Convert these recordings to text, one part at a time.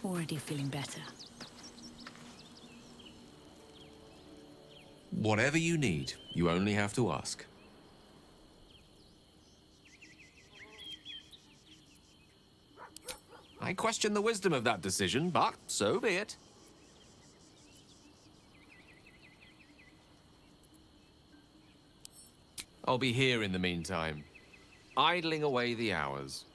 Already feeling better. Whatever you need, you only have to ask. I question the wisdom of that decision, but so be it. I'll be here in the meantime, idling away the hours.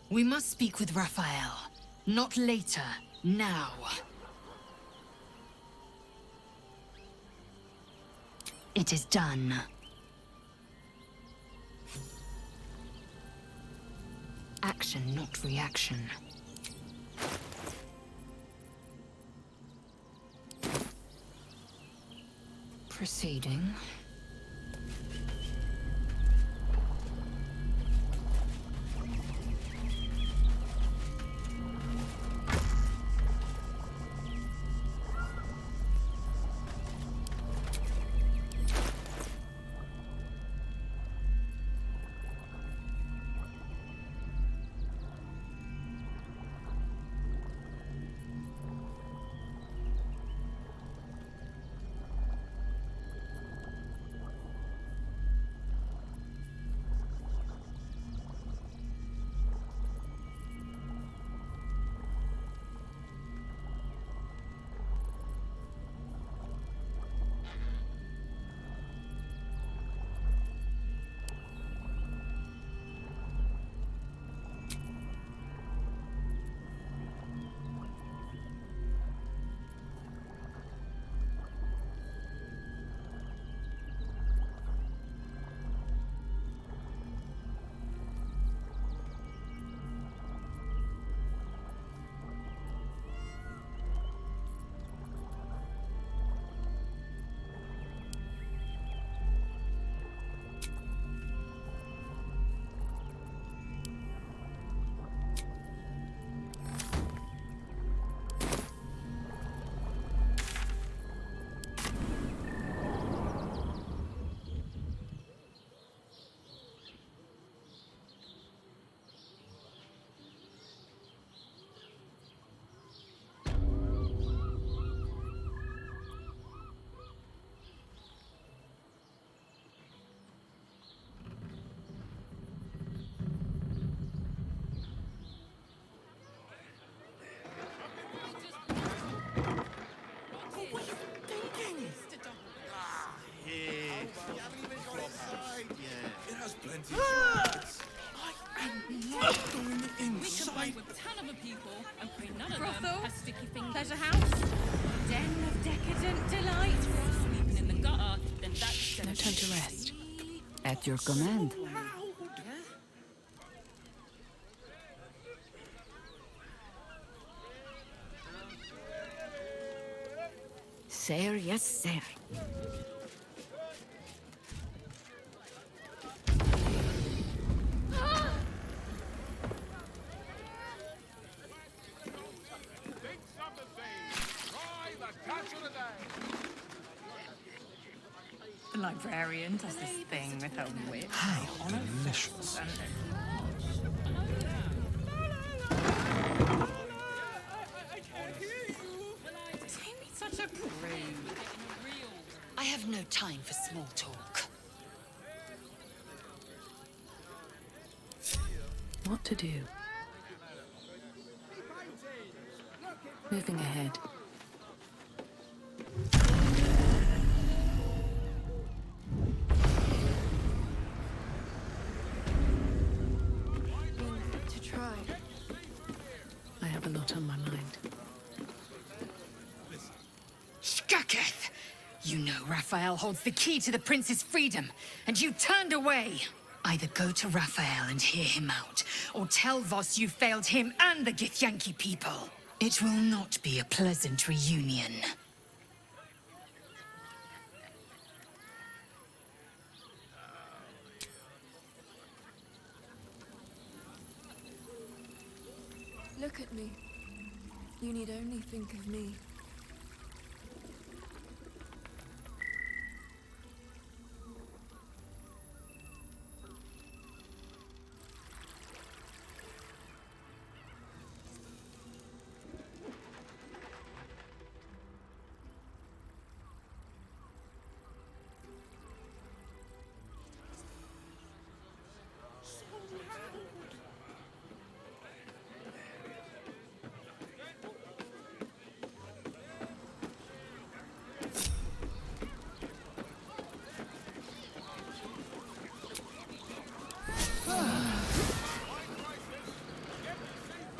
We must speak with Raphael. Not later. Now. It is done. Action, not reaction. Proceeding. Pleasure house. Den of decadent delight. Sleeping in the gutter, then that's No time to rest. At your command. Sir, yes, sir. The librarian does this thing with her wit. How delicious. Such a prude. I have no time for small talk. what to do. Moving ahead. To try. I have a lot on my mind. Shkaketh! You know Raphael holds the key to the prince's freedom, and you turned away. Either go to Raphael and hear him out, or tell Voss you failed him and the Githyanki people. It will not be a pleasant reunion. Look at me. You need only think of me.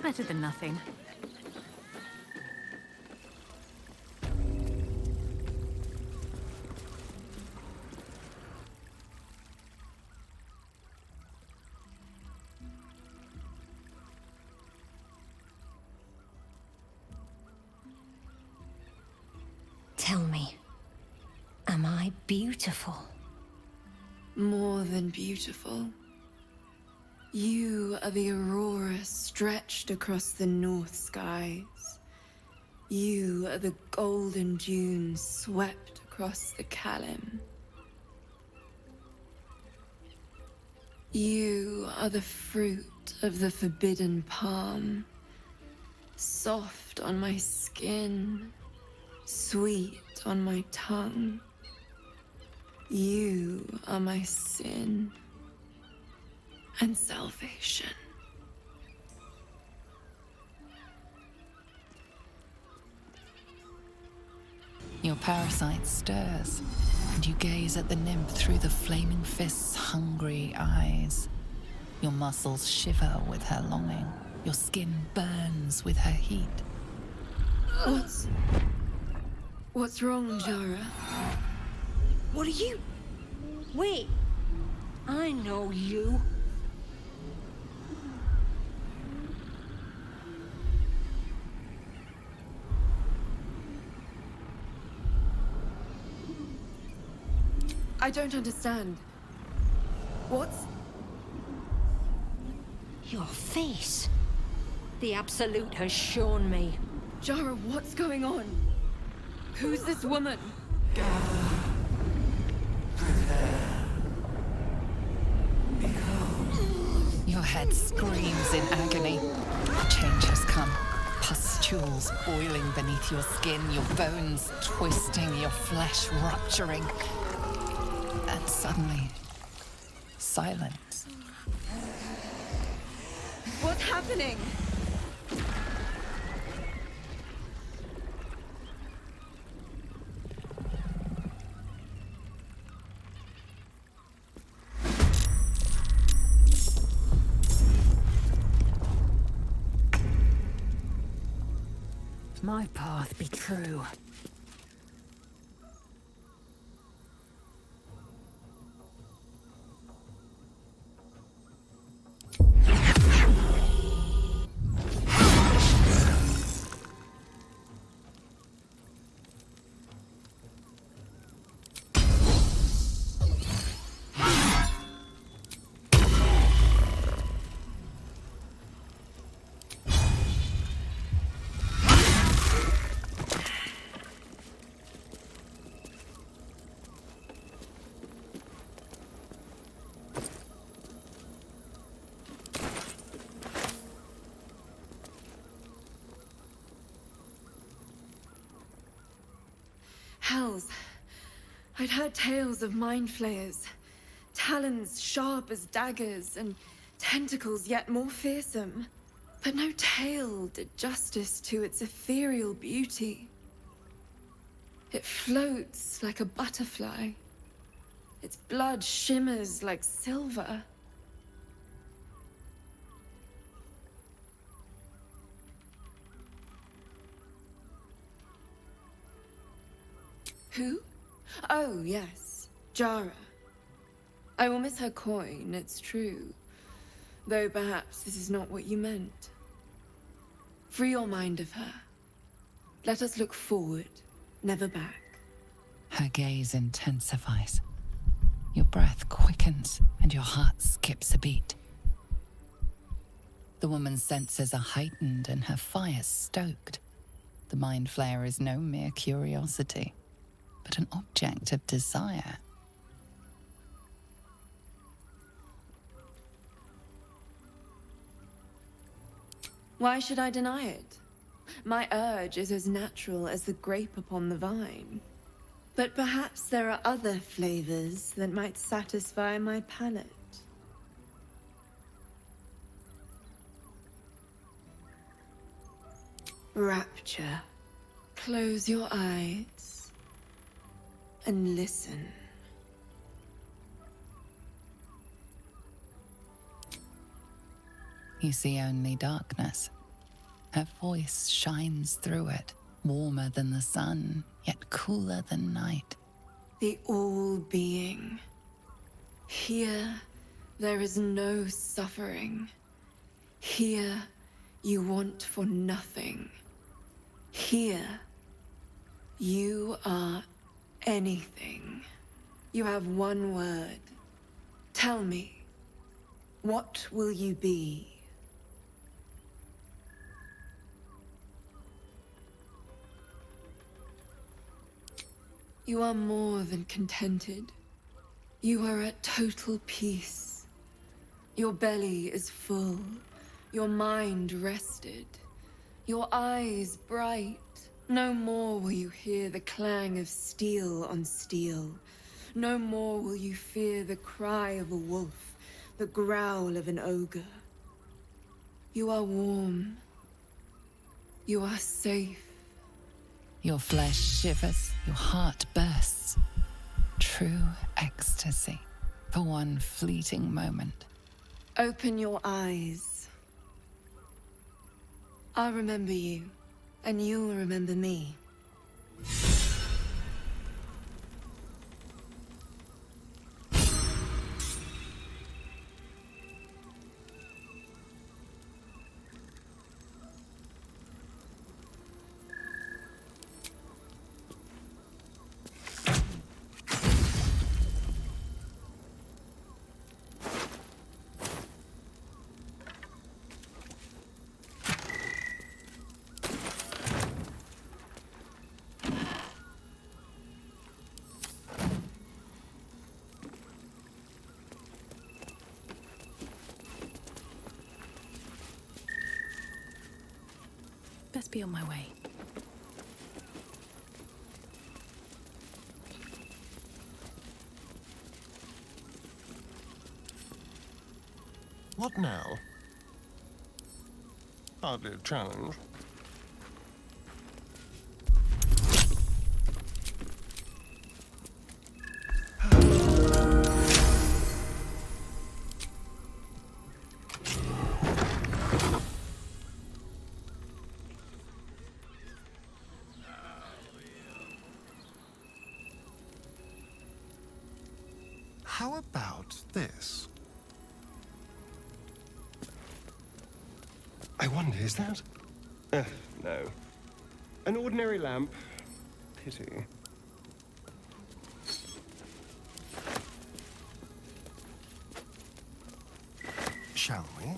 Better than nothing. Tell me, am I beautiful? More than beautiful. You are the aurora stretched across the north skies. You are the golden dunes swept across the Kalim. You are the fruit of the forbidden palm, soft on my skin, sweet on my tongue. You are my sin and salvation. Your parasite stirs, and you gaze at the nymph through the flaming fist's hungry eyes. Your muscles shiver with her longing. Your skin burns with her heat. What's wrong, Jara? What are you? Wait, I know you. I don't understand. What's... Your face. The Absolute has shown me. Jara, what's going on? Who's this woman? Your head screams in agony. Change has come. Pustules boiling beneath your skin, your bones twisting, your flesh rupturing. And suddenly, silence. What's happening? My path be true. Hells. I'd heard tales of mind flayers. Talons sharp as daggers, and Tentacles yet more fearsome. But no tail did justice to its ethereal beauty. It floats like a butterfly. Its blood shimmers like silver. Who? Oh, yes. Jara. I will miss her coin, it's true. Though perhaps this is not what you meant. Free your mind of her. Let us look forward, never back. Her gaze intensifies. Your breath quickens and your heart skips a beat. The woman's senses are heightened and her fire stoked. The mind flare is no mere curiosity, but an object of desire. Why should I deny it? My urge is as natural as the grape upon the vine. But perhaps there are other flavors that might satisfy my palate. Rapture. Close your eyes and listen. You see only darkness. Her voice shines through it, warmer than the sun, yet cooler than night. The all-being. Here, there is no suffering. Here, you want for nothing. Here, you are anything. You have one word. Tell me, what will you be? You are more than contented. You are at total peace. Your belly is full, your mind rested, your eyes bright. No more will you hear the clang of steel on steel. No more will you fear the cry of a wolf, the growl of an ogre. You are warm. You are safe. Your flesh shivers, your heart bursts. True ecstasy for one fleeting moment. Open your eyes. I'll remember you, and you'll remember me. Best be on my way. What now? Hardly a challenge. How about this? I wonder, is that? No. An ordinary lamp. Pity. Shall we?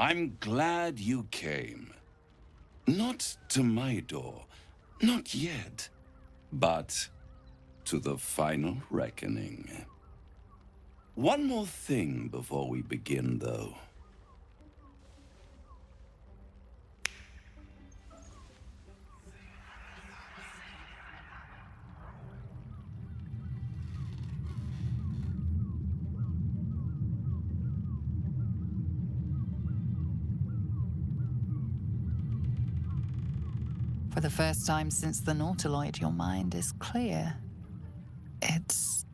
I'm glad you came. Not to my door, not yet, but to the final reckoning. One more thing before we begin, though. For the first time since the Nautiloid, your mind is clear. It's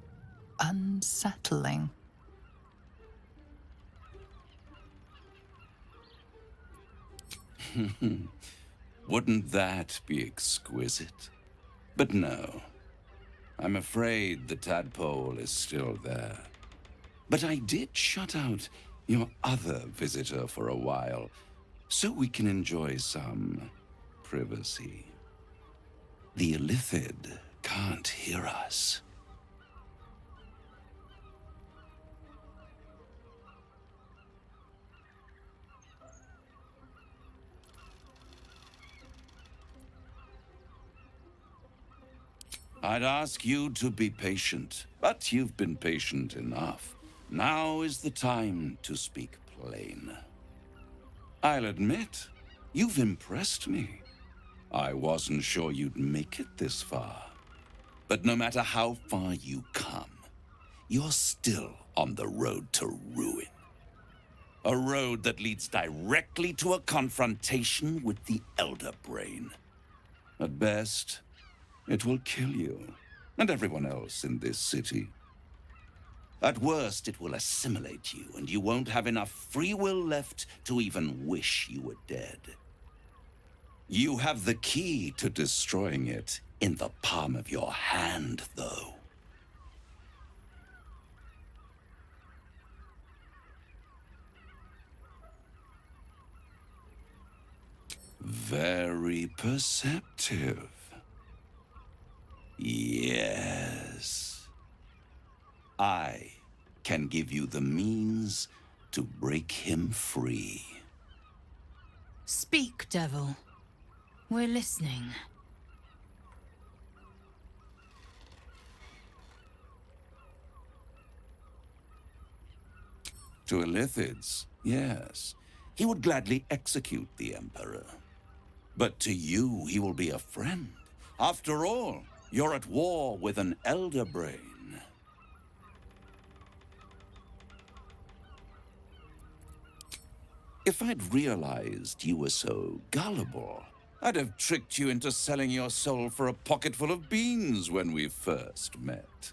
unsettling. Wouldn't that be exquisite? But no. I'm afraid the tadpole is still there. But I did shut out your other visitor for a while, so we can enjoy some privacy. The Illithid can't hear us. I'd ask you to be patient, but you've been patient enough. Now is the time to speak plain. I'll admit, you've impressed me. I wasn't sure you'd make it this far. But no matter how far you come, you're still on the road to ruin. A road that leads directly to a confrontation with the Elder Brain. At best, it will kill you, and everyone else in this city. At worst, it will assimilate you, and you won't have enough free will left to even wish you were dead. You have the key to destroying it in the palm of your hand, though. Very perceptive. Yes. I can give you the means to break him free. Speak, devil. We're listening. To Illithids, yes. He would gladly execute the Emperor. But to you, he will be a friend. After all, you're at war with an Elder Brain. If I'd realized you were so gullible, I'd have tricked you into selling your soul for a pocketful of beans when we first met.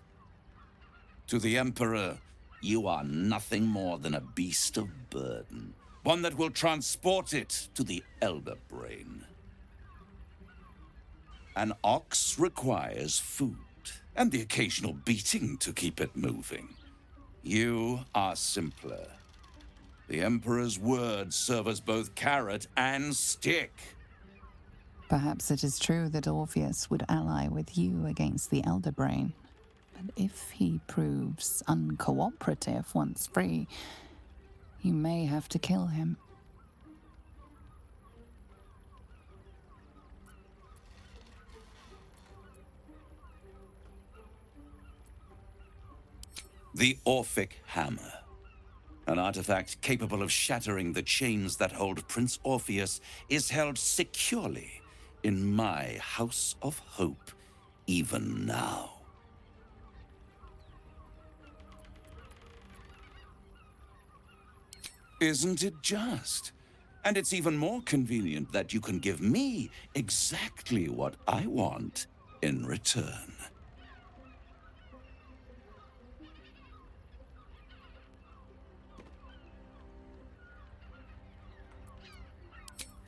To the Emperor, you are nothing more than a beast of burden, one that will transport it to the Elder Brain. An ox requires food, and the occasional beating to keep it moving. You are simpler. The Emperor's words serve as both carrot and stick. Perhaps it is true that Orpheus would ally with you against the Elder Brain. But if he proves uncooperative once free, you may have to kill him. The Orphic Hammer. An artifact capable of shattering the chains that hold Prince Orpheus is held securely in my House of Hope, even now. Isn't it just? And it's even more convenient that you can give me exactly what I want in return.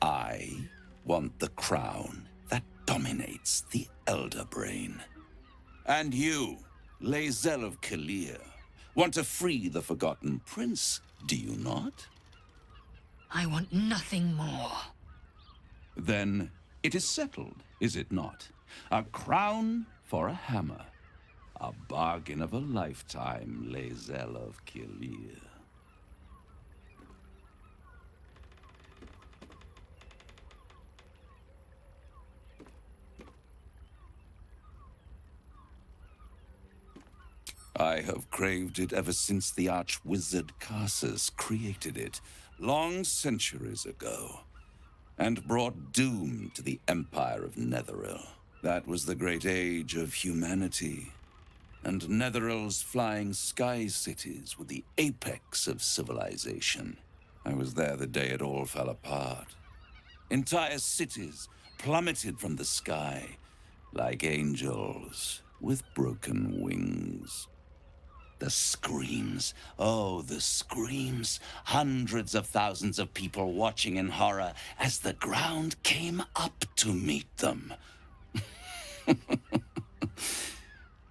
I want the crown that dominates the Elder Brain. And you, Lae'zel of Kalir, want to free the Forgotten Prince, do you not? I want nothing more. Then it is settled, is it not? A crown for a hammer. A bargain of a lifetime, Lae'zel of Kalir. I have craved it ever since the arch-wizard Carsus created it, long centuries ago, and brought doom to the Empire of Netheril. That was the great age of humanity, and Netheril's flying sky cities were the apex of civilization. I was there the day it all fell apart. Entire cities plummeted from the sky, like angels with broken wings. The screams, oh, the screams. Hundreds of thousands of people watching in horror as the ground came up to meet them.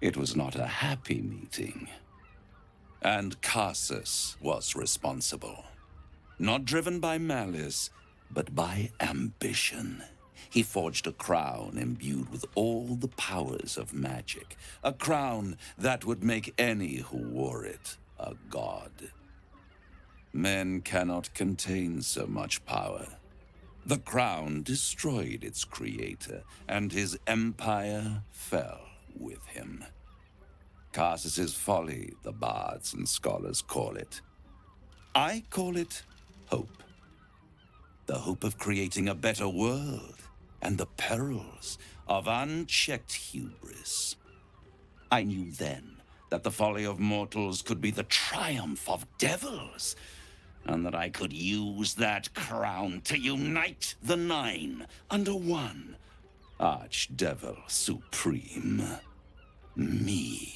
It was not a happy meeting. And Carsus was responsible. Not driven by malice, but by ambition. He forged a crown imbued with all the powers of magic. A crown that would make any who wore it a god. Men cannot contain so much power. The crown destroyed its creator, and his empire fell with him. Carsus's folly, the bards and scholars call it. I call it hope. The hope of creating a better world, and the perils of unchecked hubris. I knew then that the folly of mortals could be the triumph of devils, and that I could use that crown to unite the Nine under one Archdevil Supreme. Me.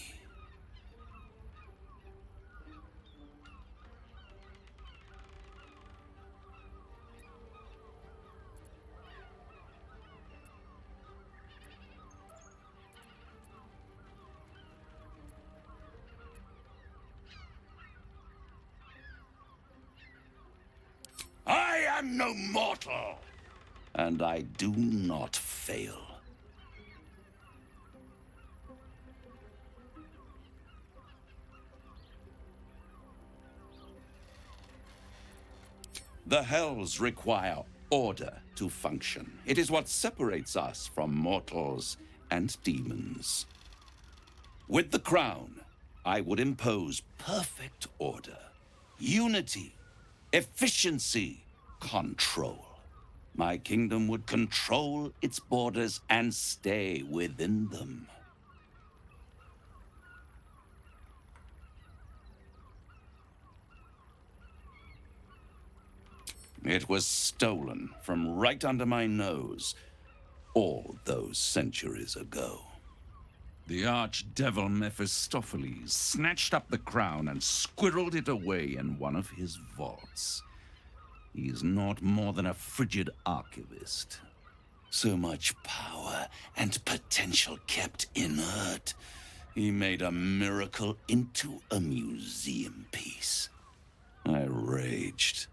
I am no mortal, and I do not fail. The Hells require order to function. It is what separates us from mortals and demons. With the crown, I would impose perfect order, unity, efficiency, control. My kingdom would control its borders and stay within them. It was stolen from right under my nose all those centuries ago. The archdevil Mephistopheles snatched up the crown and squirreled it away in one of his vaults. He is not more than a frigid archivist. So much power and potential kept inert. He made a miracle into a museum piece. I raged.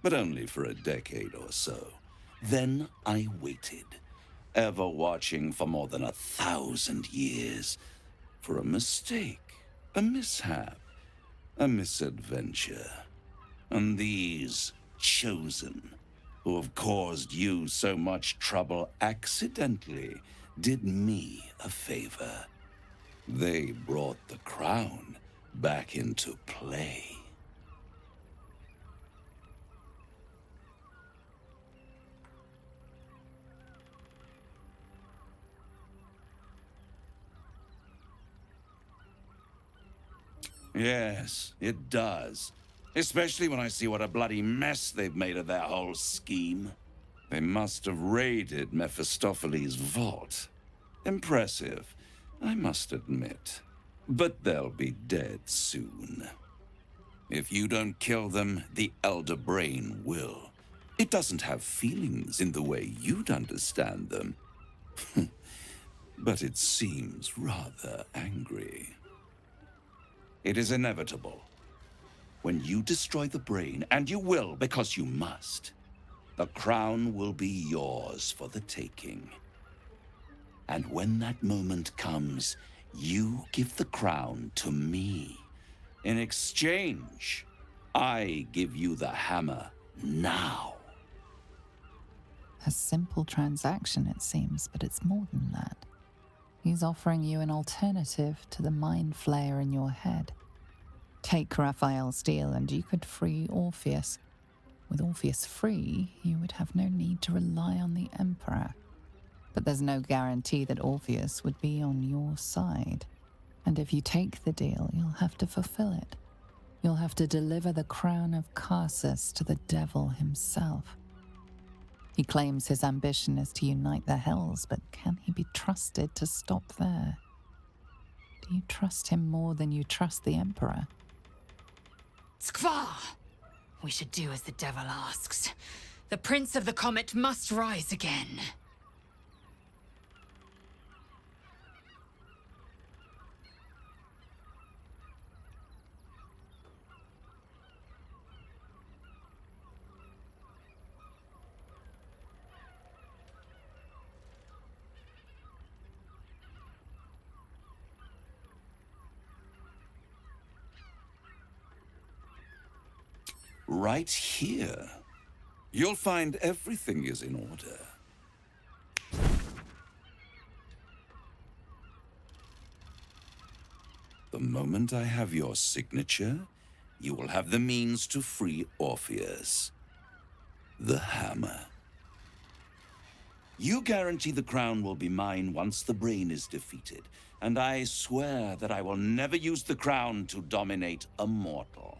But only for a decade or so. Then I waited, ever watching for more than 1,000 years, for a mistake, a mishap, a misadventure. And these chosen, who have caused you so much trouble accidentally, did me a favor. They brought the crown back into play. Yes, it does. Especially when I see what a bloody mess they've made of their whole scheme. They must have raided Mephistopheles' vault. Impressive, I must admit. But they'll be dead soon. If you don't kill them, the Elder Brain will. It doesn't have feelings in the way you'd understand them. But it seems rather angry. It is inevitable. When you destroy the brain, and you will because you must, the crown will be yours for the taking. And when that moment comes, you give the crown to me. In exchange, I give you the hammer now. A simple transaction, it seems, but it's more than that. he's offering you an alternative to the mind flayer in your head. Take Raphael's deal and you could free Orpheus. With Orpheus free, you would have no need to rely on the Emperor. But there's no guarantee that Orpheus would be on your side. And if you take the deal, you'll have to fulfill it. You'll have to deliver the crown of Carsus to the devil himself. He claims his ambition is to unite the Hells, but can he be trusted to stop there? Do you trust him more than you trust the Emperor? Skvar! We should do as the devil asks. The Prince of the Comet must rise again. Right here. You'll find everything is in order. The moment I have your signature, you will have the means to free Orpheus. The hammer. You guarantee the crown will be mine once the brain is defeated, and I swear that I will never use the crown to dominate a mortal.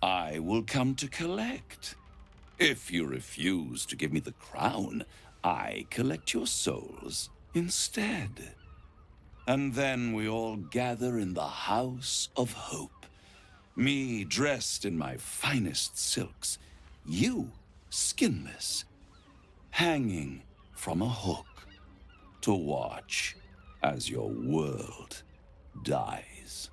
I will come to collect. If you refuse to give me the crown, I collect your souls instead. And then we all gather in the House of Hope. Me dressed in my finest silks, you skinless, hanging from a hook to watch as your world dies.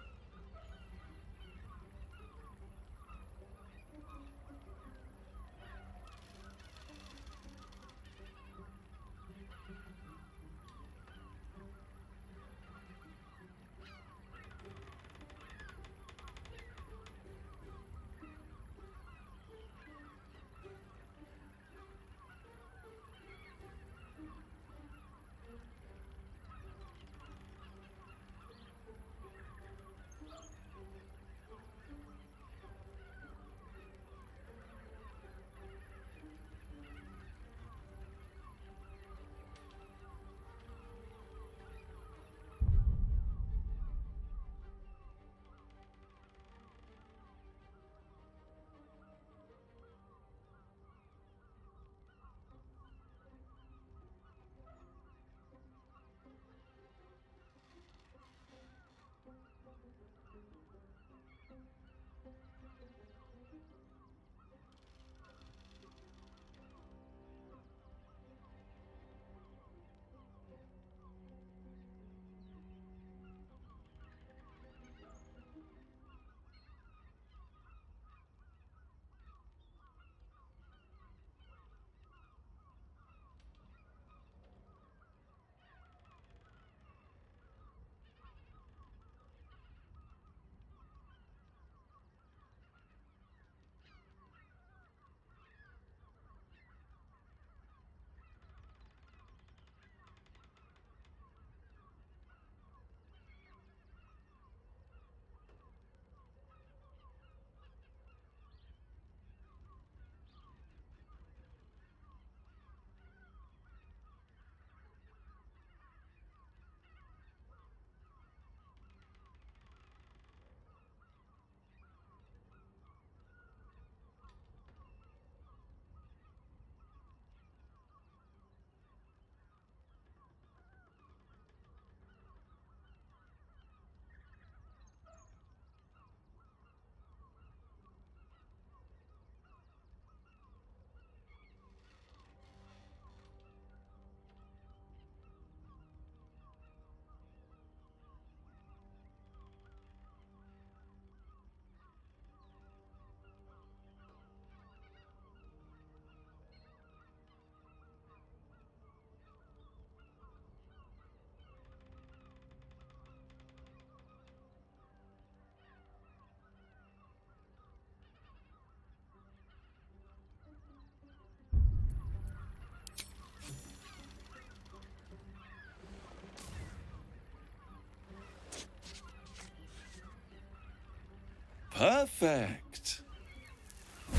Perfect.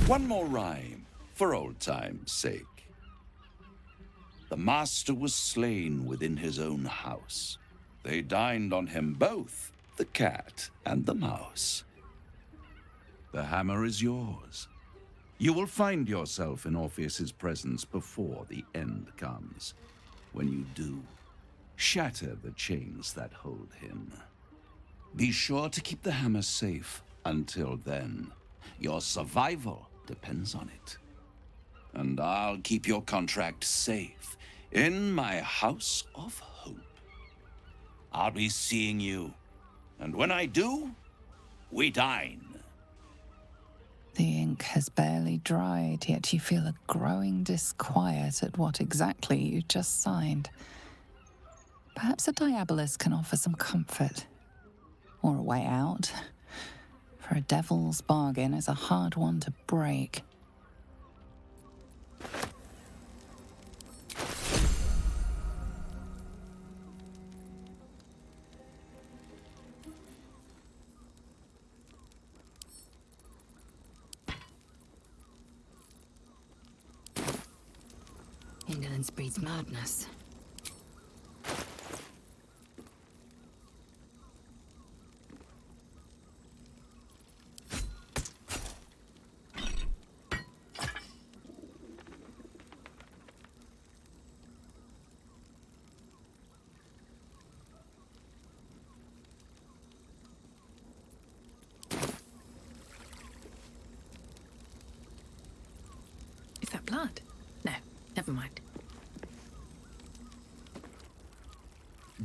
One more rhyme, for old time's sake. The master was slain within his own house. They dined on him both, the cat and the mouse. The hammer is yours. You will find yourself in Orpheus's presence before the end comes. When you do, shatter the chains that hold him. Be sure to keep the hammer safe until then. Your survival depends on it. And I'll keep your contract safe in my house of hope. I'll be seeing you, and when I do, we dine. The ink has barely dried, yet you feel a growing disquiet at what exactly you just signed. Perhaps a diabolus can offer some comfort. Or a way out. For a devil's bargain is a hard one to break. Indolence breeds madness. Is that blood? No, never mind.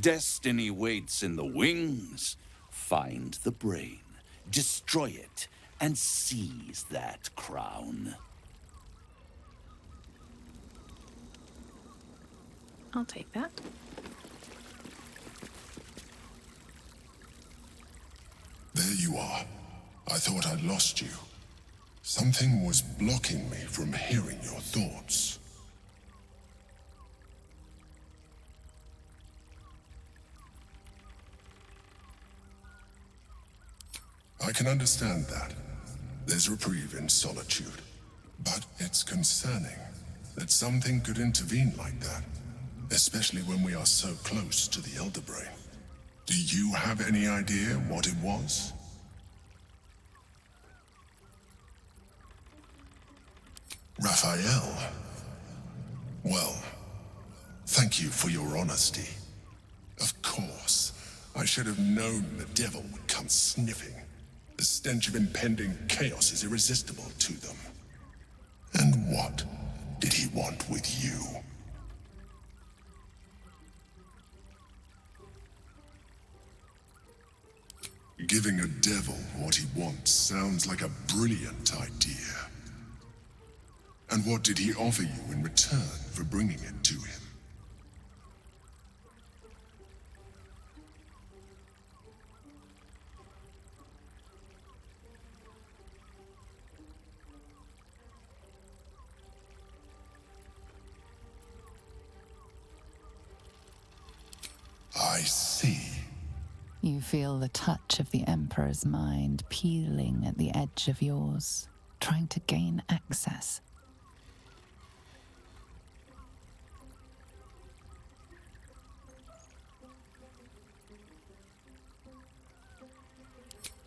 Destiny waits in the wings. Find the brain, destroy it, and seize that crown. I'll take that. There you are. I thought I'd lost you. Something was blocking me from hearing your thoughts. I can understand that. There's reprieve in solitude. But it's concerning that something could intervene like that, especially when we are so close to the Elder Brain. Do you have any idea what it was? Raphael? Well, thank you for your honesty. Of course, I should have known the devil would come sniffing. The stench of impending chaos is irresistible to them. And what did he want with you? Giving a devil what he wants sounds like a brilliant idea. And what did he offer you in return for bringing it to him? I see. You feel the touch of the Emperor's mind peeling at the edge of yours, trying to gain access.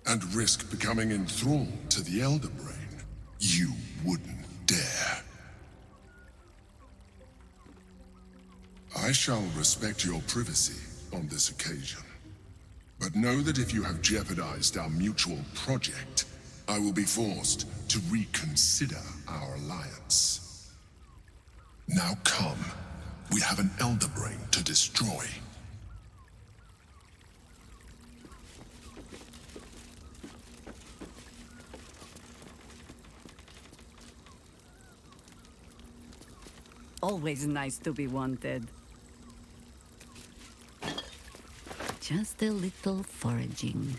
And risk becoming enthralled to the Elder Brain. You wouldn't dare. I shall respect your privacy on this occasion. But know that if you have jeopardized our mutual project, I will be forced to reconsider our alliance. Now come. We have an Elder Brain to destroy. Always nice to be wanted. Just a little foraging.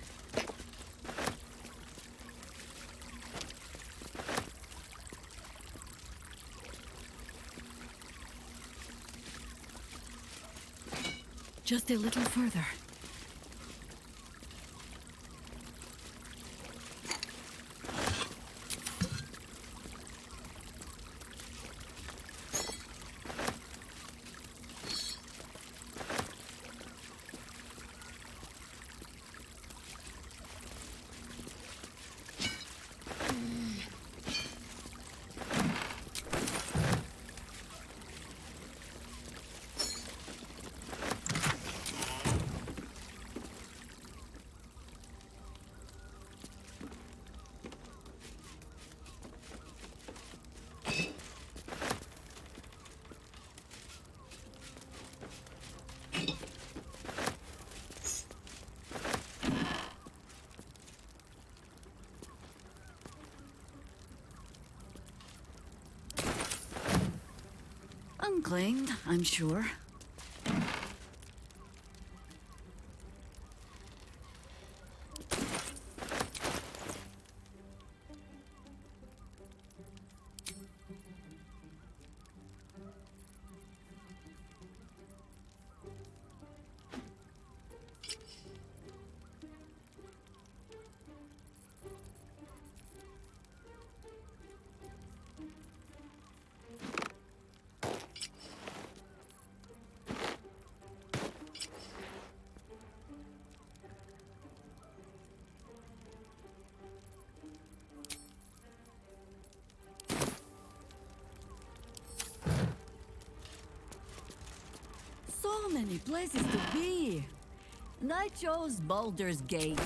Just a little further. unclaimed, I'm sure. So many places to be. And I chose Baldur's Gate.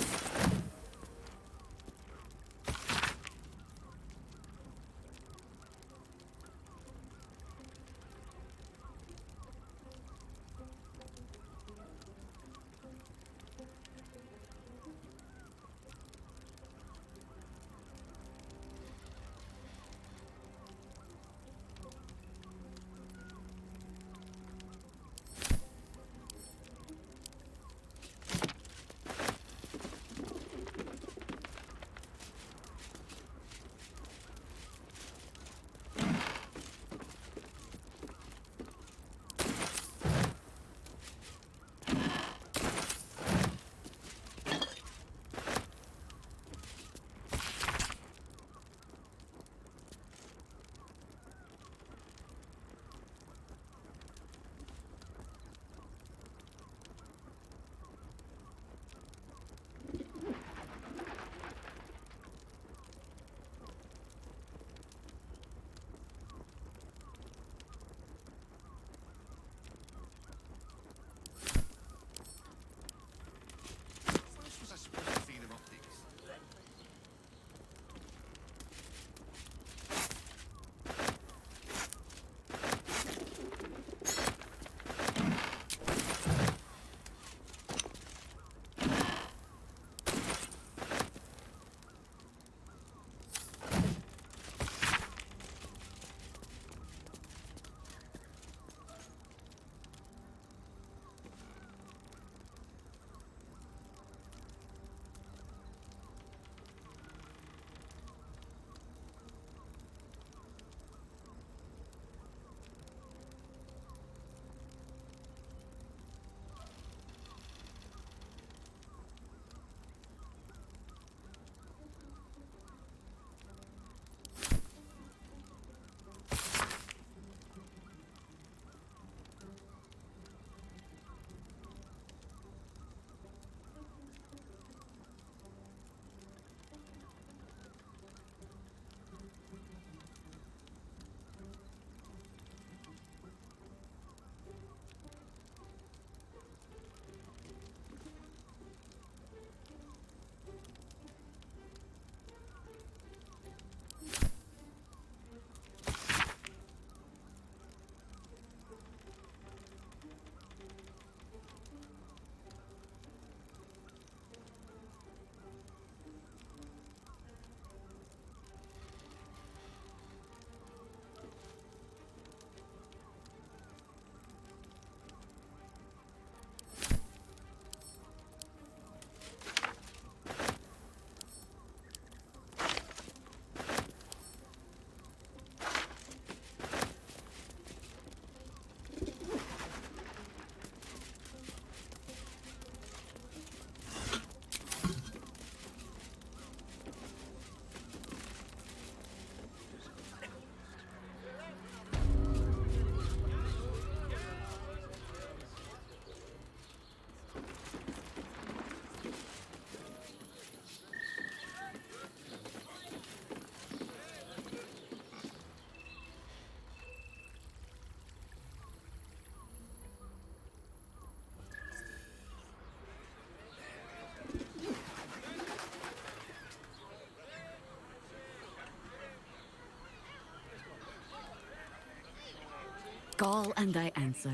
Call and I answer.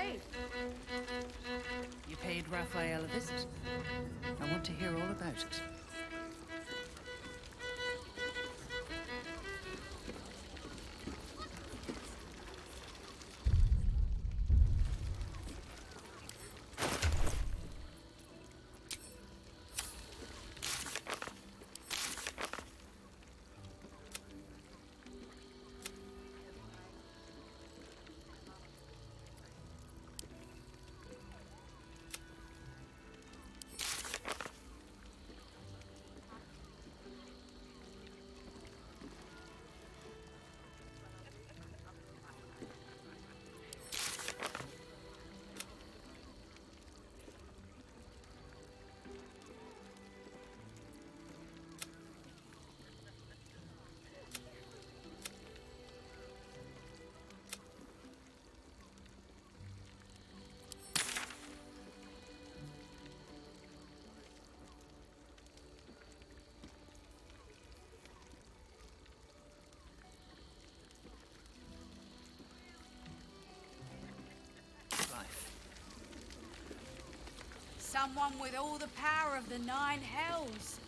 paid? You paid Raphael a visit. I want to hear all about it. Someone with all the power of the nine hells.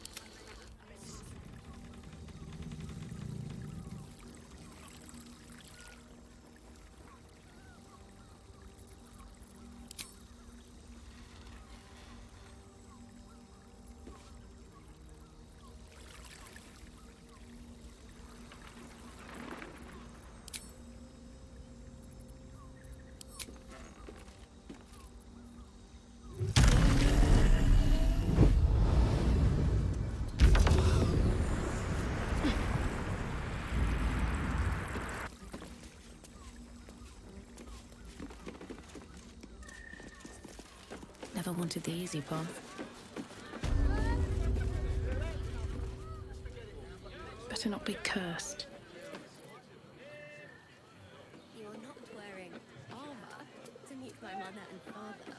Never wanted the easy path. Better not be cursed. You're not wearing armor to meet my mother and father.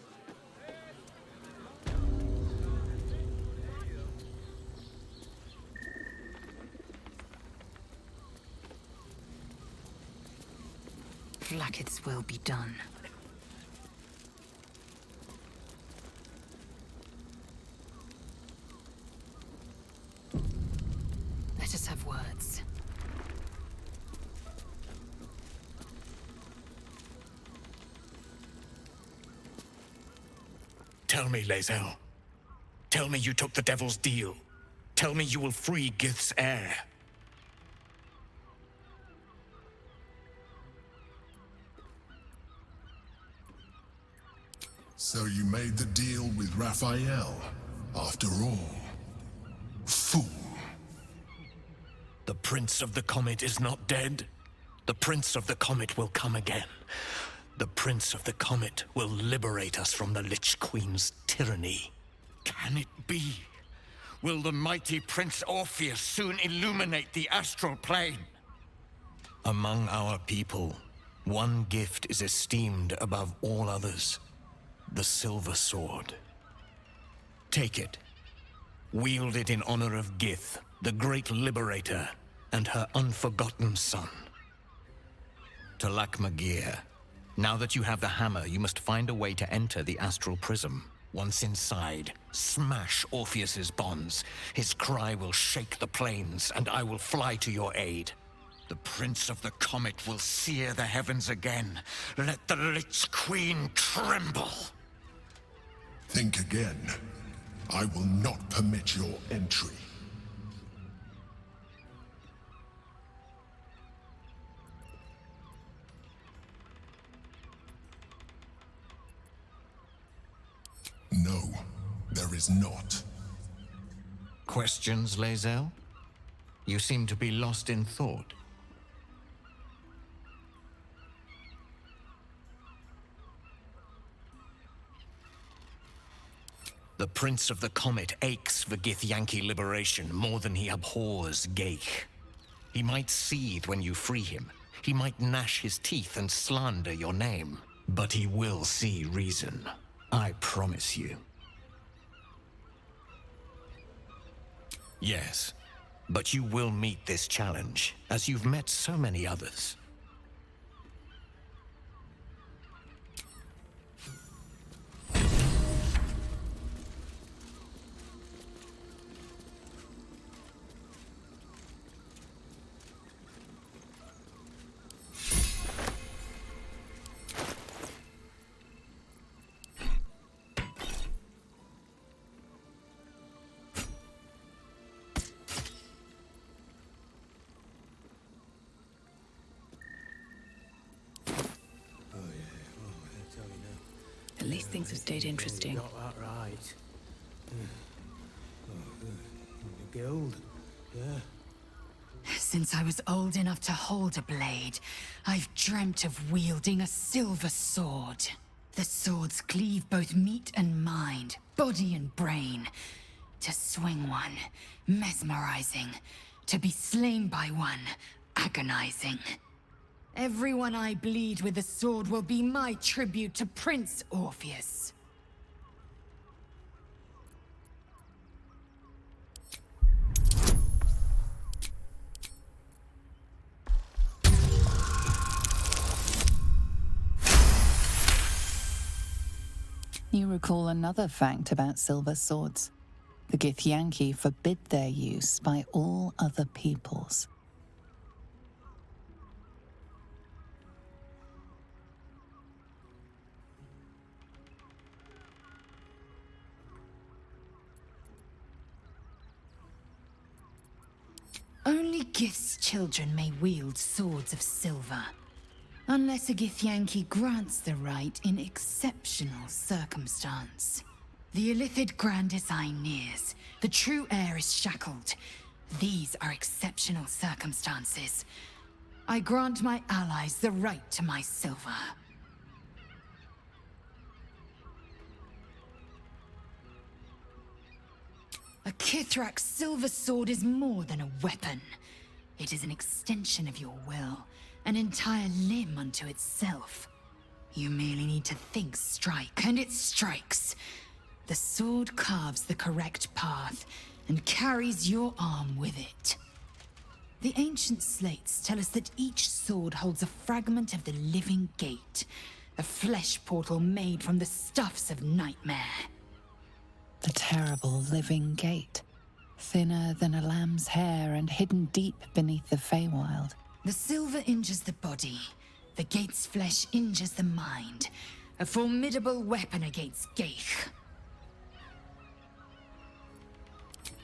Blacketh's will be done. Let us have words. Tell me, Lae'zel. Tell me you took the Devil's deal. Tell me you will free Gith's heir. So you made the deal with Raphael, after all. Fool. The Prince of the Comet is not dead. The Prince of the Comet will come again. The Prince of the Comet will liberate us from the Lich Queen's tyranny. Can it be? Will the mighty Prince Orpheus soon illuminate the astral plane? Among our people, one gift is esteemed above all others. The Silver Sword. Take it. Wield it in honor of Gith, the great liberator, and her unforgotten son. Talak Magir, now that you have the hammer, you must find a way to enter the astral prism. Once inside, smash Orpheus's bonds. His cry will shake the plains, and I will fly to your aid. The Prince of the Comet will sear the heavens again. Let the Lich Queen tremble. Think again. I will not permit your entry. No, there is not. Questions, Lae'zel? You seem to be lost in thought. The Prince of the Comet aches for Githyanki liberation more than he abhors Geich. He might seethe when you free him. He might gnash his teeth and slander your name. But he will see reason. I promise you. Yes, but you will meet this challenge, as you've met so many others. Most things have stayed interesting. Got that right. The guild, yeah. Since I was old enough to hold a blade, I've dreamt of wielding a silver sword. The swords cleave both meat and mind, body and brain. To swing one, mesmerizing. To be slain by one, agonizing. Everyone I bleed with the sword will be my tribute to Prince Orpheus. You recall another fact about silver swords. The Githyanki forbid their use by all other peoples. Only Gith's children may wield swords of silver. Unless a Githyanki grants the right in exceptional circumstance. The Illithid Grand Design nears. The true heir is shackled. These are exceptional circumstances. I grant my allies the right to my silver. A Kithrak's silver sword is more than a weapon. It is an extension of your will, an entire limb unto itself. You merely need to think strike, and it strikes. The sword carves the correct path, and carries your arm with it. The ancient slates tell us that each sword holds a fragment of the living gate, a flesh portal made from the stuffs of nightmare. The terrible living gate, thinner than a lamb's hair and hidden deep beneath the Feywild. The silver injures the body. The gate's flesh injures the mind. A formidable weapon against Gaich.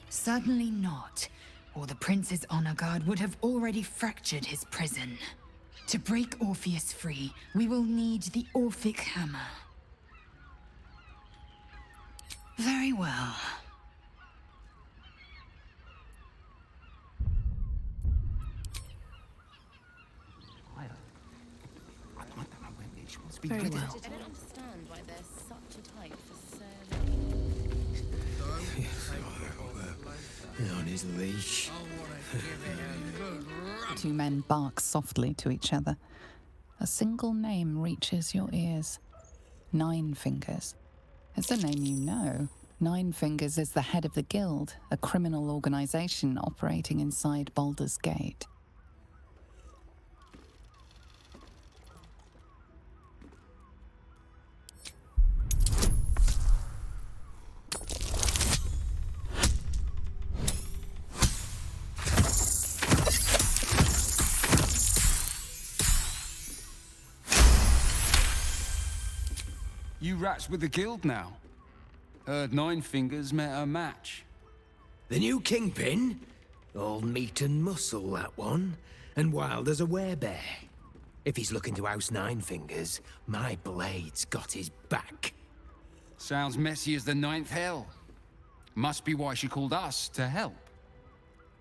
Certainly not, or the Prince's honor guard would have already fractured his prison. To break Orpheus free, we will need the Orphic Hammer. Very well. Very well. I don't understand why there's such a type for Sir. On his leash. The two men bark softly to each other. A single name reaches your ears. Nine Fingers. It's a name you know. Nine Fingers is the head of the guild, a criminal organization operating inside Baldur's Gate. You rats with the guild now. Heard Nine Fingers met a match. The new kingpin? All meat and muscle, that one. And wild as a werebear. If he's looking to oust Nine Fingers, my blade's got his back. Sounds messy as the ninth hell. Must be why she called us to help.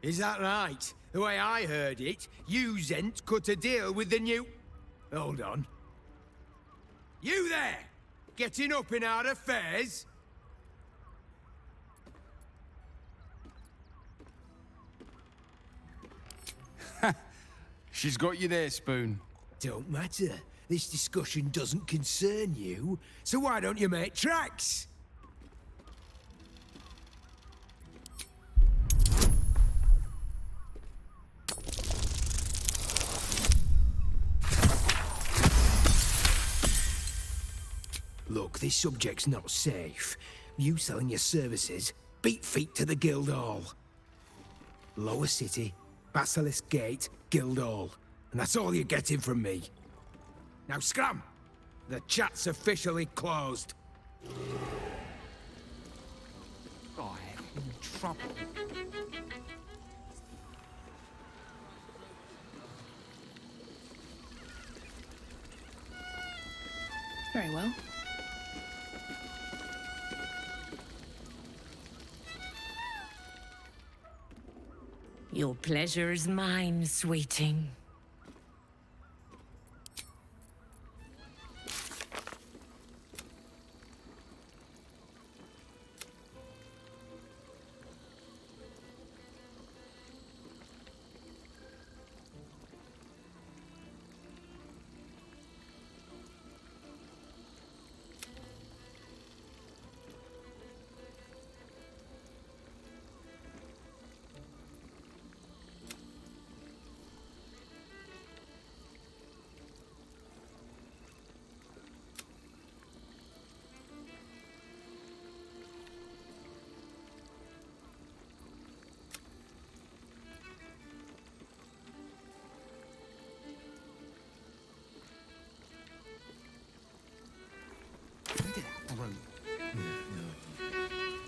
Is that right? The way I heard it, you Zent cut a deal with the new... Hold on. You there! Getting up in our affairs? She's got you there, Spoon. Don't matter. This discussion doesn't concern you, so why don't you make tracks? Look, this subject's not safe. You selling your services, beat feet to the Guildhall. Lower City, Basilisk Gate, Guildhall. And that's all you're getting from me. Now scram! The chat's officially closed. Oh, I'm in trouble. Very well. Your pleasure is mine, sweeting.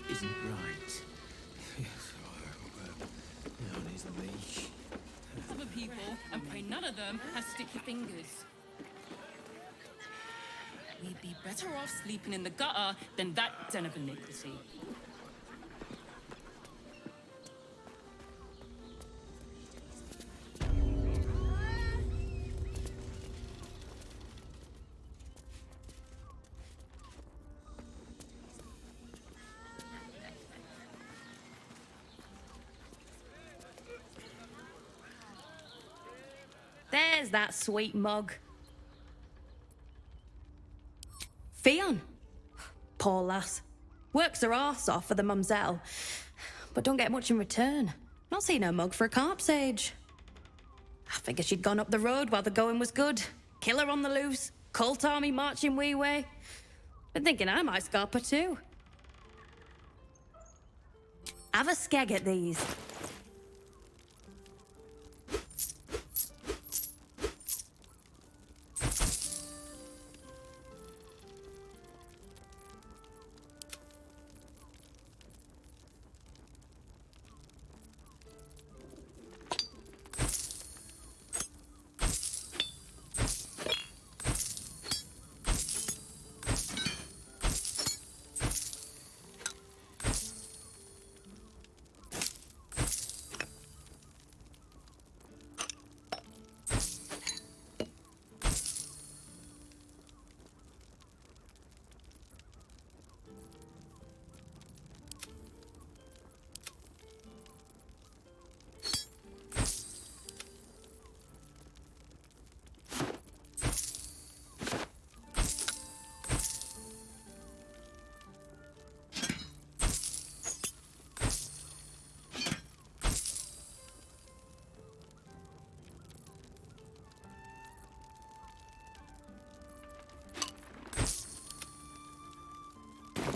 Isn't right. Yes, on his leash. Other people, and pray none of them has sticky fingers. We'd be better off sleeping in the gutter than that den of iniquity. There's that sweet mug. Fionn. Poor lass. Works her arse off for the mumselle, but don't get much in return. Not seen her mug for a carp's age. I figured she'd gone up the road while the going was good. Killer on the loose, cult army marching wee way. Been thinking I might scarp her too. Have a skeg at these.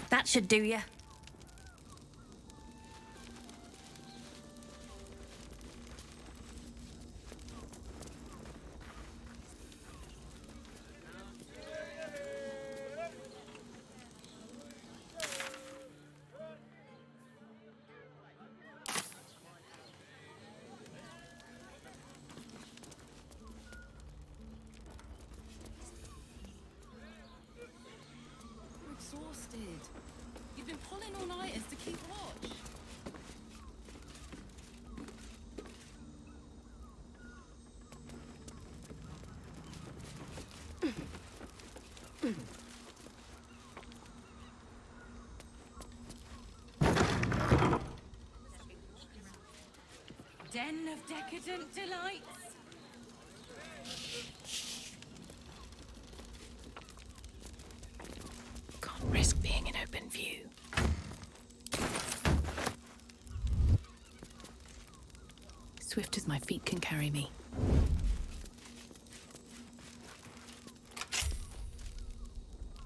That should do ya. We're exhausted. You've been pulling all-nighters to keep watch. Den of decadent delights. Can't risk being in open view. Swift as my feet can carry me.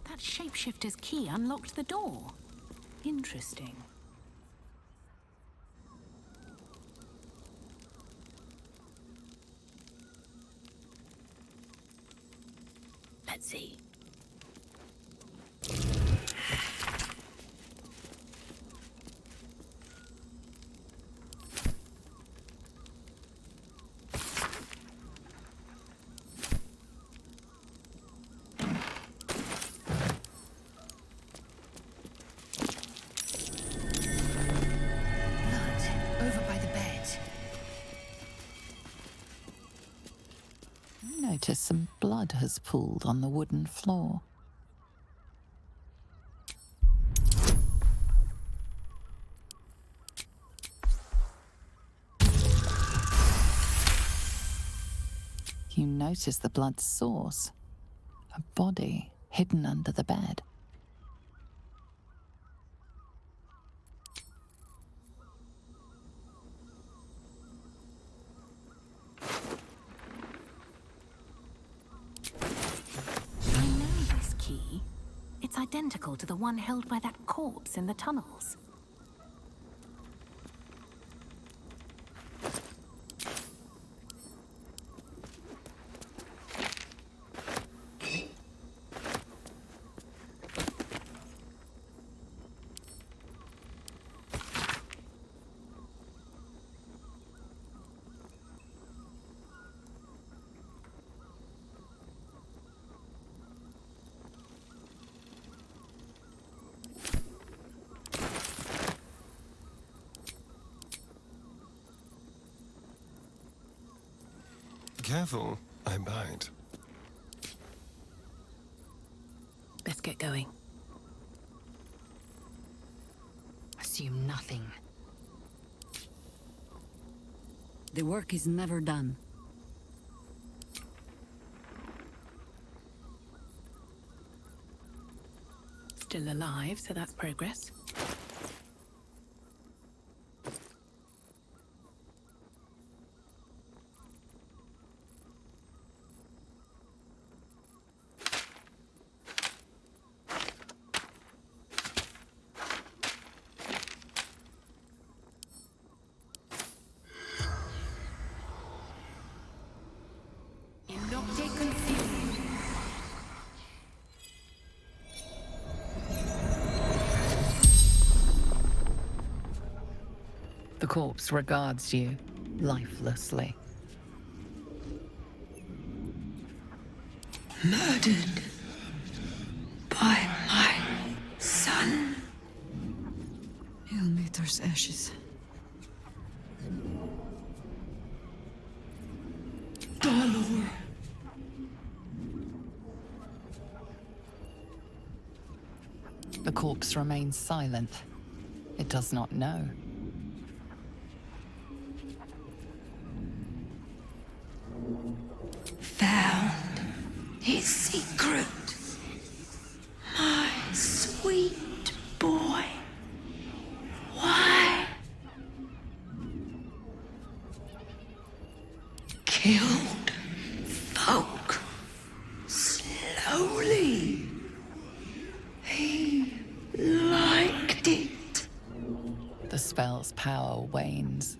That shapeshifter's key unlocked the door. Interesting. Let's see. Over by the bed. some blood has pooled on the wooden floor. You notice the blood's source. A body hidden under the bed. I know this key. It's identical to the one held by that corpse in the tunnels. Careful, I bite. Let's get going. Assume nothing. The work is never done. Still alive, so that's progress. The corpse regards you lifelessly. Murdered by my son. Ilmater's ashes. Baldur. The corpse remains silent. It does not know. Found his secret. My sweet boy. Why? Killed folk slowly. He liked it. The spell's power wanes.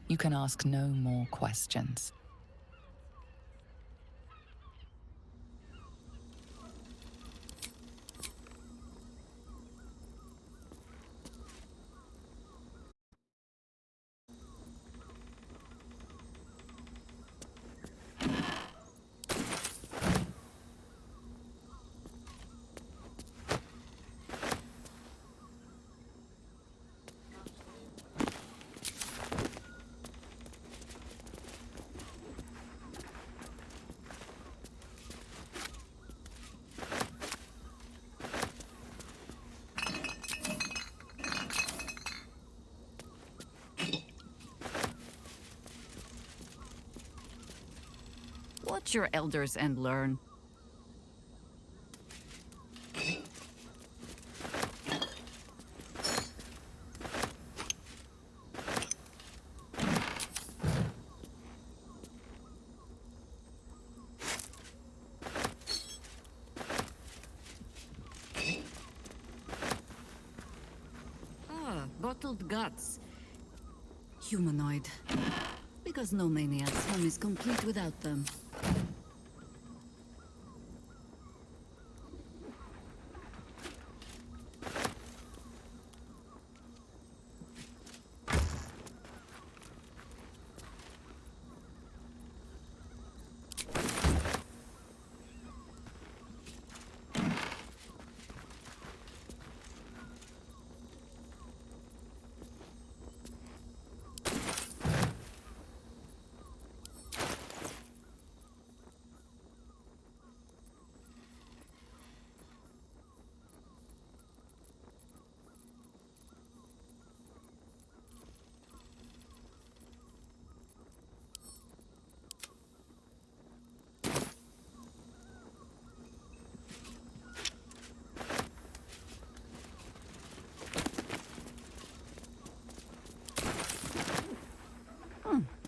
You can ask no more questions. Watch your elders and learn. Bottled guts. Humanoid. Because no maniac's home is complete without them.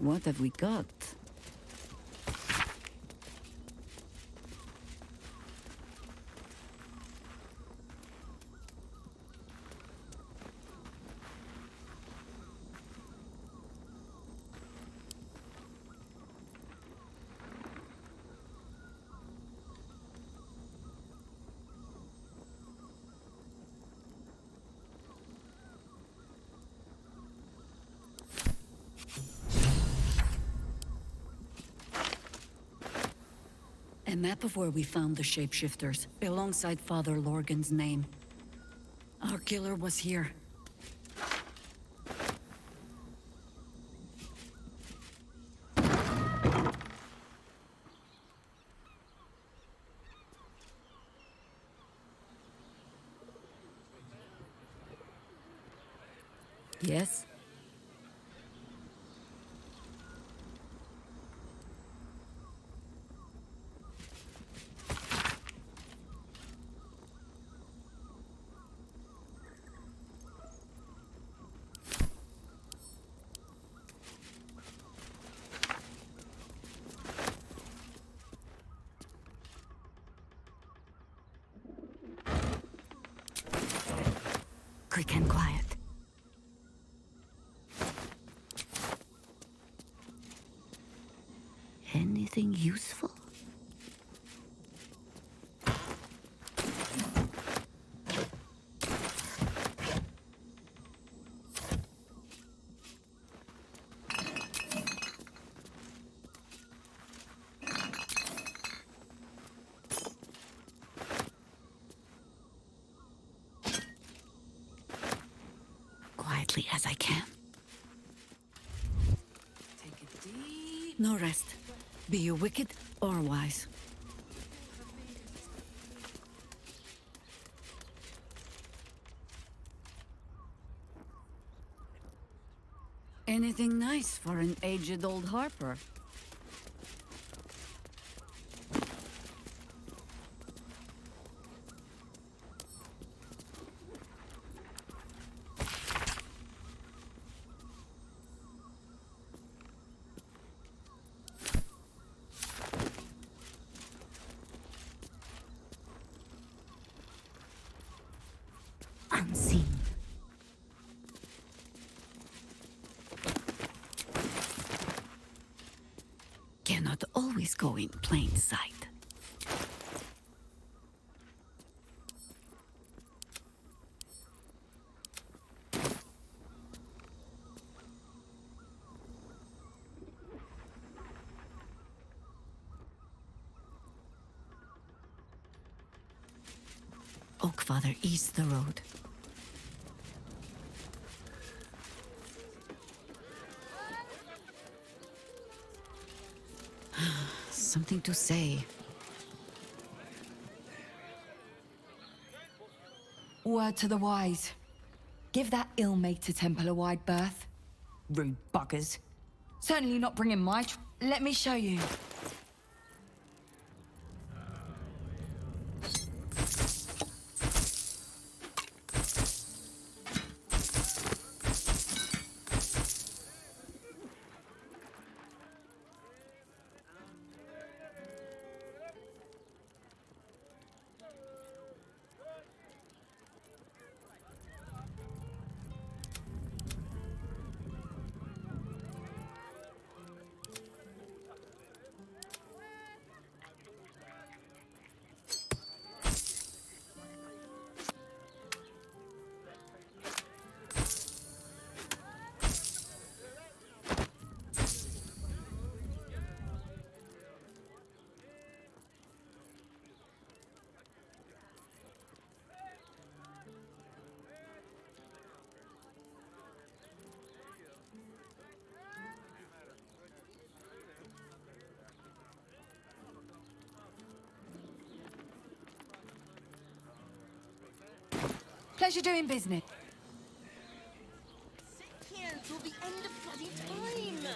What have we got? A map of where we found the shapeshifters, alongside Father Lorgan's name. Our killer was here. Yes? Quick and quiet. Anything useful? Quietly as I can. Take it deep. No rest. Be you wicked or wise. Anything nice for an aged old harper? Unseen. Cannot always go in plain sight. Oakfather ease the road. Something to say. Word to the wise. Give that ill-mated temple a wide berth. Rude buggers. Certainly not bringing my Let me show you. Pleasure doing business. Sit here till the end of bloody time.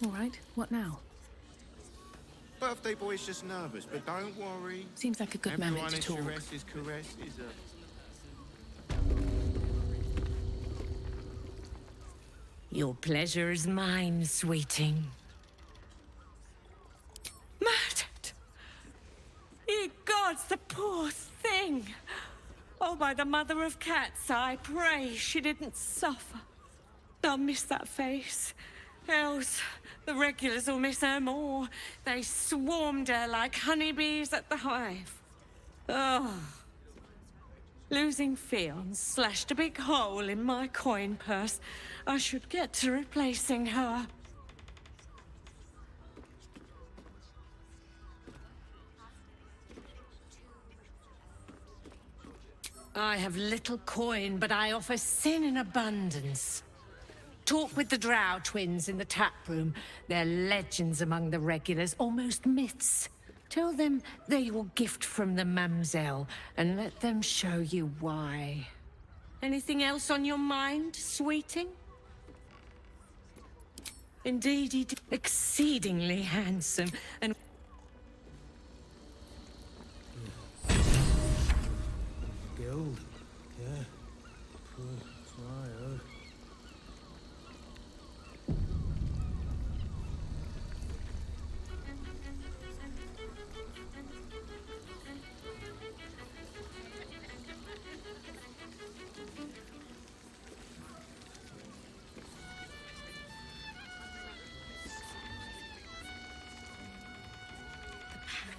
All right, what now? Birthday boy's just nervous, but don't worry. Seems like a good moment to talk. Everyone is caresses. Your pleasure is mine, sweeting. Murdered! Ye gods, the poor thing! Oh, by the mother of cats, I pray she didn't suffer. I'll miss that face. Else, the regulars will miss her more. They swarmed her like honeybees at the hive. Oh. Losing Fionn slashed a big hole in my coin purse. I should get to replacing her. I have little coin, but I offer sin in abundance. Talk with the Drow twins in the tap room. They're legends among the regulars, almost myths. Tell them they're your gift from the Mamselle, and let them show you why. Anything else on your mind, sweeting? Indeed, he did. Exceedingly handsome, and... Guild. Yeah. Fire.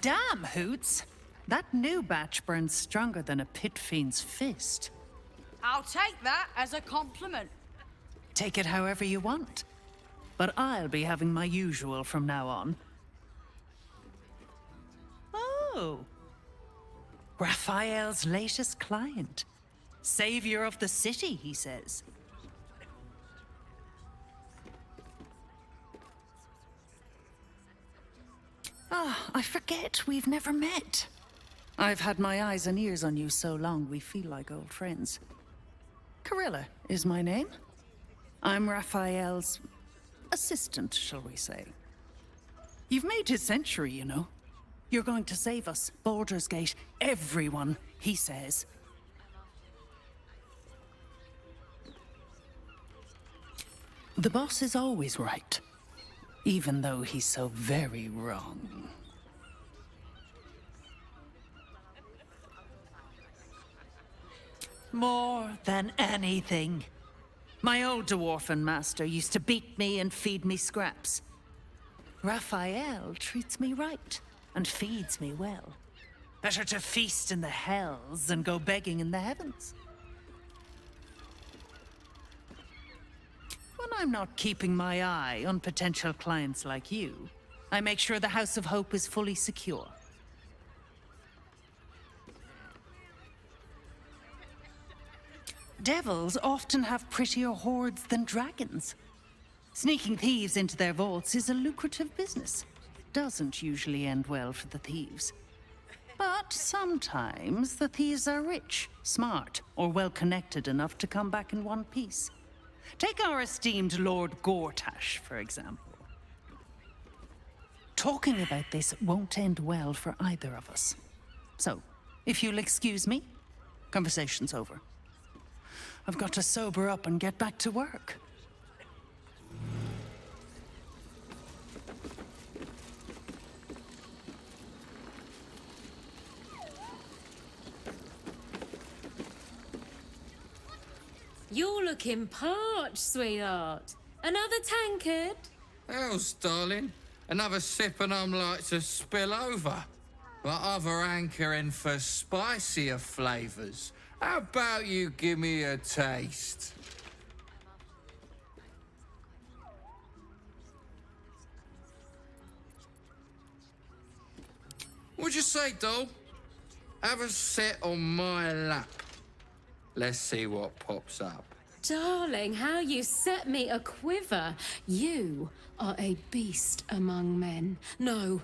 Damn, Hoots! That new batch burns stronger than a pit fiend's fist. I'll take that as a compliment. Take it however you want. But I'll be having my usual from now on. Oh. Raphael's latest client. Savior of the city, he says. Ah, I forget we've never met. I've had my eyes and ears on you so long we feel like old friends. Carilla is my name. I'm Raphael's assistant, shall we say. You've made his century, you know. You're going to save us, Baldur's Gate, everyone, he says. The boss is always right, even though he's so very wrong. More than anything. My old dwarfen master used to beat me and feed me scraps. Raphael treats me right and feeds me well. Better to feast in the hells than go begging in the heavens. When I'm not keeping my eye on potential clients like you, I make sure the House of Hope is fully secure. Devils often have prettier hoards than dragons. Sneaking thieves into their vaults is a lucrative business. Doesn't usually end well for the thieves. But sometimes the thieves are rich, smart, or well-connected enough to come back in one piece. Take our esteemed Lord Gortash, for example. Talking about this won't end well for either of us. So, if you'll excuse me, conversation's over. I've got to sober up and get back to work. You're looking parched, sweetheart. Another tankard? Else, darling. Another sip and I'm like to spill over. But other hankering for spicier flavours. How about you give me a taste? What'd you say, doll? Have a sit on my lap. Let's see what pops up. Darling, how you set me a quiver. You are a beast among men. No,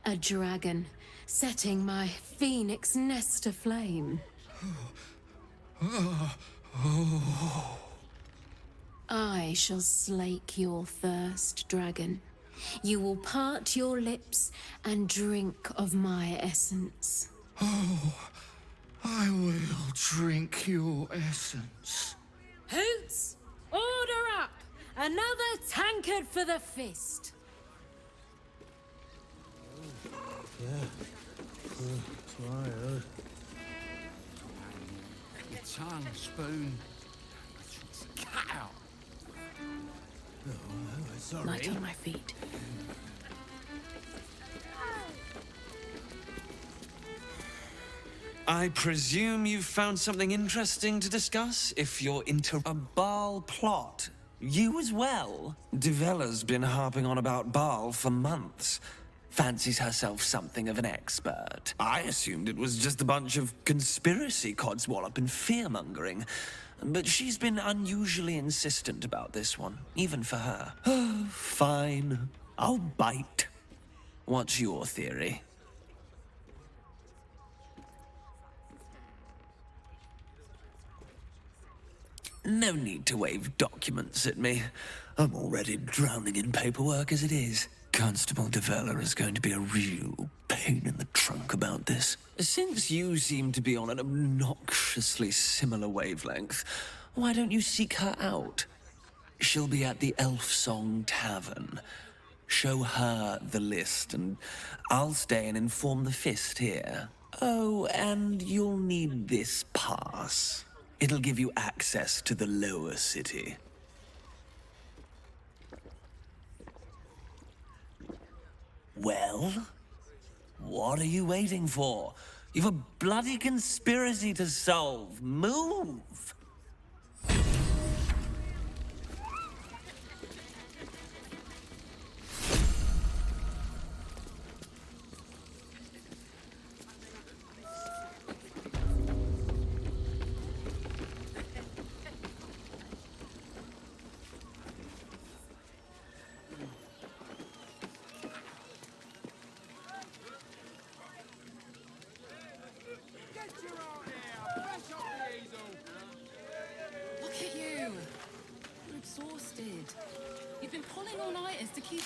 a dragon, setting my phoenix nest aflame. I shall slake your thirst, dragon. You will part your lips and drink of my essence. Oh, I will drink your essence. Hoots! Order up! Another tankard for the fist! Your tongue, spoon. Cut out. Light on my feet. I presume you've found something interesting to discuss if you're into a Baal plot. You as well? Duvella's been harping on about Baal for months. Fancies herself something of an expert. I assumed it was just a bunch of conspiracy codswallop and fear-mongering. But she's been unusually insistent about this one, even for her. Fine. I'll bite. What's your theory? No need to wave documents at me. I'm already drowning in paperwork as it is. Constable Devella is going to be a real pain in the trunk about this. Since you seem to be on an obnoxiously similar wavelength, why don't you seek her out? She'll be at the Elf Song Tavern. Show her the list, and I'll stay and inform the Fist here. Oh, and you'll need this pass. It'll give you access to the lower city. Well? What are you waiting for? You've a bloody conspiracy to solve. Move! Look at you. You're exhausted. You've been pulling all-nighters to keep...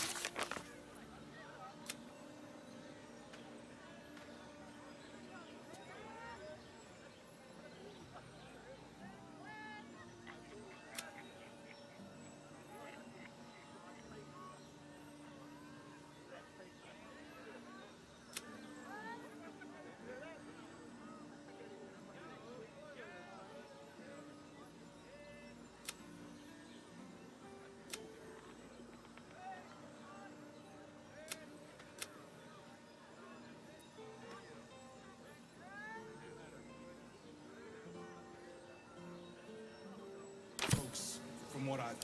From what I've...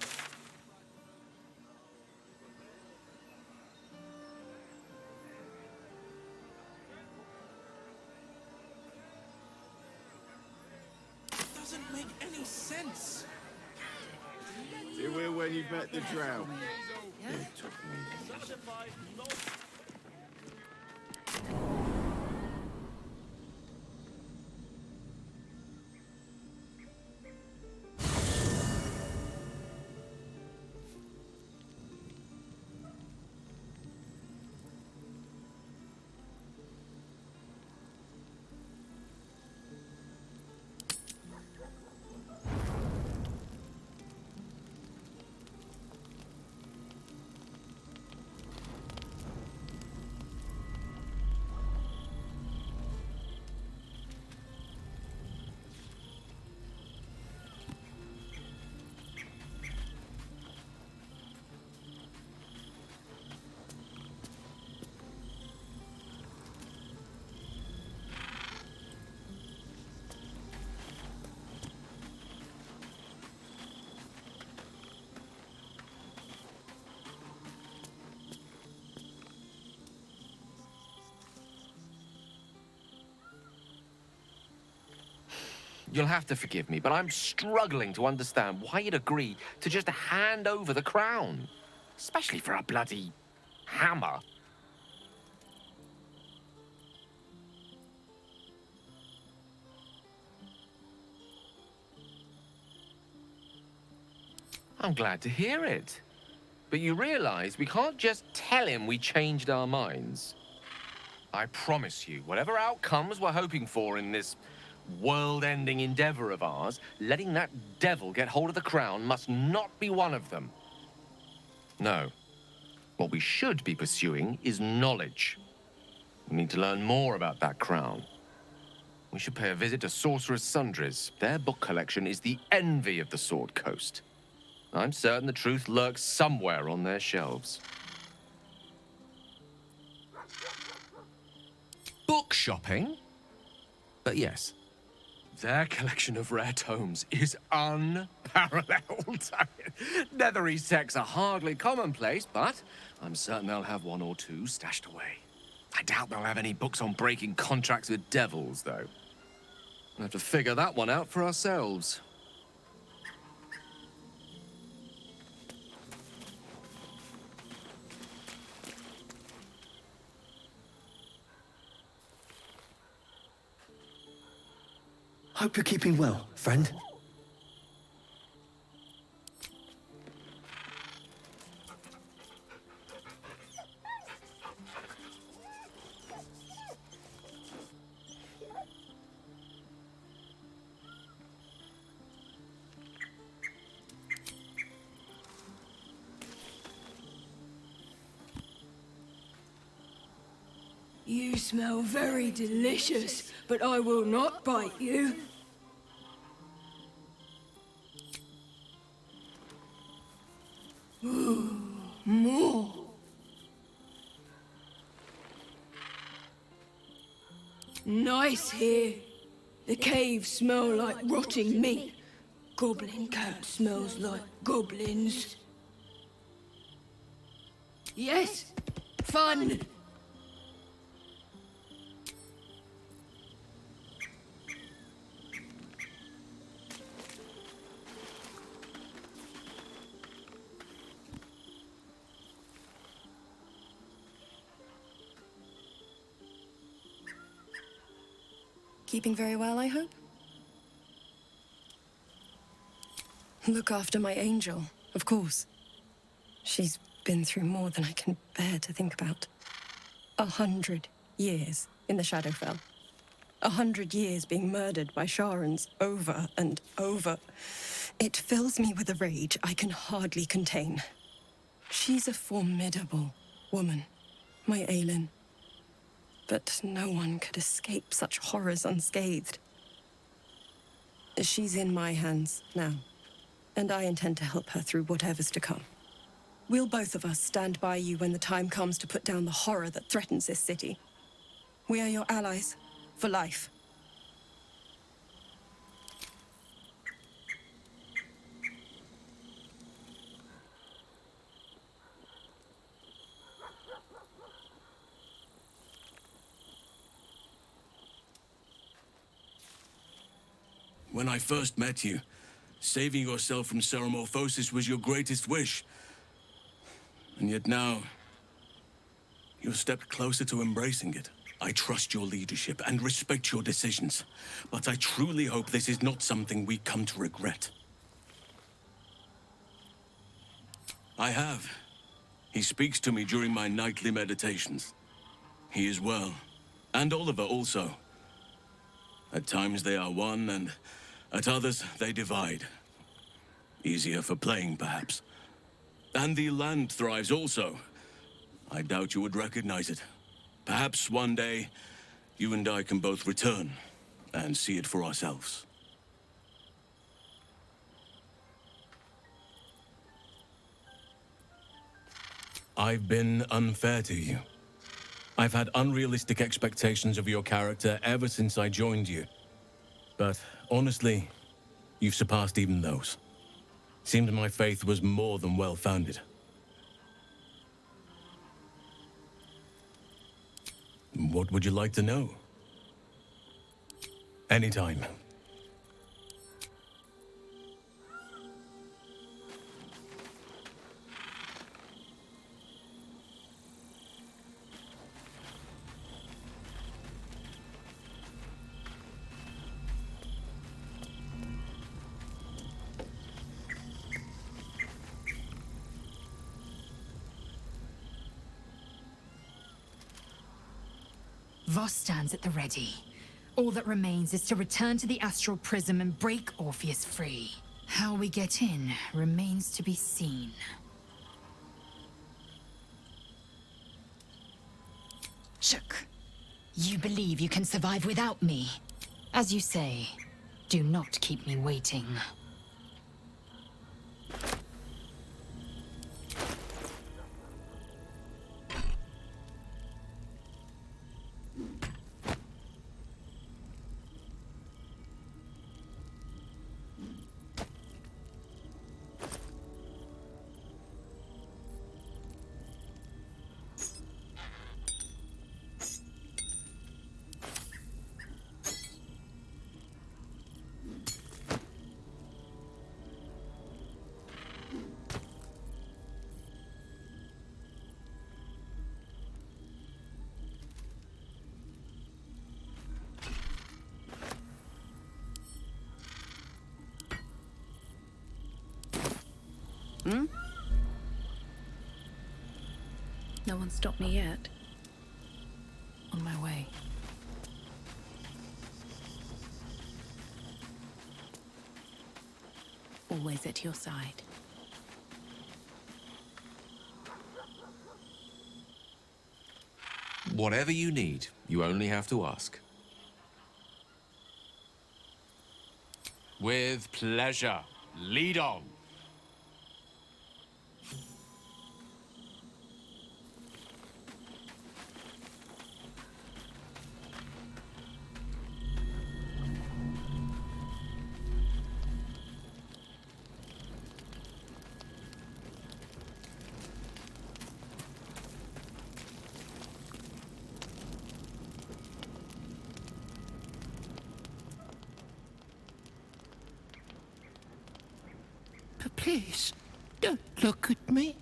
Doesn't make any sense. You will when you've met the drow. You'll have to forgive me, but I'm struggling to understand why you'd agree to just hand over the crown. Especially for a bloody hammer. I'm glad to hear it. But you realize we can't just tell him we changed our minds. I promise you, whatever outcomes we're hoping for in this world-ending endeavor of ours, letting that devil get hold of the crown must not be one of them. No. What we should be pursuing is knowledge. We need to learn more about that crown. We should pay a visit to Sorcerer's Sundries. Their book collection is the envy of the Sword Coast. I'm certain the truth lurks somewhere on their shelves. Book shopping? But yes, their collection of rare tomes is unparalleled. Nethery sects are hardly commonplace, but I'm certain they'll have one or two stashed away. I doubt they'll have any books on breaking contracts with devils, though. We'll have to figure that one out for ourselves. Hope you're keeping well, friend. You smell very delicious, but I will not bite you. Ooh, more. Nice here. The caves smell like rotting meat. Goblin camp smells like goblins. Yes, fun. Keeping very well, I hope? Look after my angel, of course. She's been through more than I can bear to think about. 100 years in the Shadowfell. 100 years being murdered by Sharans over and over. It fills me with a rage I can hardly contain. She's a formidable woman, my Aelin. But no one could escape such horrors unscathed. She's in my hands now, and I intend to help her through whatever's to come. We'll both of us stand by you when the time comes to put down the horror that threatens this city. We are your allies, for life. When I first met you, saving yourself from Ceremorphosis was your greatest wish. And yet now, you've stepped closer to embracing it. I trust your leadership and respect your decisions, but I truly hope this is not something we come to regret. I have. He speaks to me during my nightly meditations. He is well, and Oliver also. At times they are one, and at others they divide. Easier for playing, perhaps. And the land thrives also. I doubt you would recognize it. Perhaps one day, you and I can both return and see it for ourselves. I've been unfair to you. I've had unrealistic expectations of your character ever since I joined you. But honestly, you've surpassed even those. Seemed my faith was more than well-founded. What would you like to know? Anytime. Voss stands at the ready. All that remains is to return to the astral prism and break Orpheus free. How we get in remains to be seen. Shook. You believe you can survive without me. As you say, do not keep me waiting. Hmm? No one stopped me yet. On my way. Always at your side. Whatever you need, you only have to ask. With pleasure. Lead on. But please, don't look at me.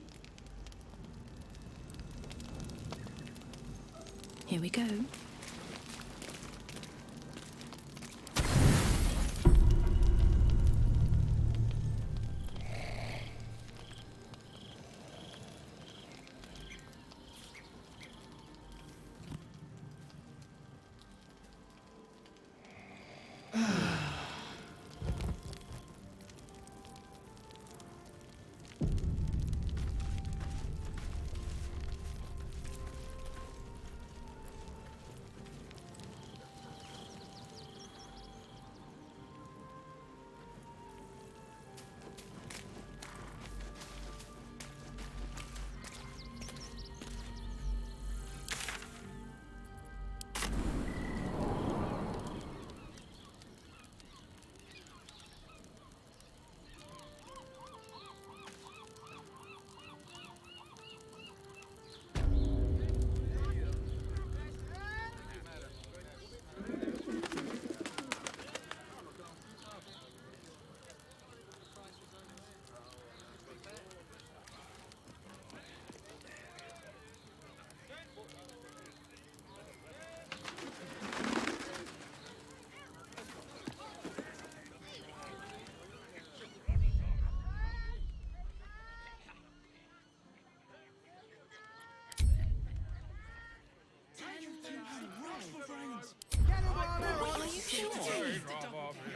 Here we go.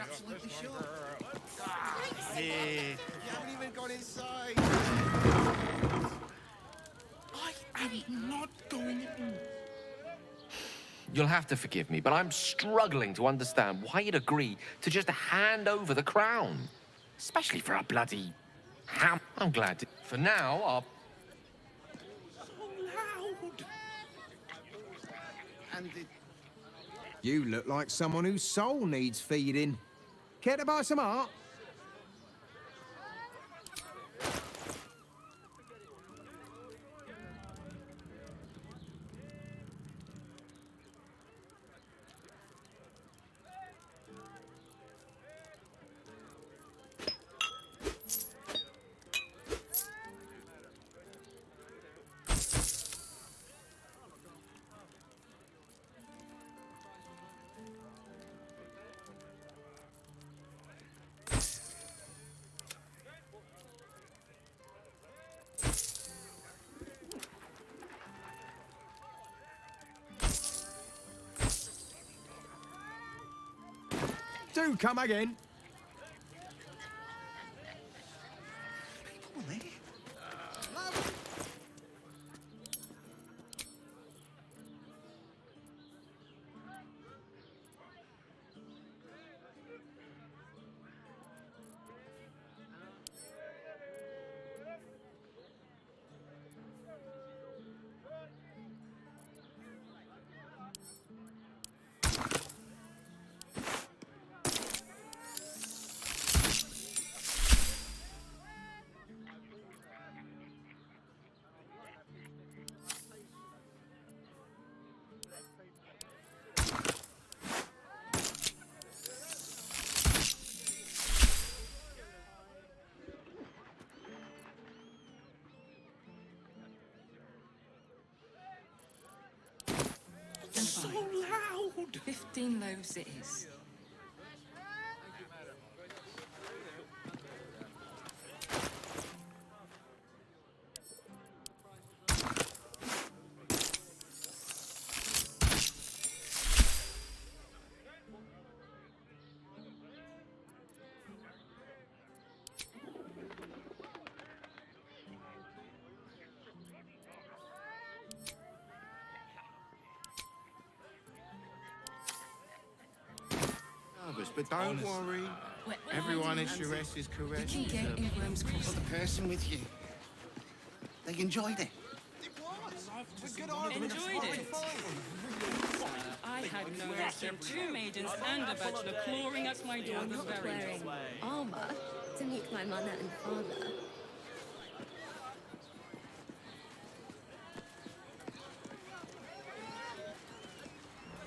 Absolutely sure. You haven't even got inside. I am not going in. You'll have to forgive me, but I'm struggling to understand why you'd agree to just hand over the crown. Especially for a bloody ham. I'm glad to. For now, I'll... And you look like someone whose soul needs feeding. Care to buy some art? Do come again. So loud! 15 loaves it is. But don't worry. Everyone at Sharess is caressed. You can get in Rome's Cross. For the person with you. They enjoyed it. Enjoyed it. I had no less than 2 maidens and a bachelor clawing at my door the very Wearing armor to meet my mother and father.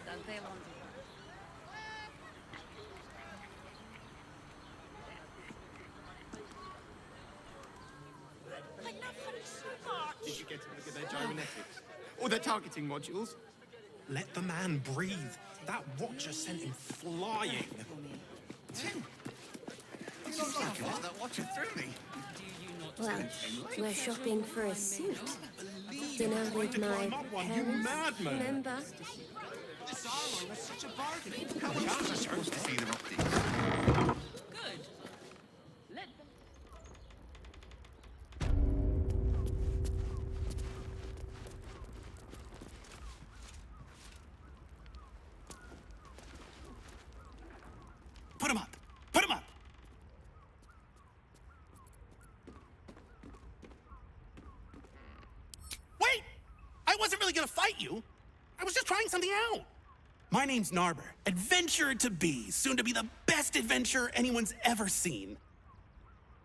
Don't they want Did you get to look at their gymnastics? Or their targeting modules? Let the man breathe. That watcher sent him flying. That watcher threw me. Well, we're shopping for a suit. Dinner with my parents, remember? This armor was such a bargain. How many hours are supposed to see the optics? Good. Let them... Put him up! Put him up! Wait! I wasn't really gonna fight you. I was just trying something out. My name's Narber, adventurer to be, soon to be the best adventurer anyone's ever seen.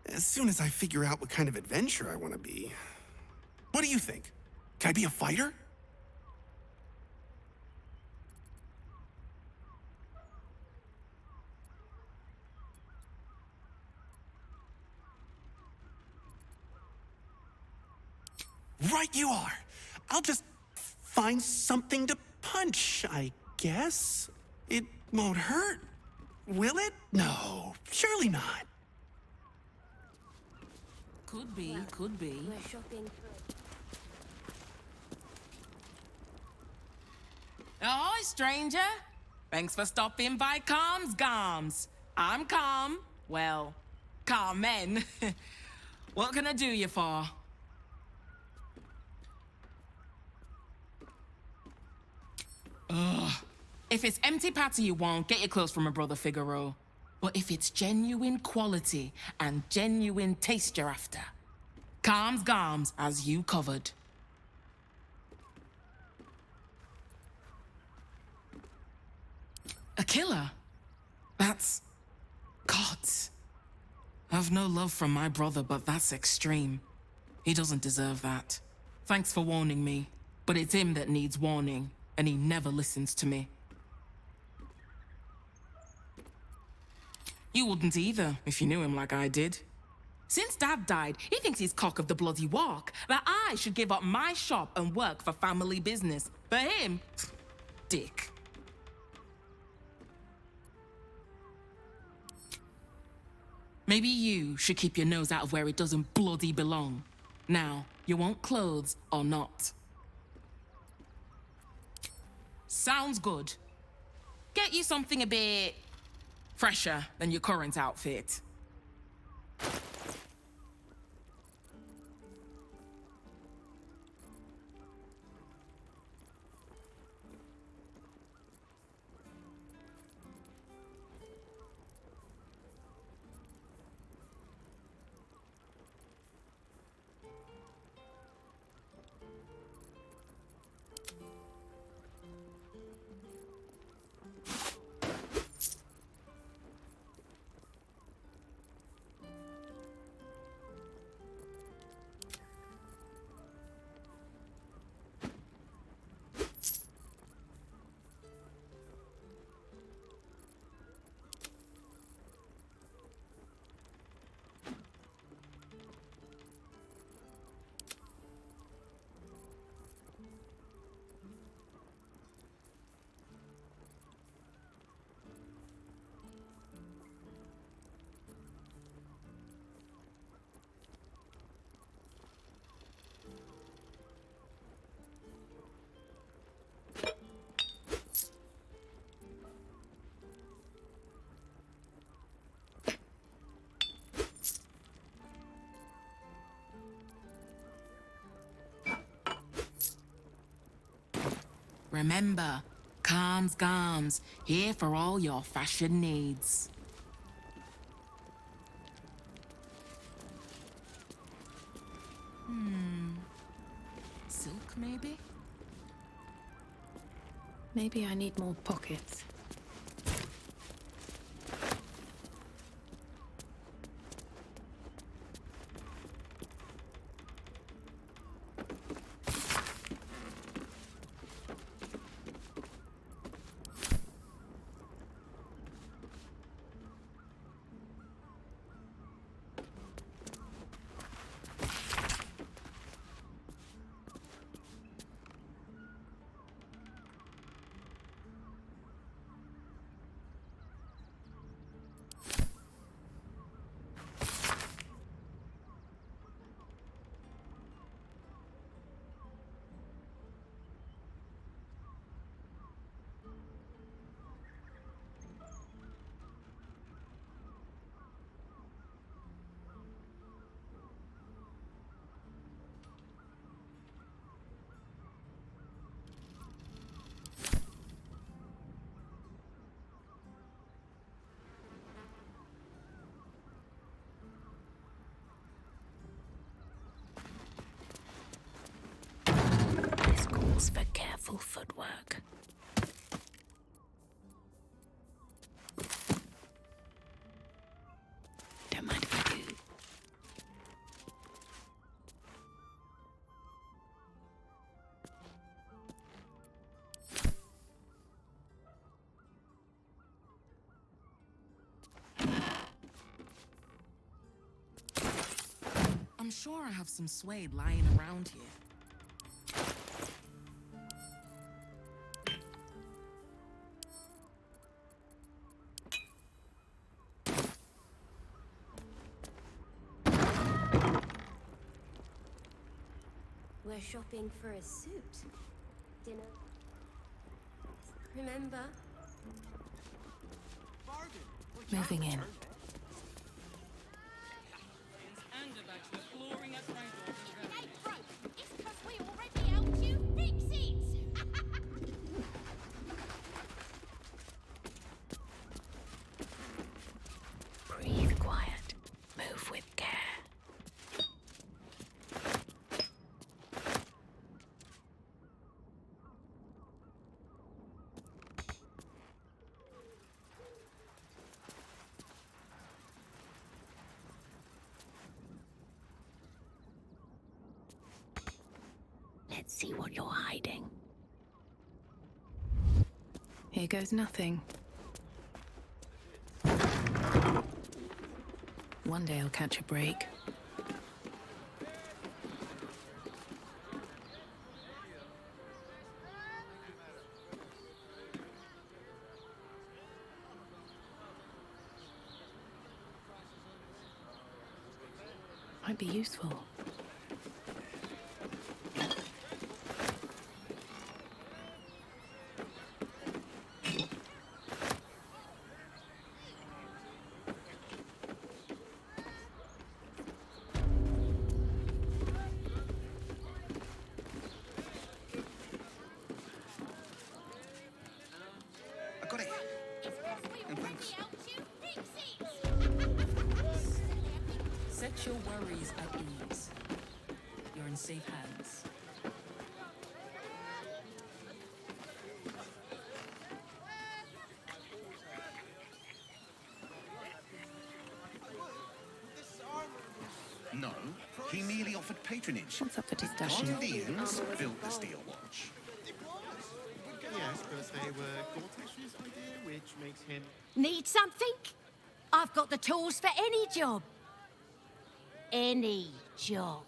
As soon as I figure out what kind of adventurer I want to be. What do you think? Can I be a fighter? Right you are. I'll just find something to punch, I guess. It won't hurt, will it? No, surely not. Could be, could be. We're shopping Ahoy, stranger! Thanks for stopping by Calm's Garms. I'm Calm. Well, Carmen. What can I do you for? Ugh. If it's empty patty you want, get your clothes from my brother Figaro. But if it's genuine quality and genuine taste you're after, Calm's Garms as you covered. A killer? That's... gods. I've no love from my brother, but that's extreme. He doesn't deserve that. Thanks for warning me, but it's him that needs warning, and he never listens to me. You wouldn't either, if you knew him like I did. Since Dad died, he thinks he's cock of the bloody walk, that I should give up my shop and work for family business. For him, dick. Maybe you should keep your nose out of where it doesn't bloody belong. Now, you want clothes or not? Sounds good. Get you something a bit... Fresher than your current outfit. Remember, Calms Garms, here for all your fashion needs. Silk, maybe? Maybe I need more pockets. This calls for careful footwork. Don't mind if I do. I'm sure I have some suede lying around here. We're shopping for a suit. Dinner. Remember? Moving in. And a bachelor clawing at my door. It's because we already helped you fix it! Breathe quiet. Move with care. Let's see what you're hiding. Here goes nothing. One day I'll catch a break. Might be useful. And thanks. Set your worries at ease. You're in safe hands. No, he merely offered patronage. What's up for discussion? Cardelians built the steel watch. Yes, but they were Gortash's idea, which makes him... Need something? I've got the tools for any job. Any job.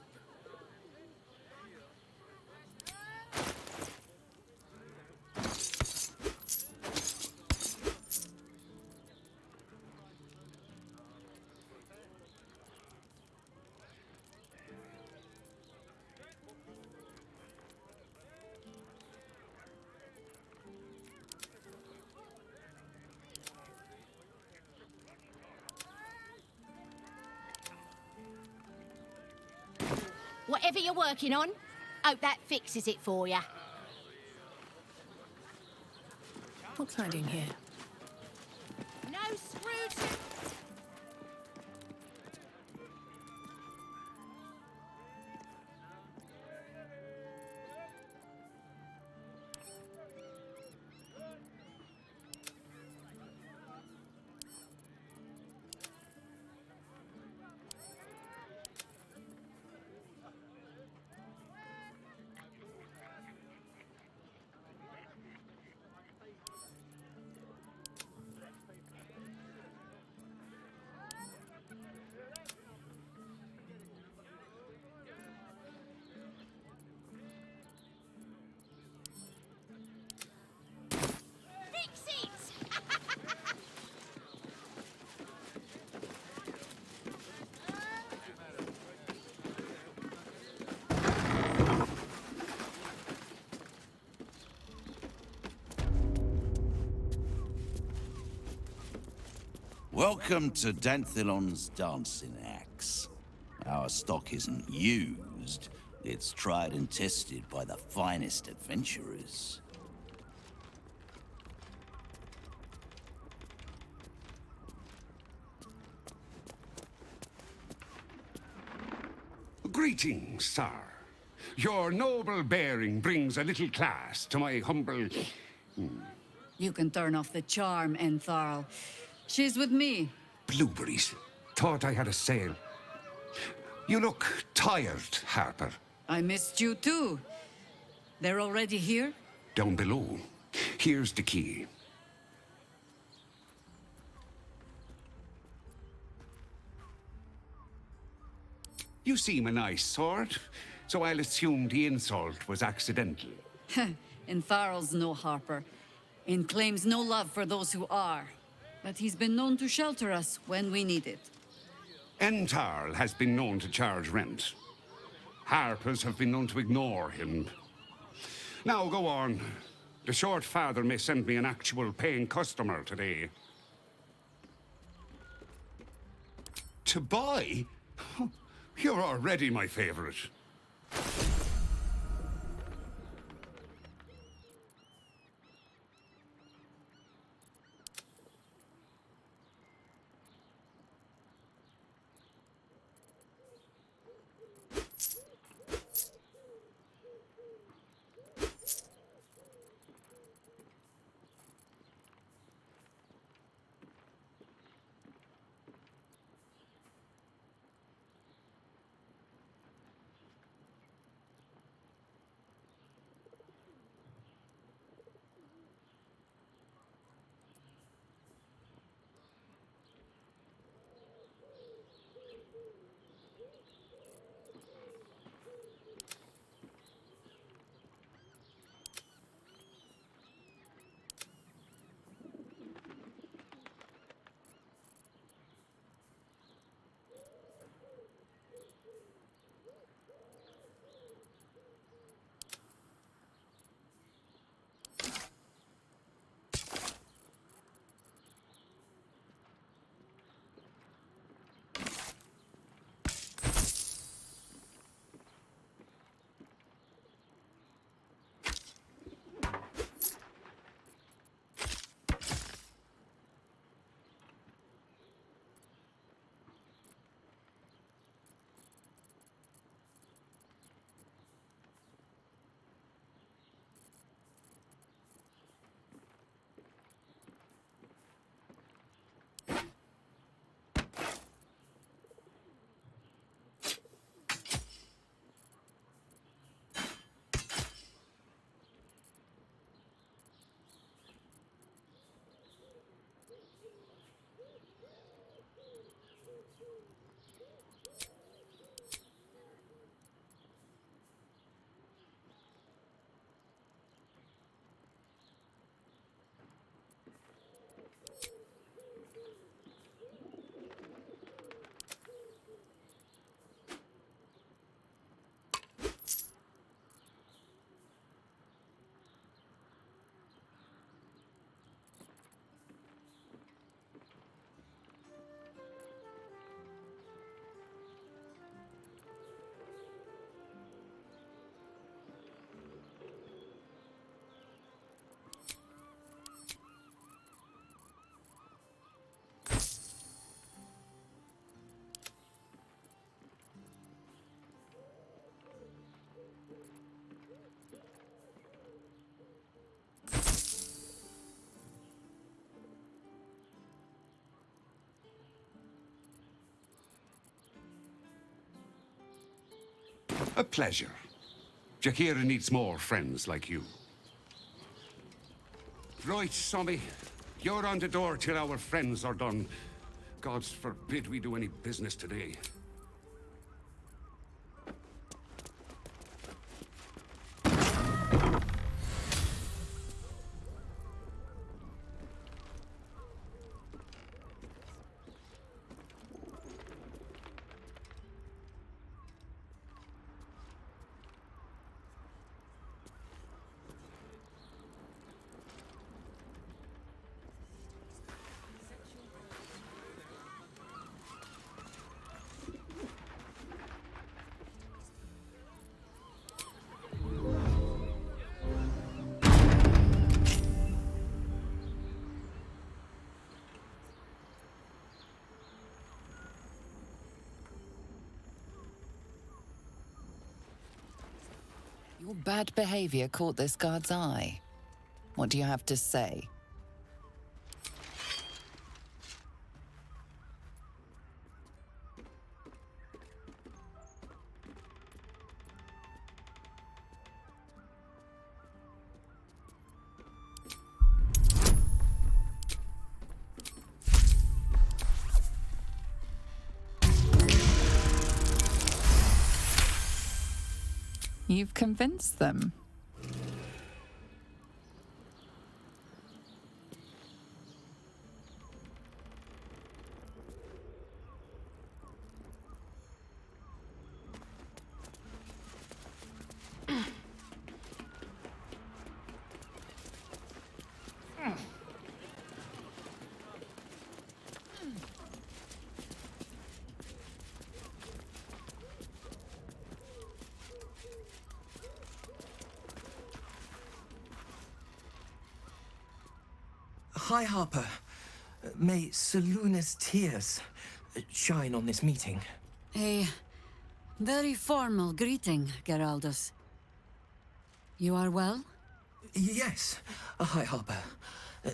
Whatever you're working on, hope that fixes it for you. What's hiding here? No screws. Welcome to Danthilon's Dancing Axe. Our stock isn't used, it's tried and tested by the finest adventurers. Greetings, sir. Your noble bearing brings a little class to my humble... You can turn off the charm, Entharl. She's with me. Blueberries. Thought I had a sale. You look tired, Harper. I missed you too. They're already here? Down below. Here's the key. You seem a nice sort, so I'll assume the insult was accidental. Entharl's no harper, and claims no love for those who are. But he's been known to shelter us when we need it. Entarl has been known to charge rent. Harpers have been known to ignore him. Now go on. The short father may send me an actual paying customer today. To buy? You're already my favorite. A pleasure. Jaheira needs more friends like you. Right, Sommy. You're on the door till our friends are done. God forbid we do any business today. Your bad behavior caught this guard's eye. What do you have to say? You've convinced them. High Harper, may Seluna's tears shine on this meeting. A very formal greeting, Geraldus. You are well? Yes, High Harper.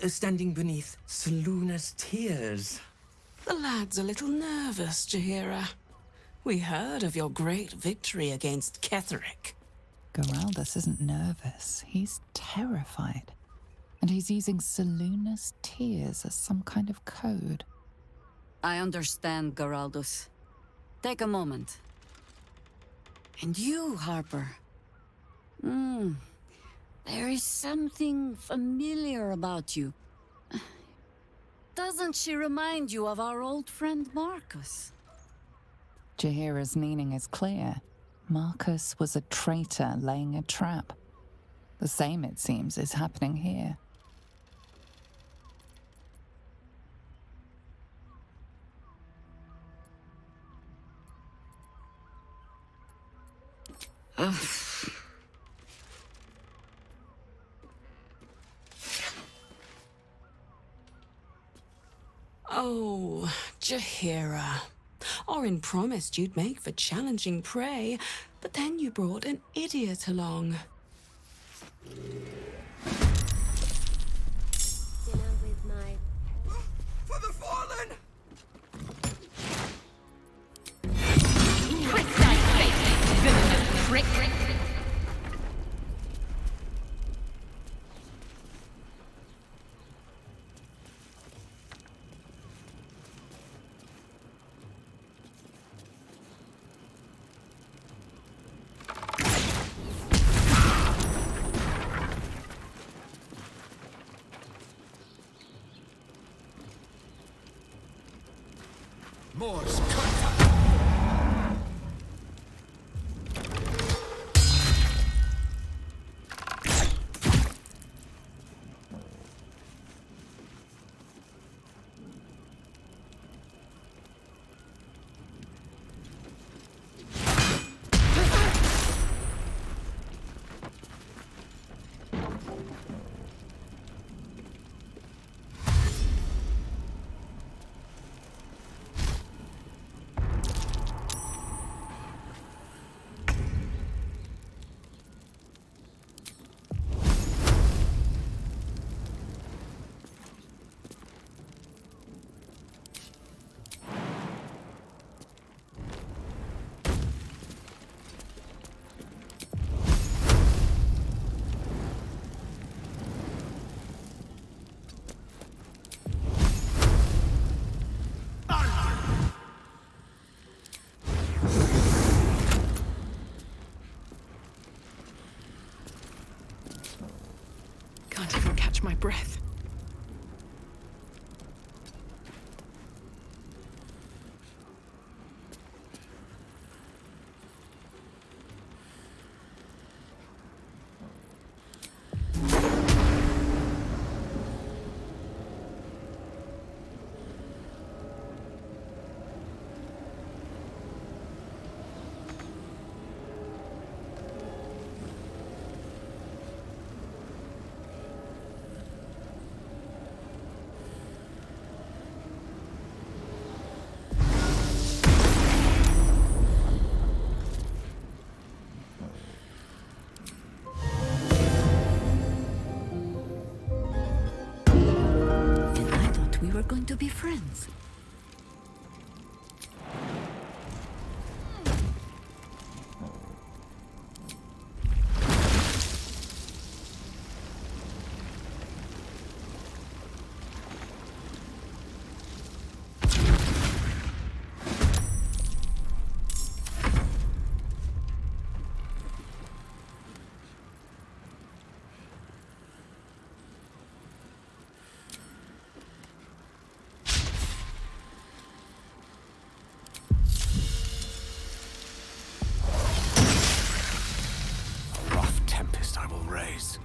Standing beneath Seluna's tears. The lad's a little nervous, Jaheira. We heard of your great victory against Ketheric. Geraldus isn't nervous. He's terrified. And he's using Seluna's tears as some kind of code. I understand, Geraldus. Take a moment. And you, Harper. There is something familiar about you. Doesn't she remind you of our old friend Marcus? Jaheira's meaning is clear. Marcus was a traitor laying a trap. The same, it seems, is happening here. Oh, Jaheira. Orin promised you'd make for challenging prey, but then you brought an idiot along. Dinner with my... For the fallen! Twist thy fate, villainous prick! Morse cut. Can't even catch my breath. We were going to be friends. I will raise.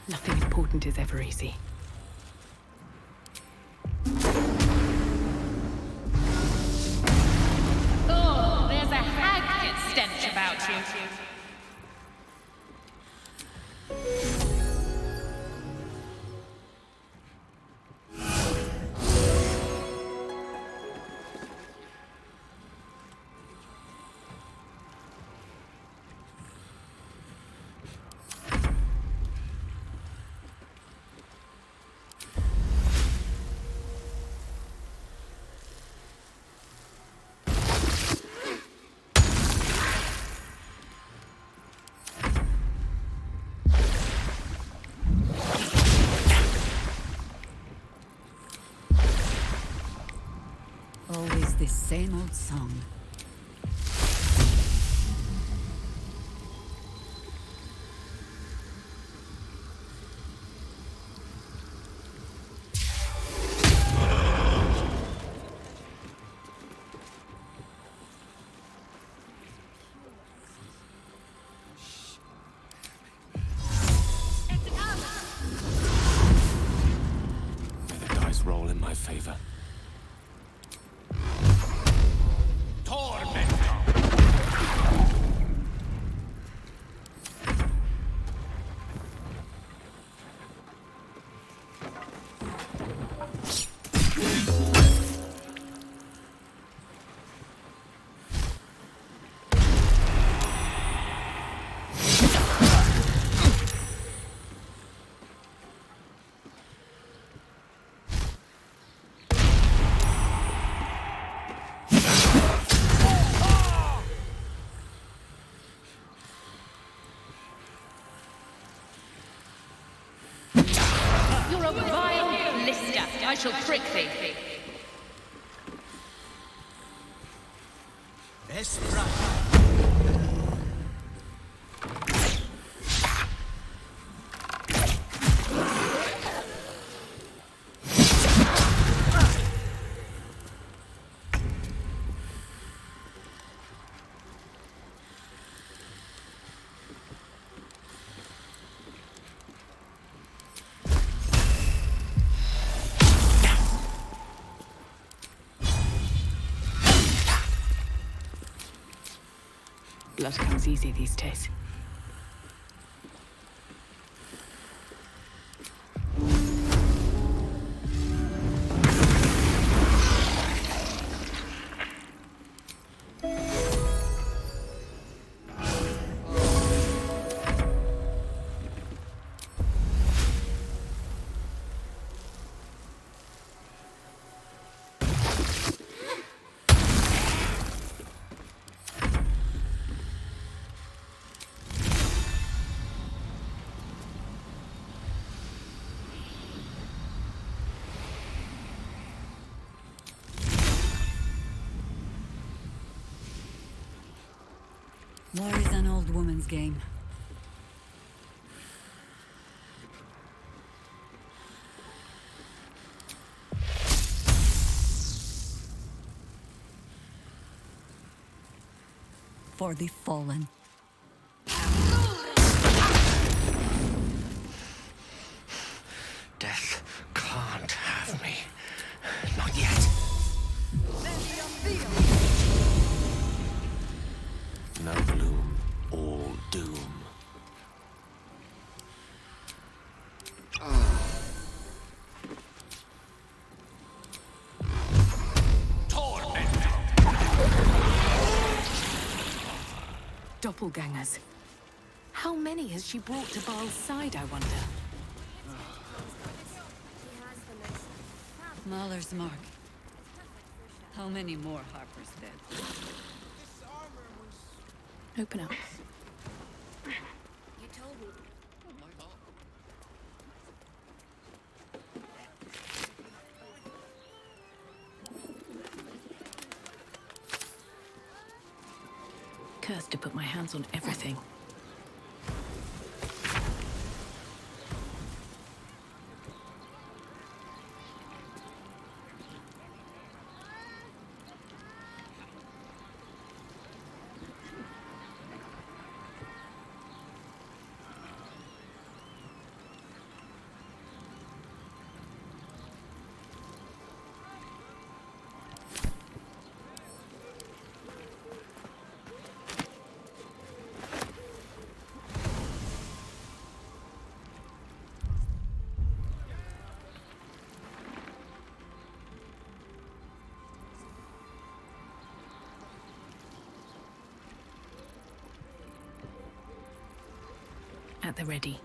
Nothing important is ever easy. Oh, there's a hag stench about you. this same old song. The dice roll in my favor. You're a vile blister. I shall prick thee. Blood comes easy these days. War is an old woman's game. For the fallen. Death can't have me. Not yet. No gloom, all doom. Doppelgangers. How many has she brought to Baal's side, I wonder? Mahler's mark. How many more Harper's dead? Open up. You told me. Cursed to put my hands on everything. At the ready.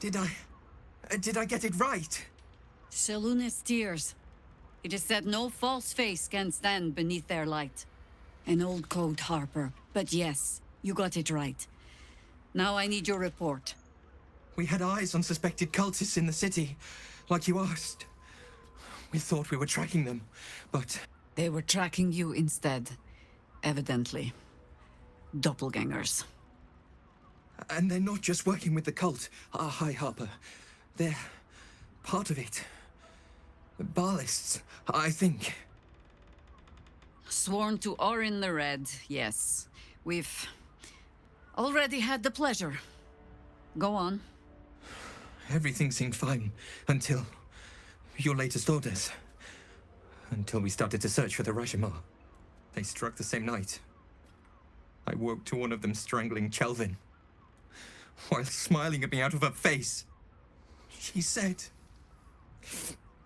Did I get it right? Shaluna's tears. It is said no false face can stand beneath their light. An old code, Harper. But yes, you got it right. Now I need your report. We had eyes on suspected cultists in the city, like you asked. We thought we were tracking them, but... They were tracking you instead, evidently. Doppelgangers. And they're not just working with the cult, High Harper. They're part of it. Ballists, I think. Sworn to Orin the Red, yes. We've already had the pleasure. Go on. Everything seemed fine until your latest orders. Until we started to search for the Rashomar. They struck the same night. I woke to one of them strangling Chelvin, while smiling at me out of her face. She said...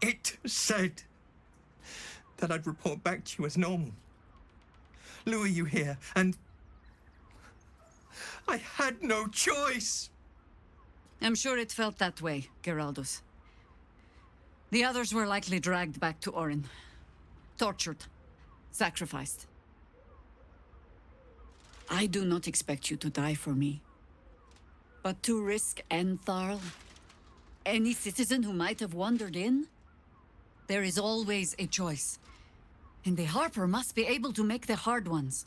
It said... that I'd report back to you as normal. Lure you here, and... I had no choice! I'm sure it felt that way, Geraldus. The others were likely dragged back to Orin. Tortured. Sacrificed. I do not expect you to die for me. But to risk Entharl, any citizen who might have wandered in, there is always a choice. And the Harper must be able to make the hard ones.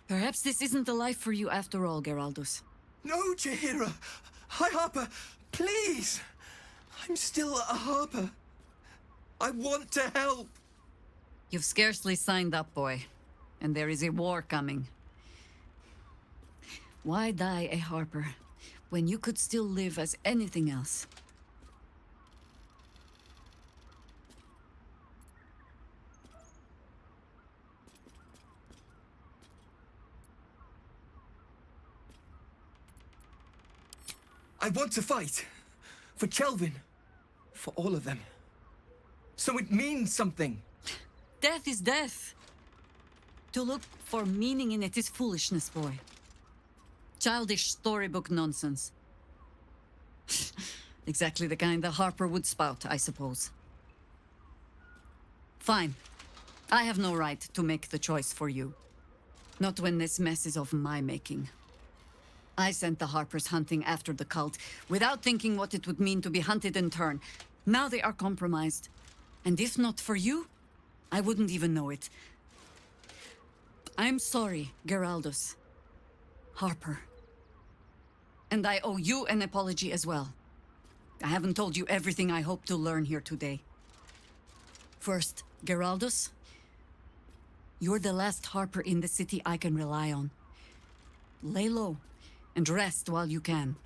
Perhaps this isn't the life for you after all, Geraldus. No, Jaheira! High Harper, please! I'm still a Harper. I want to help. You've scarcely signed up, boy. And there is a war coming. Why die a Harper when you could still live as anything else? I want to fight. For Chelvin. For all of them. So it means something. Death is death. To look for meaning in it is foolishness, boy. Childish storybook nonsense. Exactly the kind the Harper would spout, I suppose. Fine. I have no right to make the choice for you. Not when this mess is of my making. I sent the Harpers hunting after the cult, without thinking what it would mean to be hunted in turn. Now they are compromised. And if not for you, I wouldn't even know it. I'm sorry, Geraldus. Harper. And I owe you an apology as well. I haven't told you everything I hope to learn here today. First, Geraldus, you're the last Harper in the city I can rely on. Lay low. And rest while you can.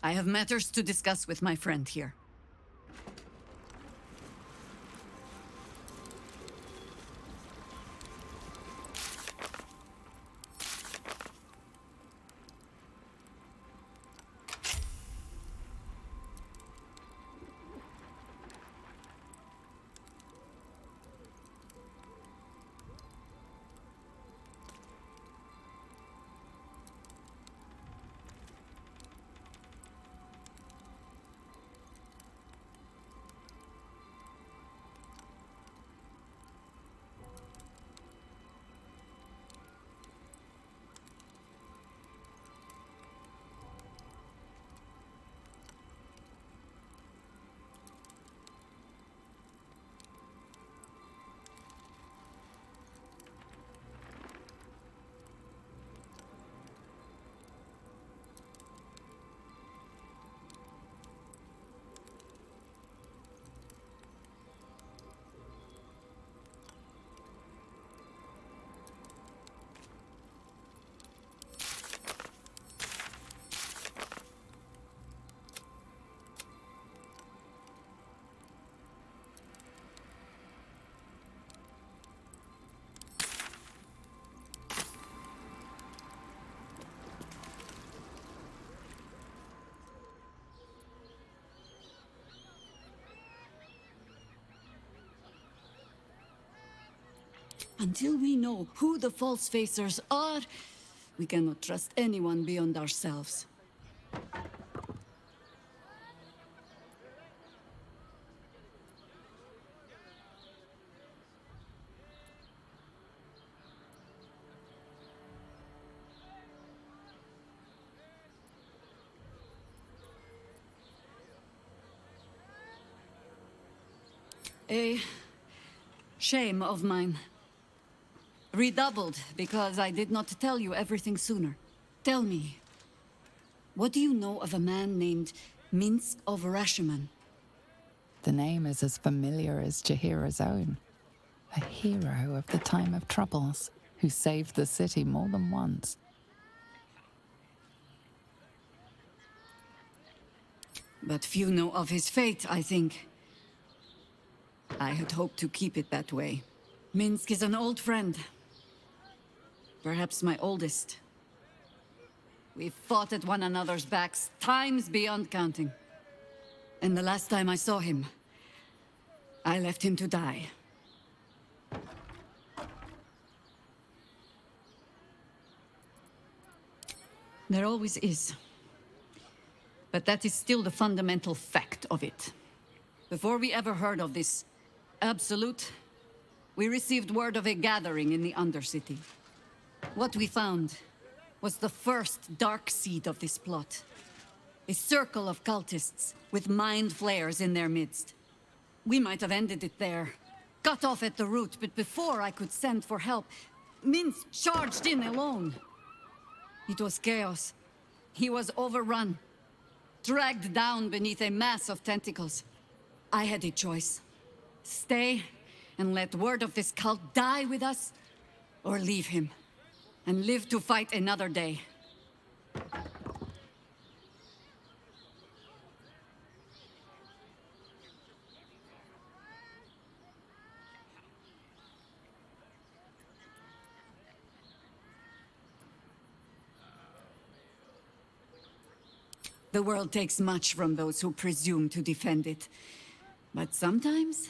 I have matters to discuss with my friend here. Until we know who the false facers are, we cannot trust anyone beyond ourselves. A shame of mine. Redoubled because I did not tell you everything sooner. Tell me, what do you know of a man named Minsk of Rashomon? The name is as familiar as Jahira's own. A hero of the time of troubles, who saved the city more than once. But few know of his fate, I think. I had hoped to keep it that way. Minsk is an old friend. Perhaps my oldest. We've fought at one another's backs times beyond counting. And the last time I saw him, I left him to die. There always is. But that is still the fundamental fact of it. Before we ever heard of this Absolute, we received word of a gathering in the Undercity. What we found was the first dark seed of this plot. A circle of cultists with mind flayers in their midst. We might have ended it there, cut off at the root, but before I could send for help, Minsk charged in alone. It was chaos. He was overrun, dragged down beneath a mass of tentacles. I had a choice. Stay and let word of this cult die with us, or leave him and live to fight another day. The world takes much from those who presume to defend it. But sometimes,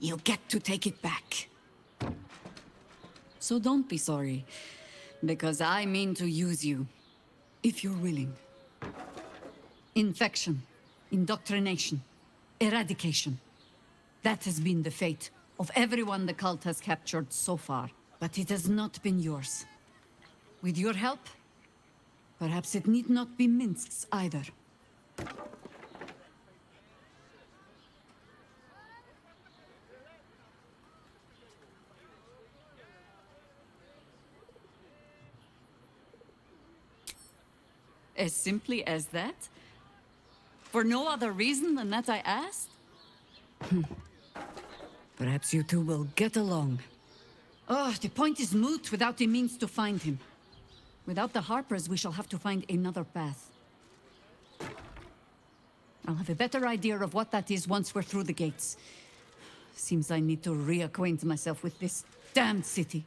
you get to take it back. So don't be sorry, because I mean to use you, if you're willing. Infection, indoctrination, eradication. That has been the fate of everyone the cult has captured so far. But it has not been yours. With your help, perhaps it need not be Minsk's either. As simply as that? For no other reason than that I asked? Perhaps you two will get along. Oh, the point is moot without the means to find him. Without the Harpers, we shall have to find another path. I'll have a better idea of what that is once we're through the gates. Seems I need to reacquaint myself with this damned city.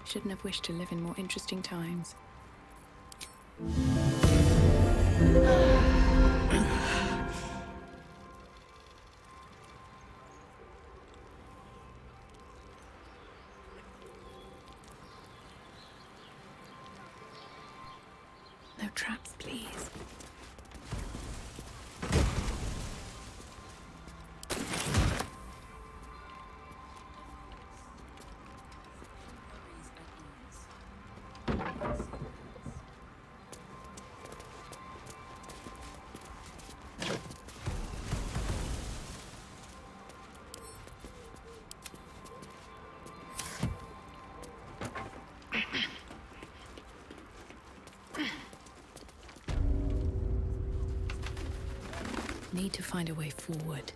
Shouldn't have wished to live in more interesting times. No traps, please. Need to find a way forward.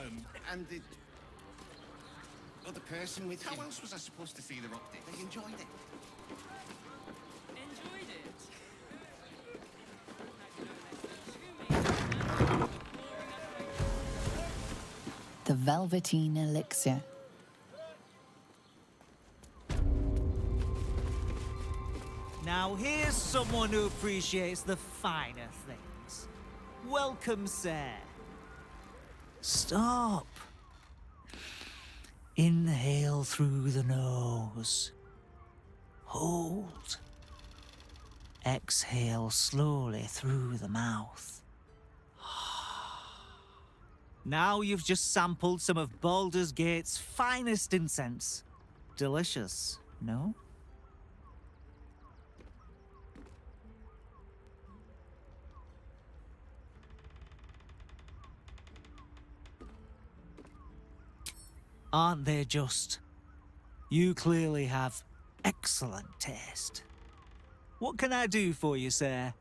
them. And the other person with you. How else was I supposed to see their optics? They enjoyed it. Enjoyed it. The Velveteen Elixir. Now here's someone who appreciates the finer things. Welcome, sir. Stop. Inhale through the nose. Hold. Exhale slowly through the mouth. Now you've just sampled some of Baldur's Gate's finest incense. Delicious, no? Aren't they just? You clearly have excellent taste. What can I do for you, sir?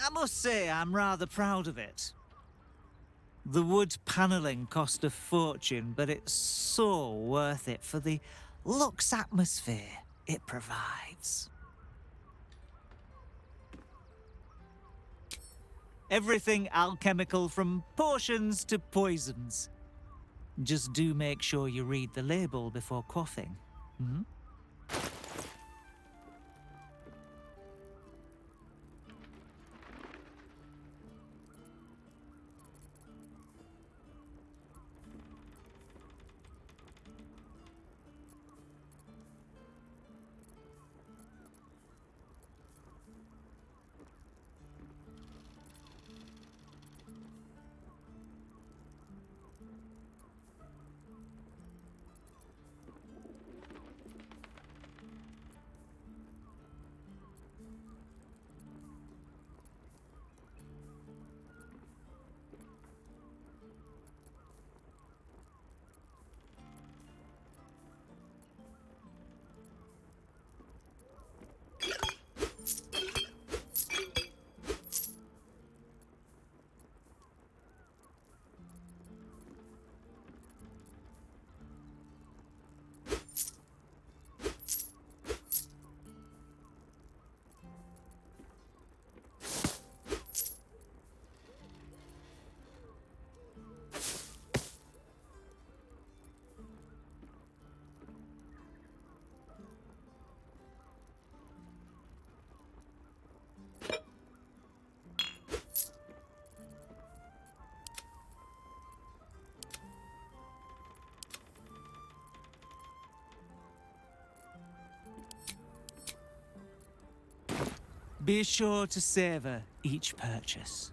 I must say I'm rather proud of it. The wood panelling cost a fortune, but it's so worth it for the luxe atmosphere it provides. Everything alchemical from potions to poisons. Just do make sure you read the label before quaffing. Hmm? Be sure to savor each purchase.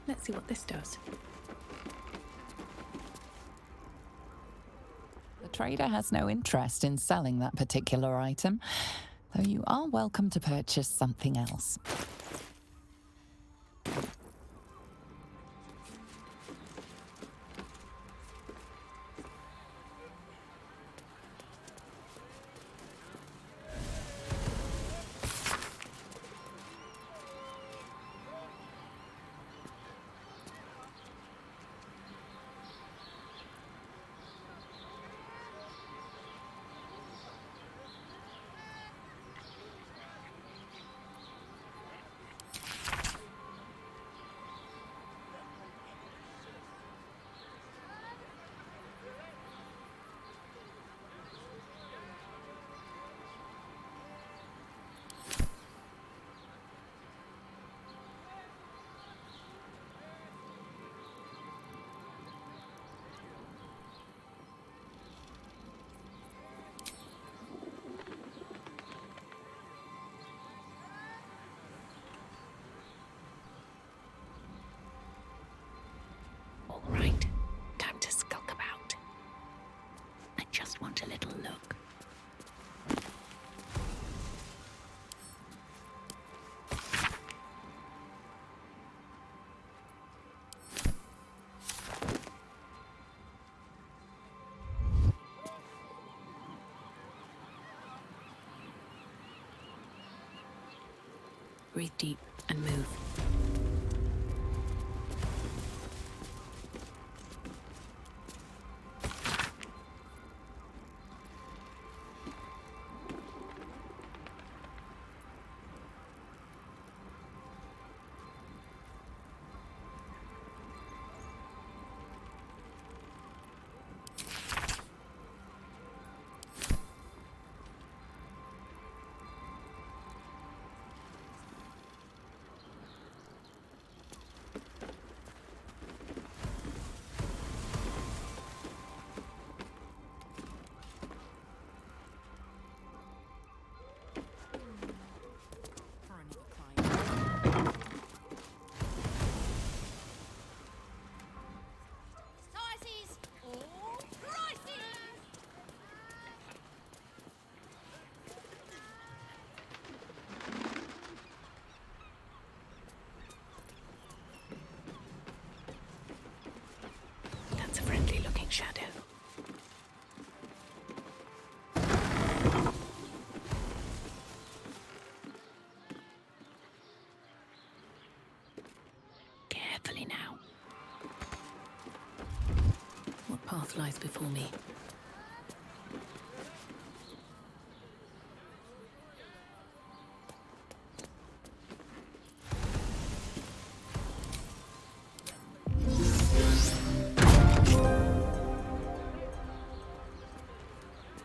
Let's see what this does. The trader has no interest in selling that particular item, though you are welcome to purchase something else. Breathe deep and move. Sizes or prices? That's a friendly looking shadow. Carefully now. What path lies before me?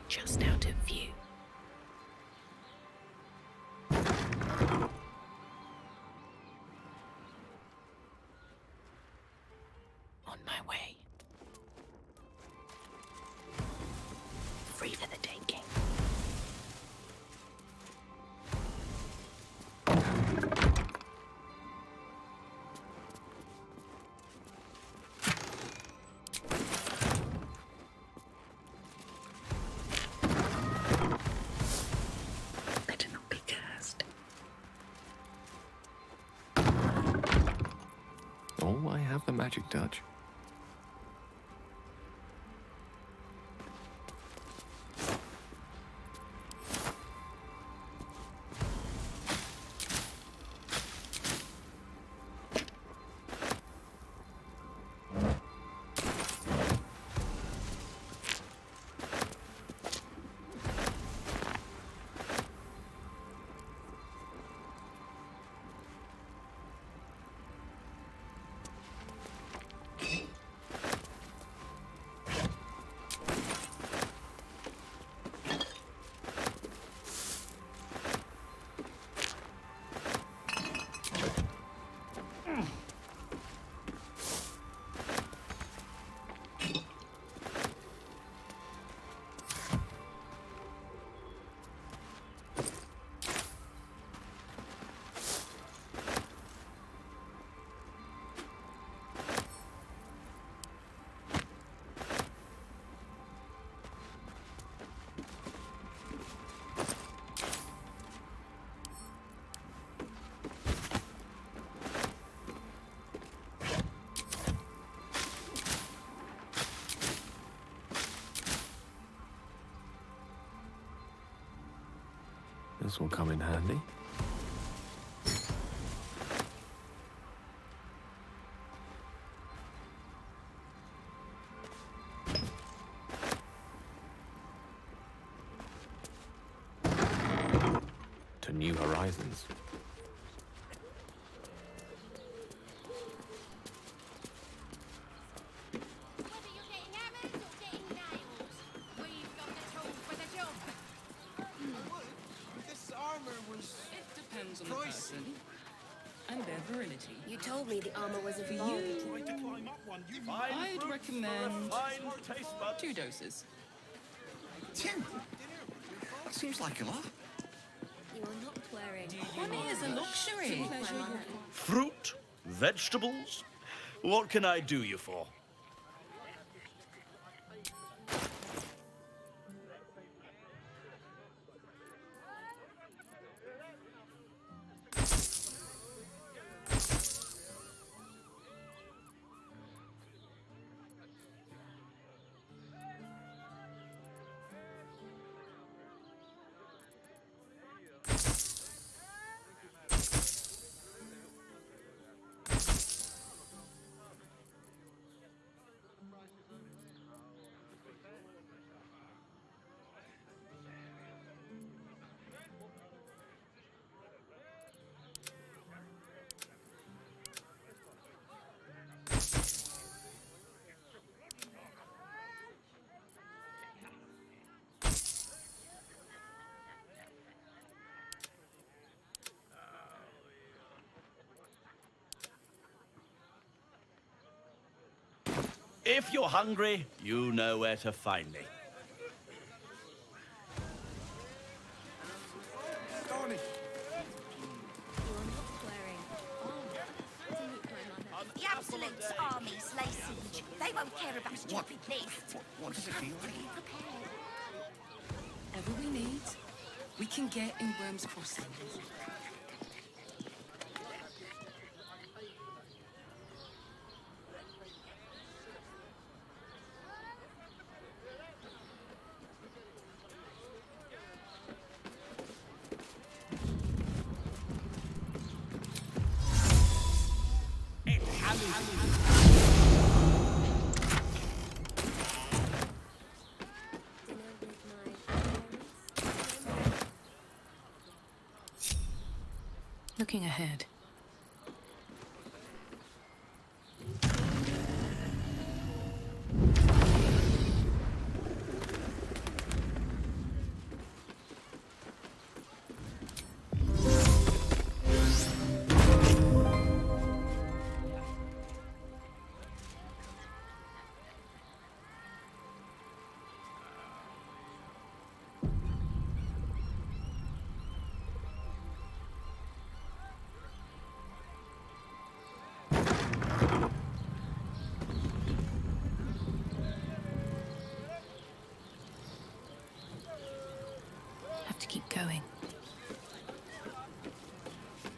Just out of view. On my way. Free for the taking. Better not be cursed. Oh, I have the magic touch. This will come in handy. To new horizons. Whether you're getting hammers or getting nails, we've got the tools for the job. This armor was... It depends on the person and their virility. You told me the armor was a For bargain. you, I'd recommend 2 doses. 2? That seems like a lot. You are not wearing... Money is a luxury. Fruit? Vegetables? What can I do you for? If you're hungry, you know where to find me. The Absolute's armies lay siege. They won't care about stupid lists. What does it feel like? Whatever we need, we can get in Worm's Crossing. Looking ahead. Have to keep going.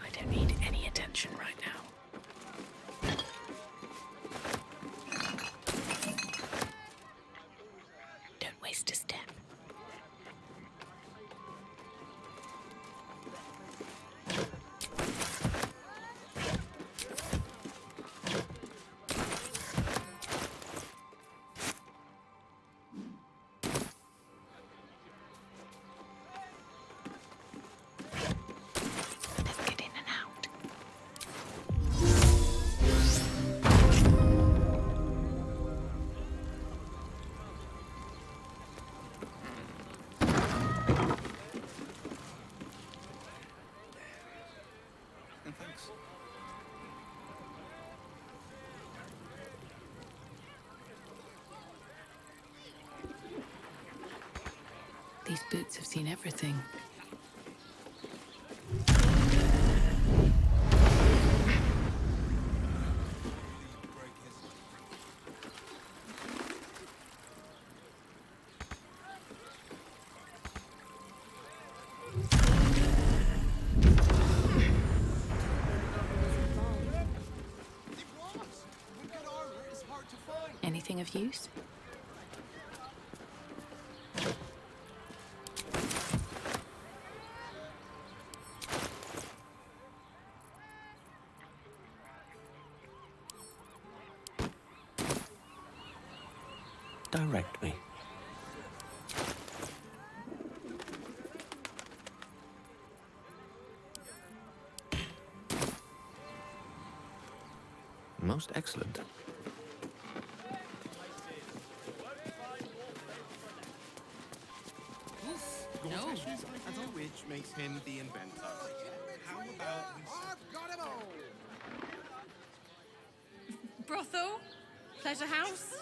I don't need any attention right now. Don't waste a step. Thanks. These boots have seen everything. Anything of use? Direct me. Most excellent. No. Which makes him the inventor. How about we... I've got him all! Brothel? Pleasure house?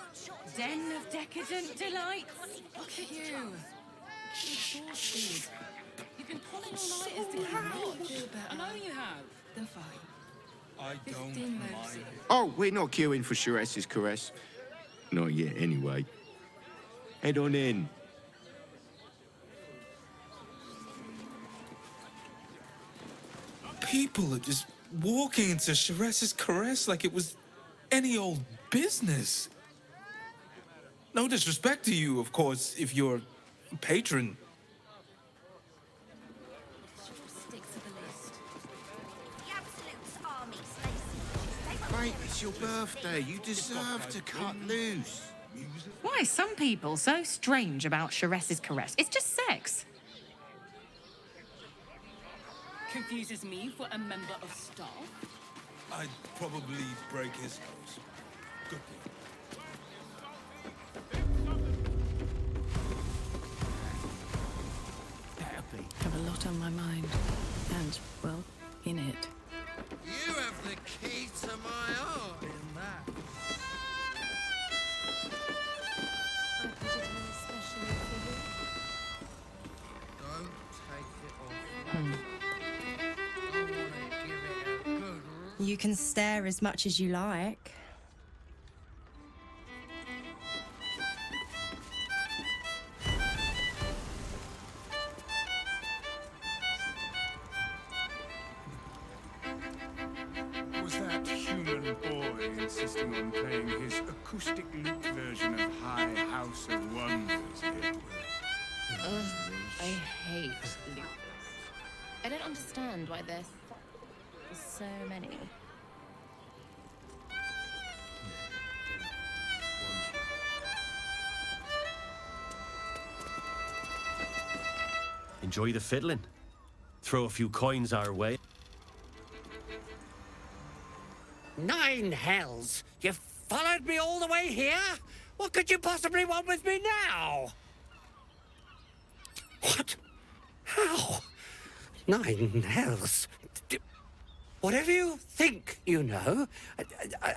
Den of decadent delights? Look at you. Exhausted. You've been pulling all-nighters to not feel better. I know you have. Then fine. I don't 15 mind. moves. Oh, we're not queuing for Sharess's caress. Not yet, anyway. Head on in. People are just walking into Sharess's caress like it was any old business. No disrespect to you, of course, if you're a patron. Mate, it's your birthday. You deserve to cut loose. Why are some people so strange about Sharess's caress? It's just sex. Confuses me for a member of staff. I'd probably break his nose. Good boy. Have a lot on my mind. And, well, in it. You have the key to my heart in that. You can stare as much as you like. Was that human boy insisting on playing his acoustic lute version of High House of Wonders, Edward? Ugh, I hate loopers. I don't understand why there's so many. Enjoy the fiddling. Throw a few coins our way. 9 hells! You followed me all the way here? What could you possibly want with me now? What? How? 9 hells? Whatever you think, you know,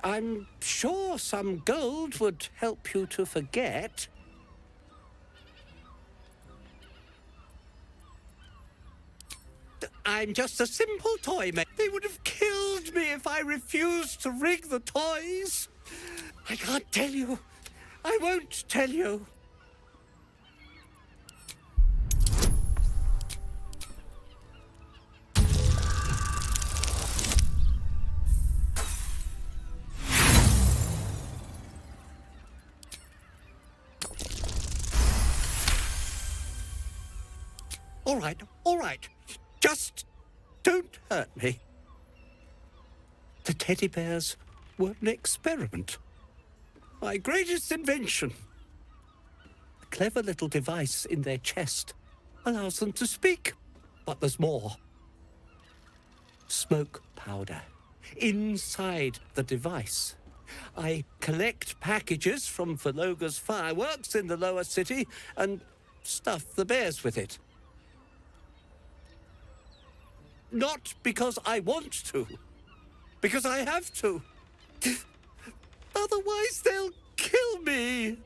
I'm sure some gold would help you to forget. I'm just a simple toy man. They would have killed me if I refused to rig the toys. I can't tell you. I won't tell you. All right. Just don't hurt me. The teddy bears were an experiment. My greatest invention. A clever little device in their chest allows them to speak. But there's more. Smoke powder. Inside the device. I collect packages from Verloga's fireworks in the lower city and stuff the bears with it. Not because I want to, because I have to. Otherwise, they'll kill me.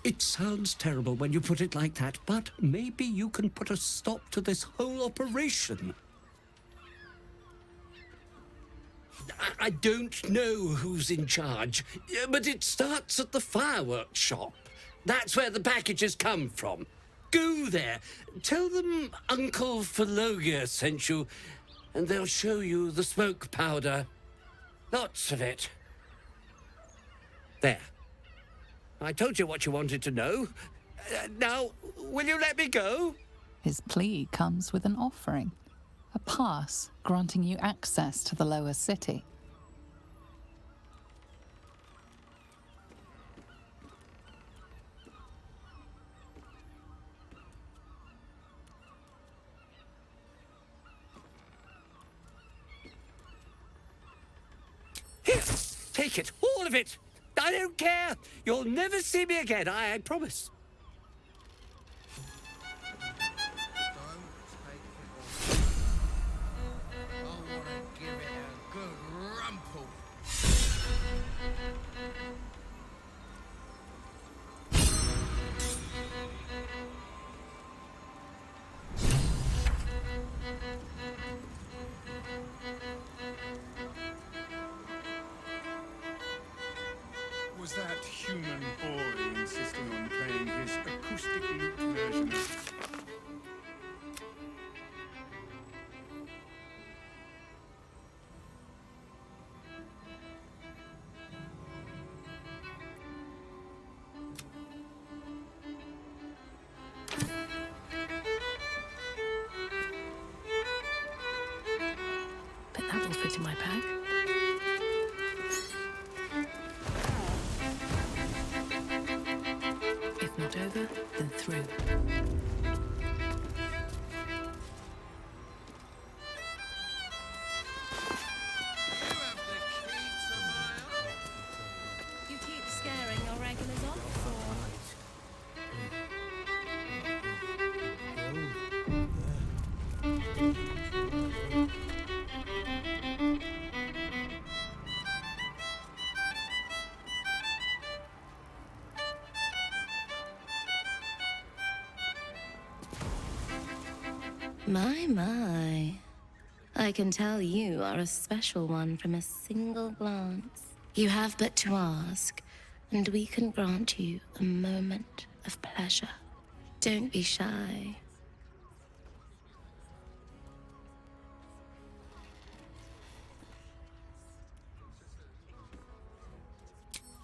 It sounds terrible when you put it like that, but maybe you can put a stop to this whole operation. I don't know who's in charge, but it starts at the fireworks shop. That's where the packages come from. Go there, tell them Uncle Verloga sent you, and they'll show you the smoke powder. Lots of it. There. I told you what you wanted to know. Now, will you let me go? His plea comes with an offering. A pass granting you access to the lower city. Here, take it, all of it. I don't care. You'll never see me again, I promise. Was that human boy insisting on playing his acoustic lute version of... Bet that will fit in my bag. If not over, then through. You keep scaring your regulars off, My. I can tell you are a special one from a single glance. You have but to ask, and we can grant you a moment of pleasure. Don't be shy.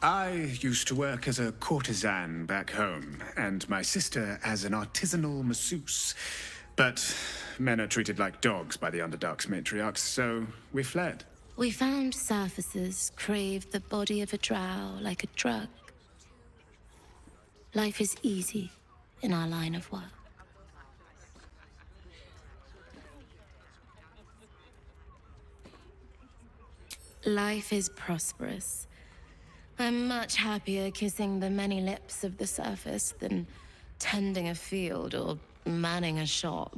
I used to work as a courtesan back home, and my sister as an artisanal masseuse. But men are treated like dogs by the Underdark's matriarchs, so we fled. We found surfacers craved the body of a drow like a drug. Life is easy in our line of work. Life is prosperous. I'm much happier kissing the many lips of the surface than tending a field or manning a shop.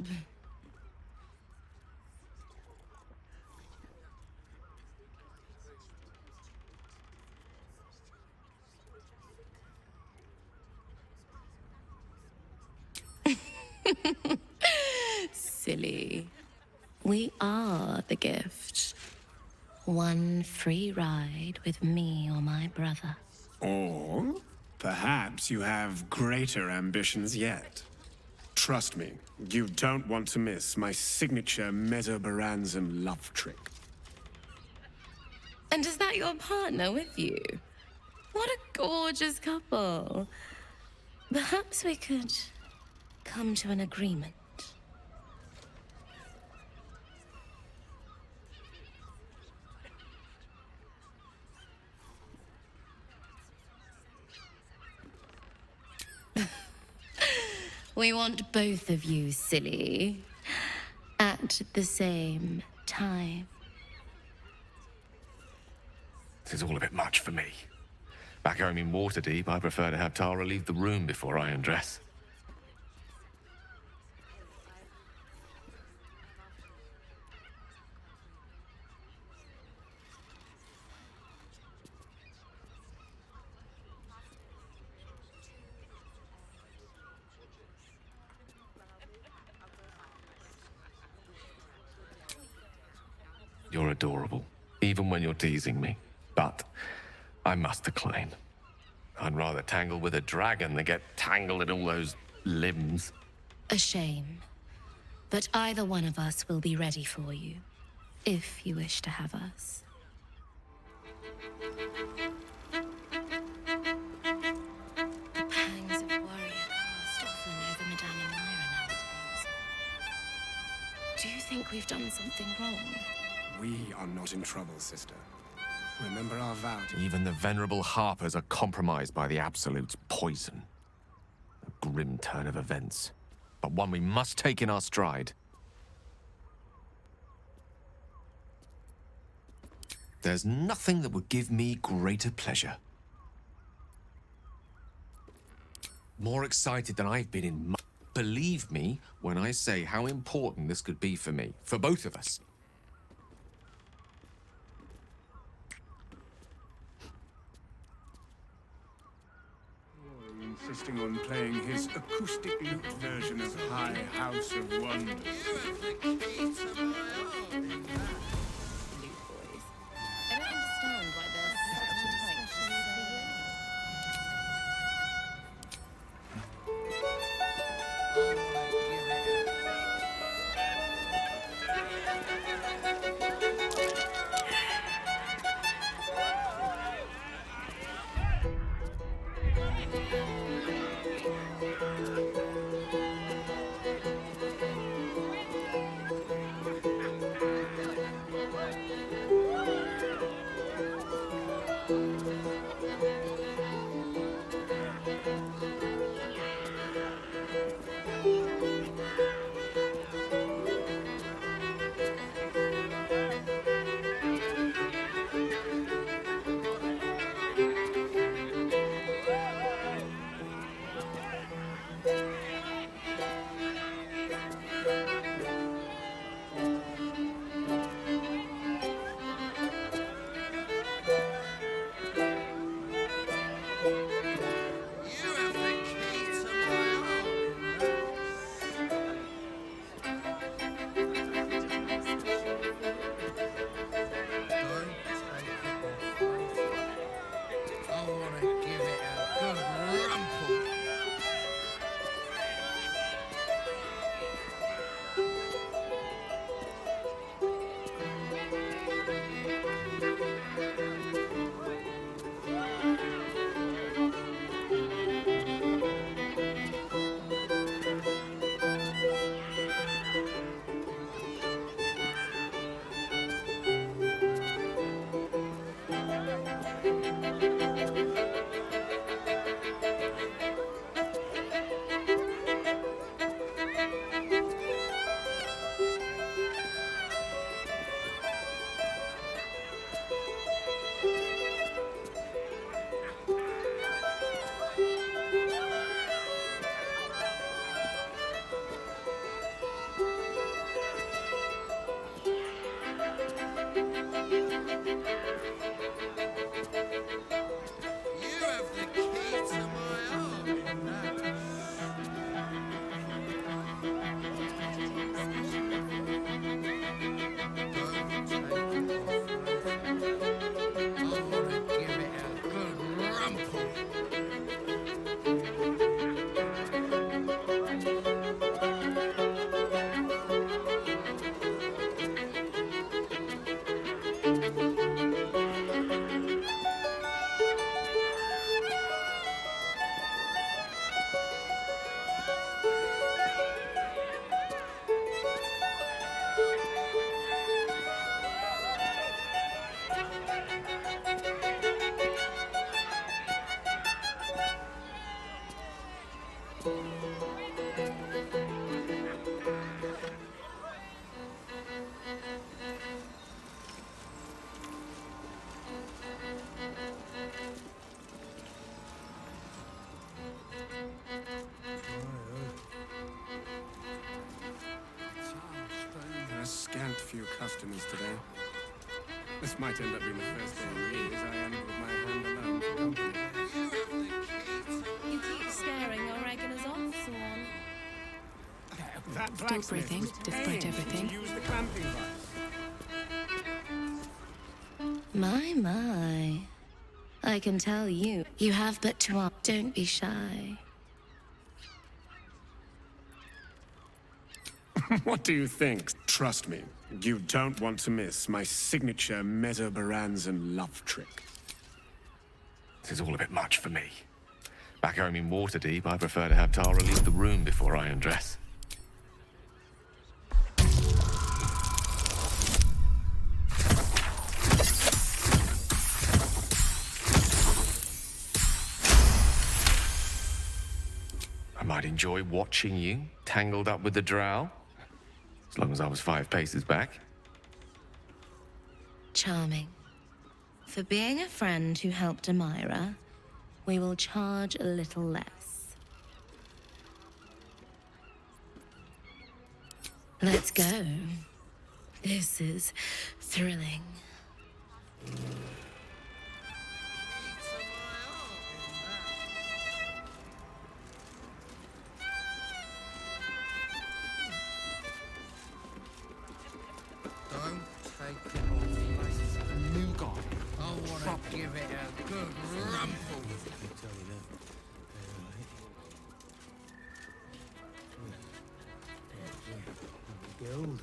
Silly. We are the gift. One free ride with me or my brother. Or perhaps you have greater ambitions yet. Trust me, you don't want to miss my signature Mesobaranzan love trick. And is that your partner with you? What a gorgeous couple. Perhaps we could come to an agreement. We want both of you, silly, at the same time. This is all a bit much for me. Back home in Waterdeep, I prefer to have Tara leave the room before I undress. You're adorable, even when you're teasing me. But I must decline. I'd rather tangle with a dragon than get tangled in all those limbs. A shame. But either one of us will be ready for you, if you wish to have us. The pangs of warrior cast often over Madame and Myra nowadays. Do you think we've done something wrong? We are not in trouble, sister. Remember our vow to... Even the venerable harpers are compromised by the Absolute's poison. A grim turn of events, but one we must take in our stride. There's nothing that would give me greater pleasure. More excited than I've been in months. Believe me when I say how important this could be for me, for both of us. Insisting on playing his acoustic lute version of High House of Wonders. I don't understand why there's such a tight There are a scant few customers today. This might end up being the first day in years I end with my hand alone for company. You keep scaring your regulars off, Swan. That Still blacksmith breathing, was despite paying everything. to use the clamping device. My. I can tell you, you have but to ask. Don't be shy. What do you think? Trust me, you don't want to miss my signature Mesobaranzan love trick. This is all a bit much for me. Back home in Waterdeep, I prefer to have Tara leave the room before I undress. I might enjoy watching you tangled up with the drow, as long as I was 5 paces back. Charming. For being a friend who helped Amira, we will charge a little less. Let's go. This is thrilling. Don't take it off. New guy. I want to give it a good rumble. Gold.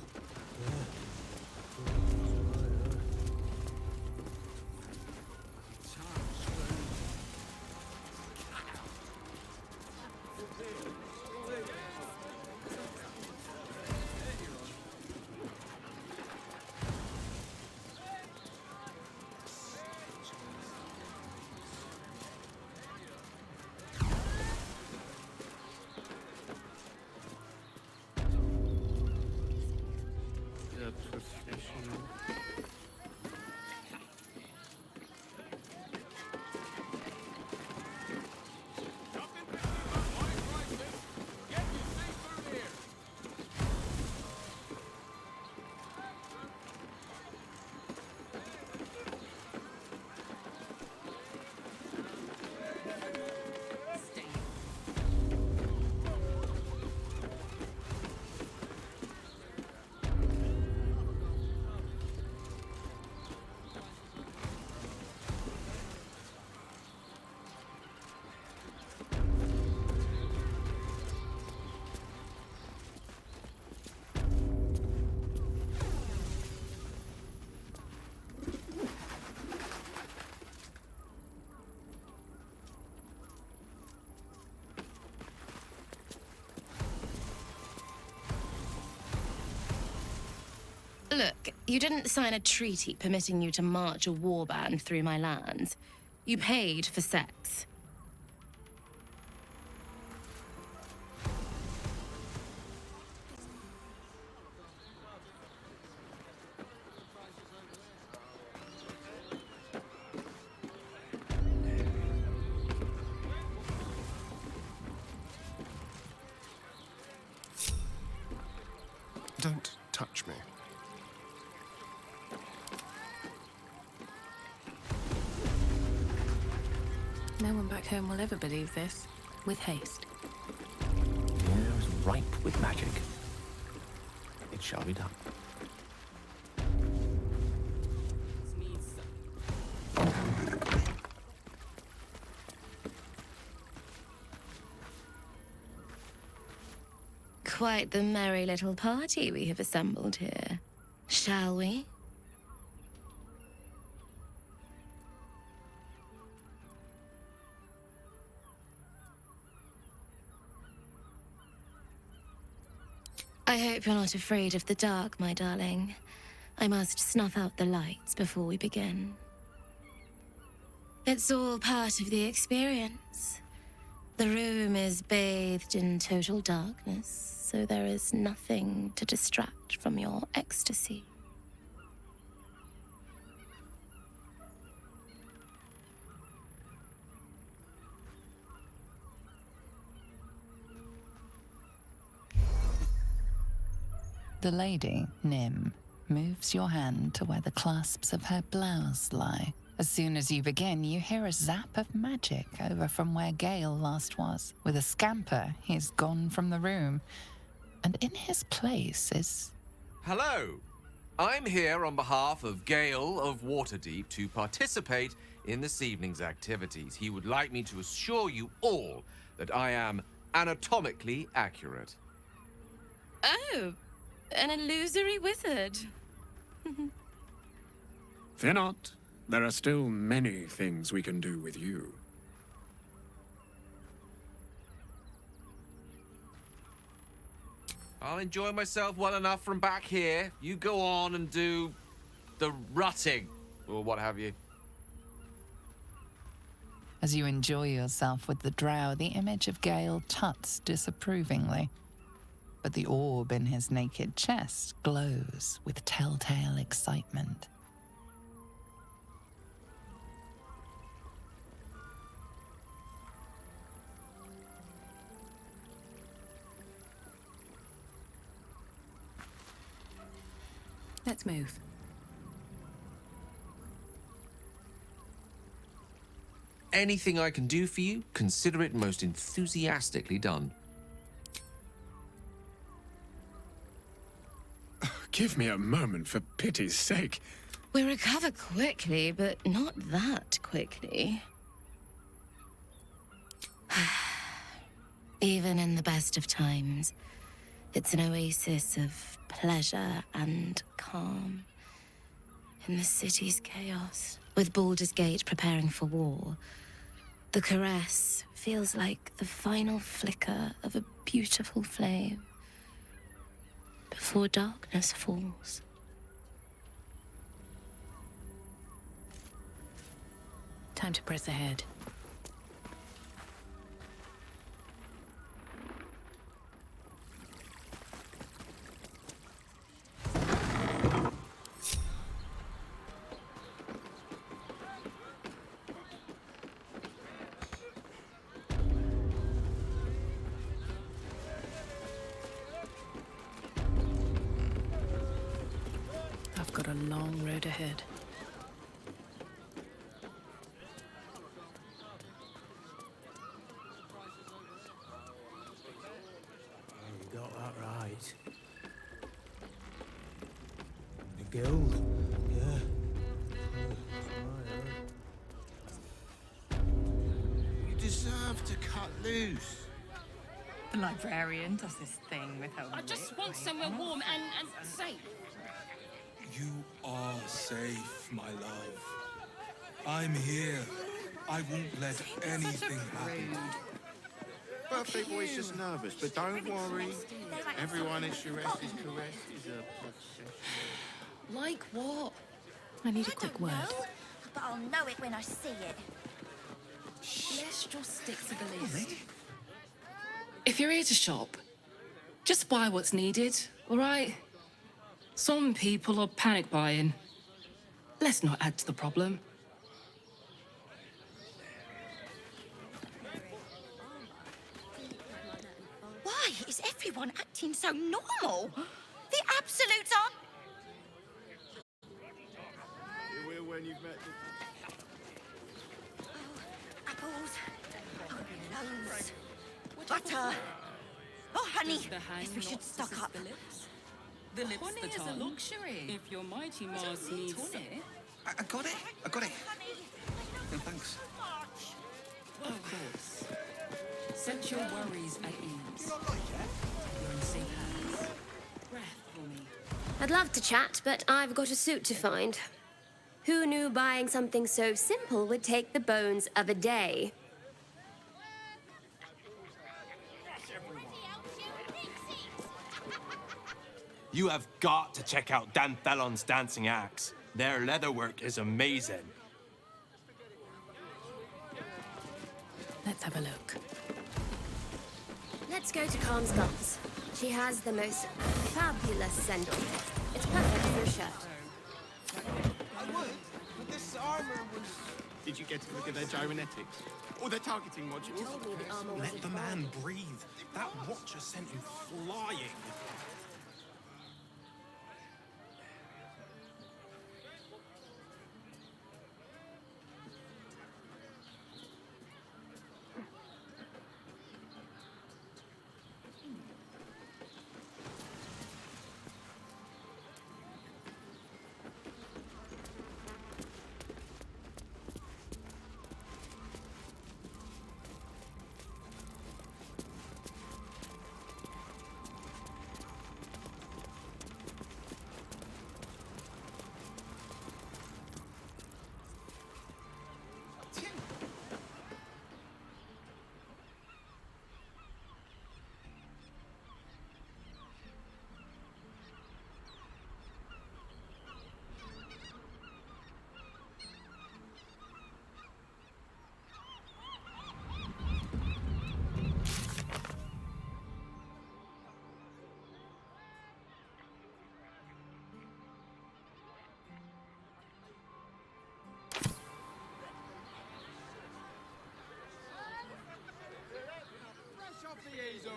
Look, you didn't sign a treaty permitting you to march a warband through my lands. You paid for sex. Don't touch me. No one back home will ever believe this. With haste. The air is ripe with magic. It shall be done. Quite the merry little party we have assembled here. Shall we? I hope you're not afraid of the dark, my darling. I must snuff out the lights before we begin. It's all part of the experience. The room is is bathed in total darkness, so there is nothing to distract from your ecstasy. The lady, Nim, moves your hand to where the clasps of her blouse lie. As soon as you begin, you hear a zap of magic over from where Gale last was. With a scamper, he's gone from the room, and in his place is... Hello. I'm here on behalf of Gale of Waterdeep to participate in this evening's activities. He would like me to assure you all that I am anatomically accurate. Oh, an illusory wizard. Fear not. There are still many things we can do with you. I'll enjoy myself well enough from back here. You go on and do the rutting, or what have you. As you enjoy yourself with the drow, the image of Gale tuts disapprovingly. But the orb in his naked chest glows with telltale excitement. Let's move. Anything I can do for you, consider it most enthusiastically done. Give me a moment, for pity's sake. We recover quickly, but not that quickly. Even in the best of times, it's an oasis of pleasure and calm. In the city's chaos, with Baldur's Gate preparing for war, the caress feels like the final flicker of a beautiful flame before darkness falls. Time to press ahead. I've got a long road ahead. You got that right. The guild, yeah. You deserve to cut loose. The librarian does this thing with her I just want somewhere warm and safe. You are safe, my love. I'm here. I won't let anything happen. Birthday boy's just nervous, but don't worry. Everyone at Shures's caress is a procession. Like what? I need a quick word. But I'll know it when I see it. Let's just stick to the list. If you're here to shop, just buy what's needed, all right? Some people are panic buying. Let's not add to the problem. Why is everyone acting so normal? The absolutes are... You will when you've met Apples. Oh, loads. Butter. Oh, honey. Guess we should stock up. The lips Honey the is a tongue. luxury. If your mighty Mars needs it, I got it. I got it. No, thanks. of course. Set your worries at ease. You're in safe hands. Breath for me. I'd love to chat, but I've got a suit to find. Who knew buying something so simple would take the bones of a day? You have got to check out Dan Thellon's dancing acts. Their leatherwork is amazing. Let's have a look. Let's go to Calmscott's. She has the most fabulous sendal. It's perfect for a shirt. I would, but this armor was... Did you get to look at their gyrometics? Or their targeting modules? Told me the armor Let wasn't the fine. man breathe. That watcher sent him flying. Fresh off the easel.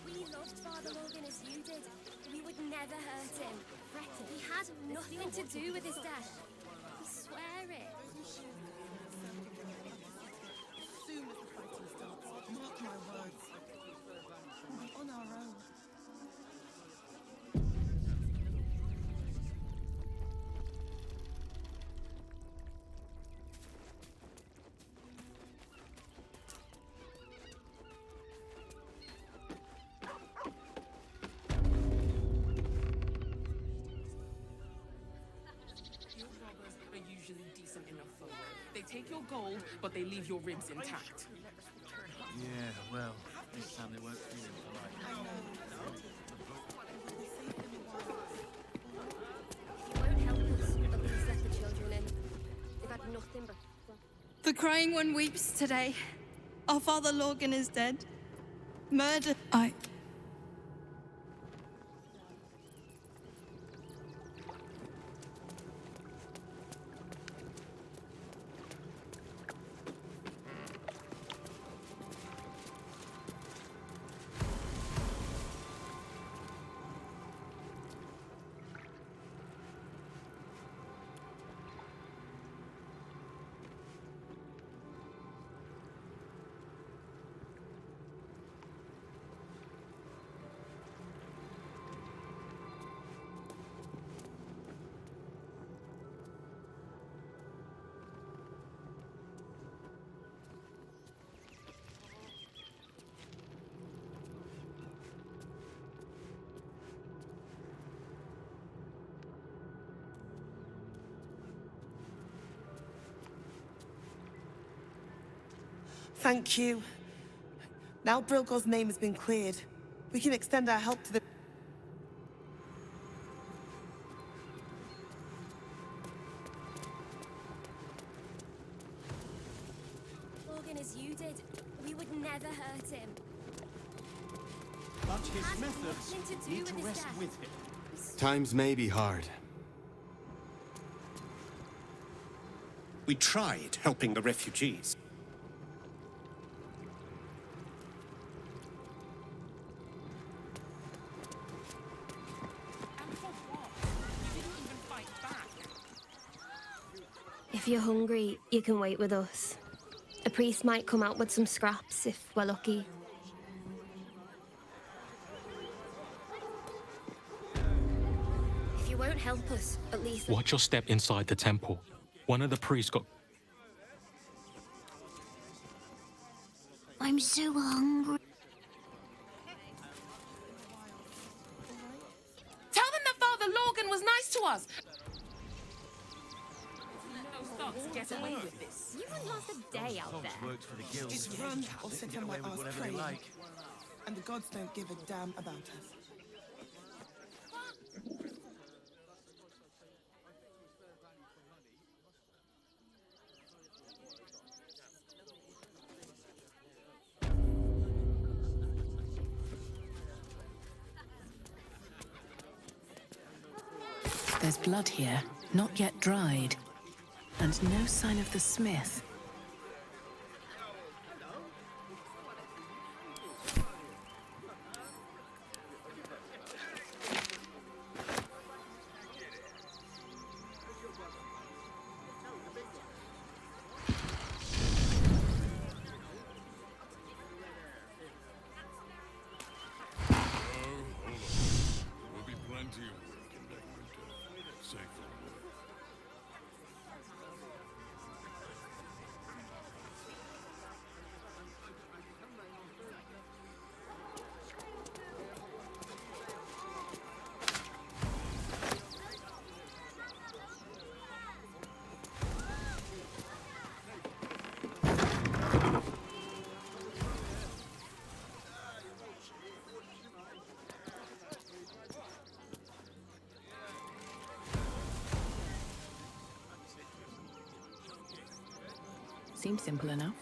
We loved Father Logan as you did. We would never hurt him. He had nothing to do with his death. We swear it. Soon as the fighting starts, mark my words, we'll be on our own. Your robbers are usually decent enough folk. They take your gold, but they leave your ribs intact. Yeah, well, this time they weren't feeling polite. He won't help us, but please let the children in. They've had nothing but... The crying one weeps today. Our father Logan is dead. Murdered. Thank you. Now Brilgor's name has been cleared. We can extend our help to the... Logan as you did. We would never hurt him. But his methods need to rest with him. Times may be hard. We tried helping the refugees. If you're hungry, you can wait with us. A priest might come out with some scraps if we're lucky. If you won't help us, at least... Watch your step inside the temple. One of the priests got... I'm so hungry. Tell them that Father Lorgan was nice to us. Get away with this. You wouldn't last a day out there. Works for the guild. Just run or sit on my away with ass whatever they praying. like. And the gods don't give a damn about us. There's blood here, not yet dried. And no sign of the smith. There'll be plenty of work in Neverwinter. Safe for work. Seems simple enough.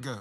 Go.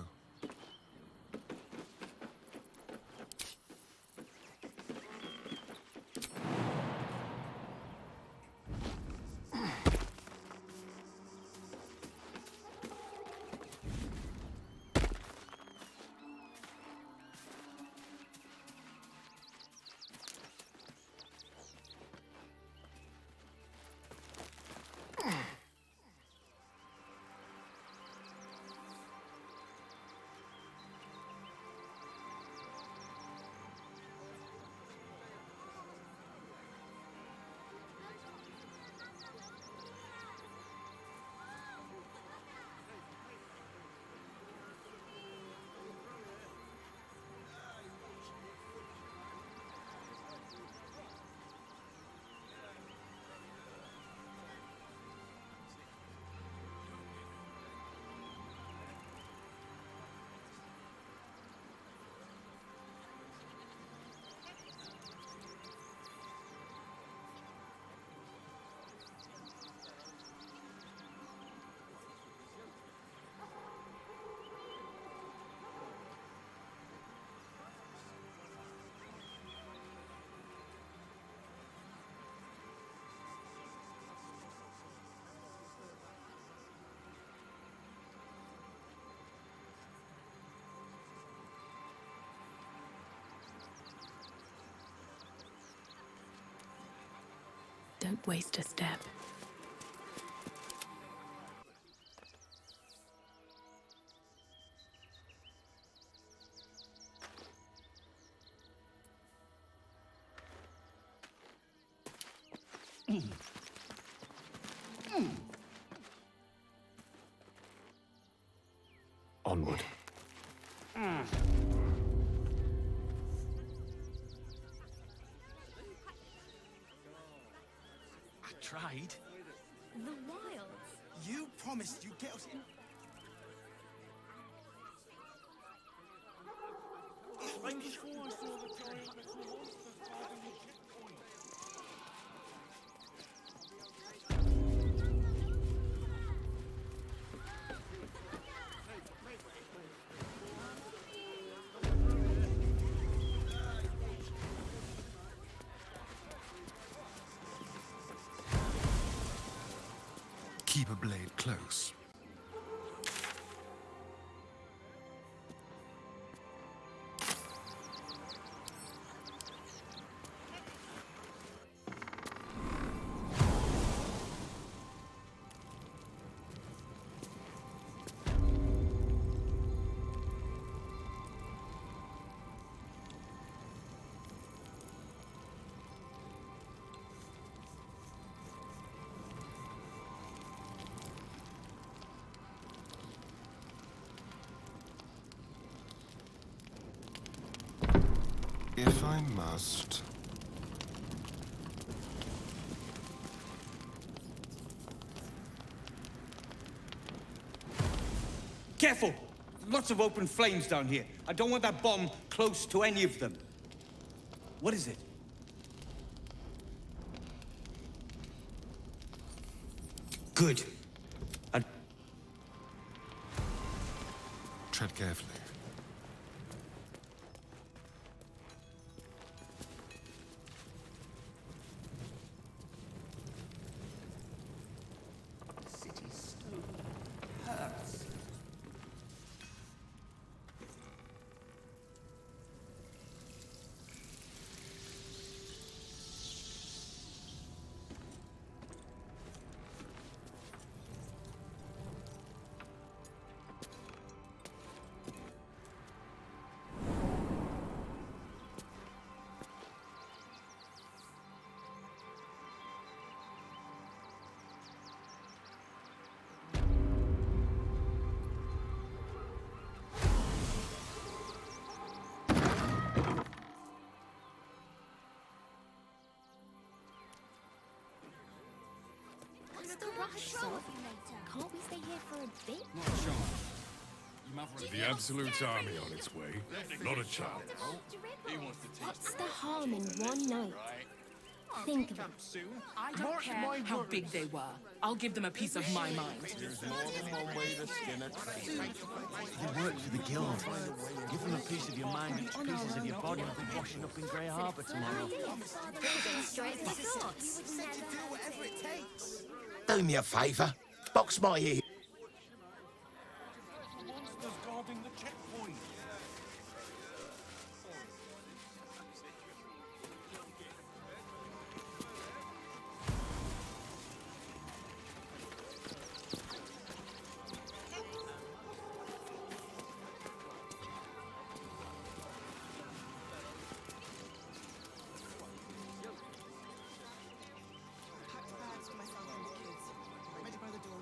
Don't waste a step. Onward. I tried. The wilds. You promised you'd get us in. I'm sure I saw the giant metal monster carving the checkpoint. Keep a blade close. If I must. Careful! Lots of open flames down here. I don't want that bomb close to any of them. What is it? Good. Tread carefully. City stone hurts. What's the rush, son? Can't we stay here for a bit? Not a chance. With the Absolute army on its way, not a chance. What's the harm in one night? Think of it. I don't care how big they were. I'll give them a piece of my mind. There's more than one way to skin a cat. You work for the guild. Give them a piece of your mind and pieces of your body will be washing up in Grey Harbour tomorrow. Do me a favour. Box my ear. Monsters guarding the checkpoint. Packed bags for myself and the kids. Ready by the door.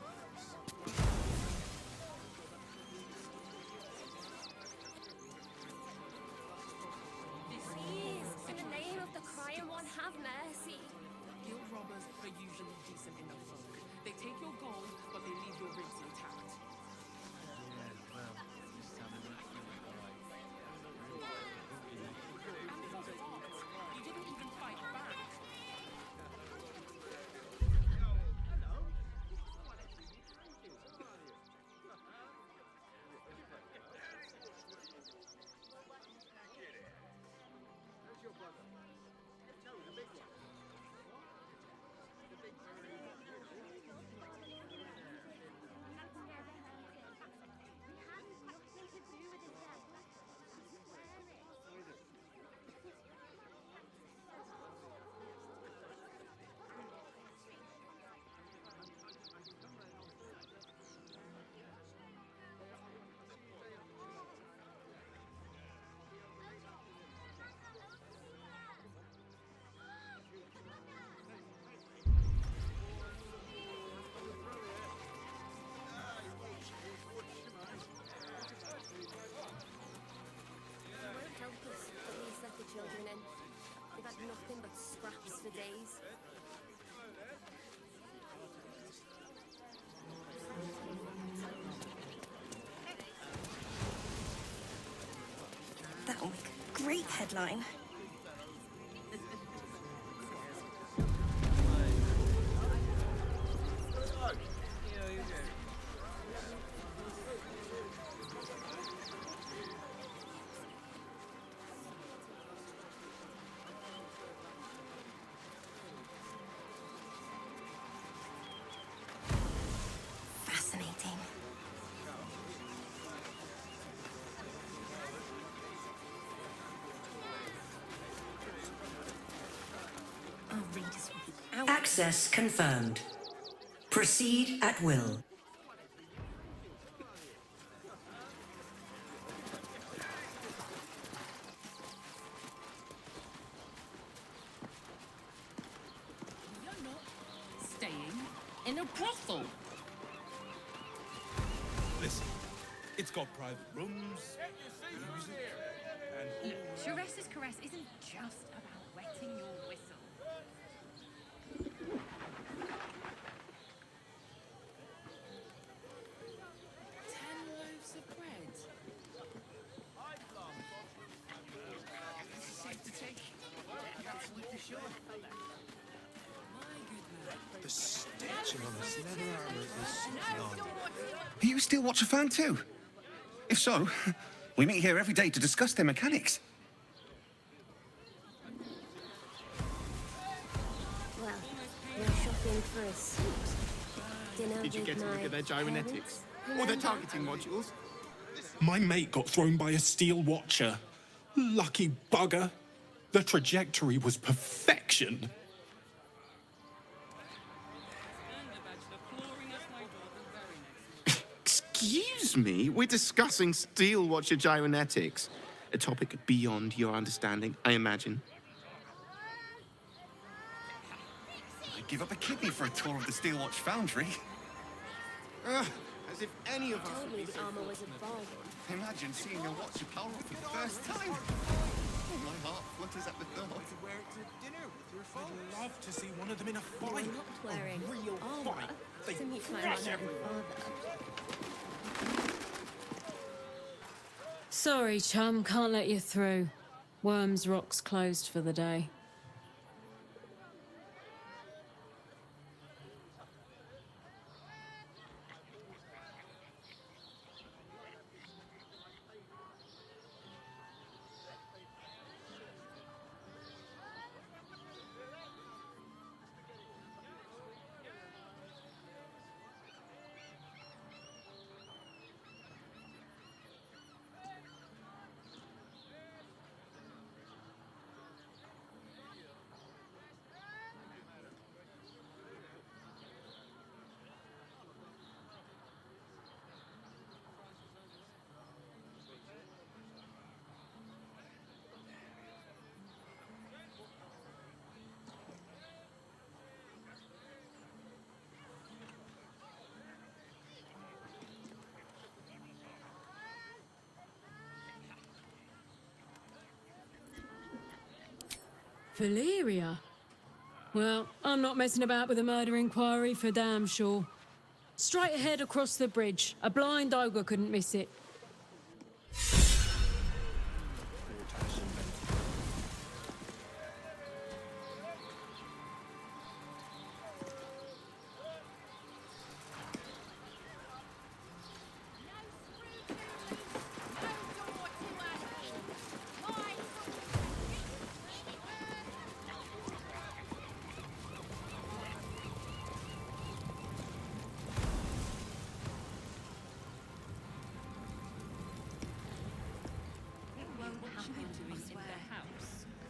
Please, in the name of the crying one, have mercy. Guild robbers are usually decent enough folk. They take your gold, but they leave your ribs intact. You didn't even fight back. Help us, please let the children in. They've had nothing but scraps for days. That'll make a great headline. Fascinating. Our readers will be out. Access confirmed. Proceed at will. You're not staying in a brothel. Listen, it's got private rooms. Look, Sharess's caress isn't just about wetting your whistle. 10 loaves of bread. This is safe to take. Absolutely sure. The stitching on his leather armor is beyond. Are you a Steel Watcher fan too? If so, we meet here every day to discuss their mechanics. Well, we're shopping for a suit. Dinner Did you with get to look my at their gyrometics? parents, Or their remember? targeting modules? My mate got thrown by a steel watcher. Lucky bugger. The trajectory was perfection. Excuse me? We're discussing Steel Watcher gyrometics. A topic beyond your understanding, I imagine. I'd give up a kidney for a tour of the Steel Watch Foundry. As if any of us Told would me be the so armor was a bog. Imagine seeing your watch power up for the first time. Oh, my heart flutters at the thought. Wear it to dinner with your folks. I'd love to see one of them in a You're fight. not wearing real armor fight. They to meet my crush mother and everyone. father. Sorry, chum, can't let you through. Worms Rock's closed for the day. Valeria? Well, I'm not messing about with a murder inquiry for damn sure. Straight ahead across the bridge. A blind ogre couldn't miss it.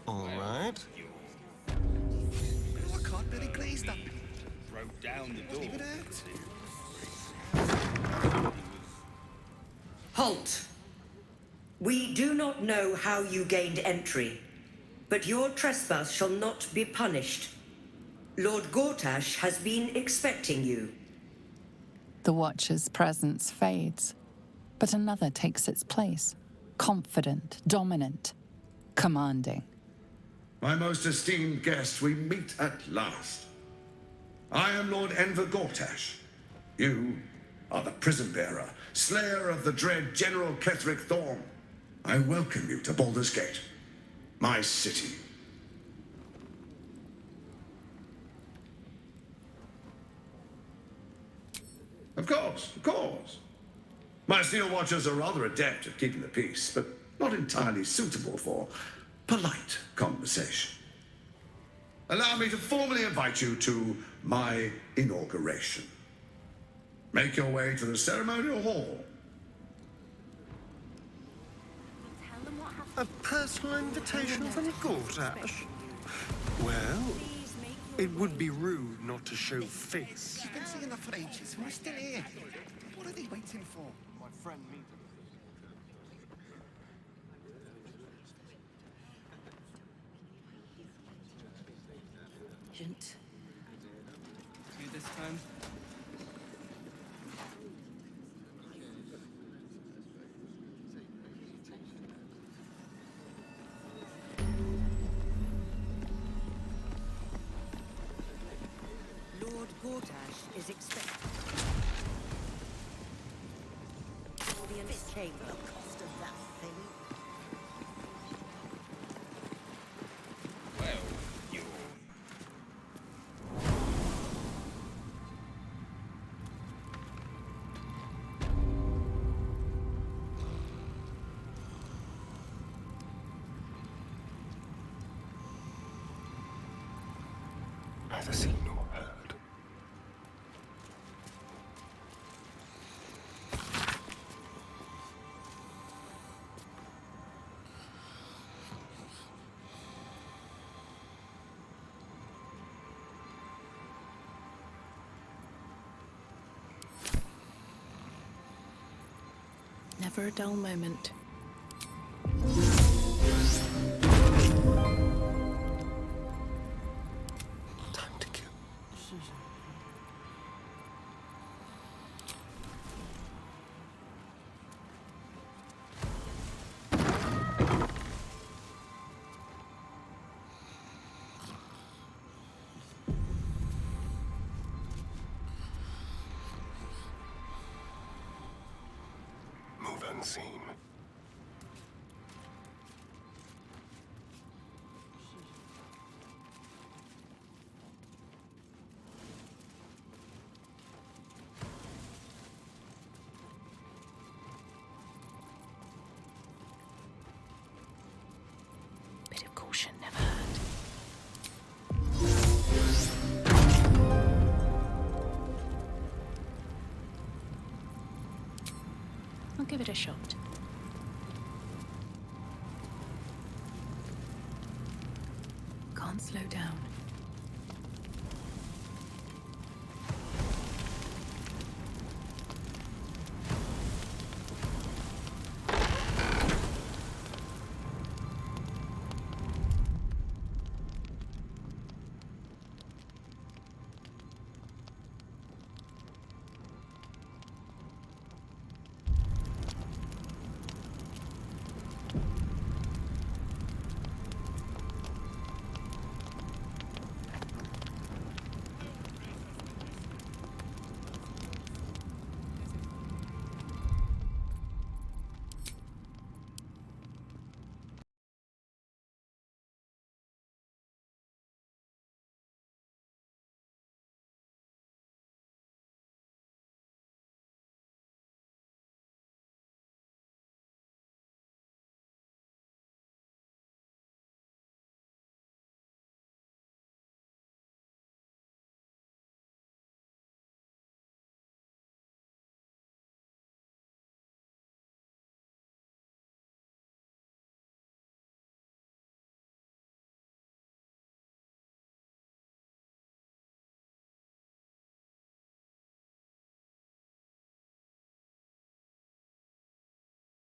All right. Oh, I can't really glaze that. Broke down the door. Leave it out. Halt! We do not know how you gained entry, but your trespass shall not be punished. Lord Gortash has been expecting you. The Watcher's presence fades, but another takes its place. Confident, dominant, commanding. My most esteemed guest, we meet at last. I am Lord Enver Gortash. You are the prison bearer, slayer of the dread General Ketheric Thorm. I welcome you to Baldur's Gate, my city. Of course. My Steel Watchers are rather adept at keeping the peace, but not entirely suitable for polite conversation. Allow me to formally invite you to my inauguration. Make your way to the ceremonial hall. A personal invitation from Gortash? Well, it would be rude not to show face. You've been seeing that for ages. We're still here. What are they waiting for? My friend me. Agent. You this time? Lord Gortash is expected. Audience chamber. Cost of that thing. Well, you. Neither seen nor heard. Never a dull moment. Time to kill. Move unseen. Bit of caution never hurt. I'll give it a shot. Can't slow down.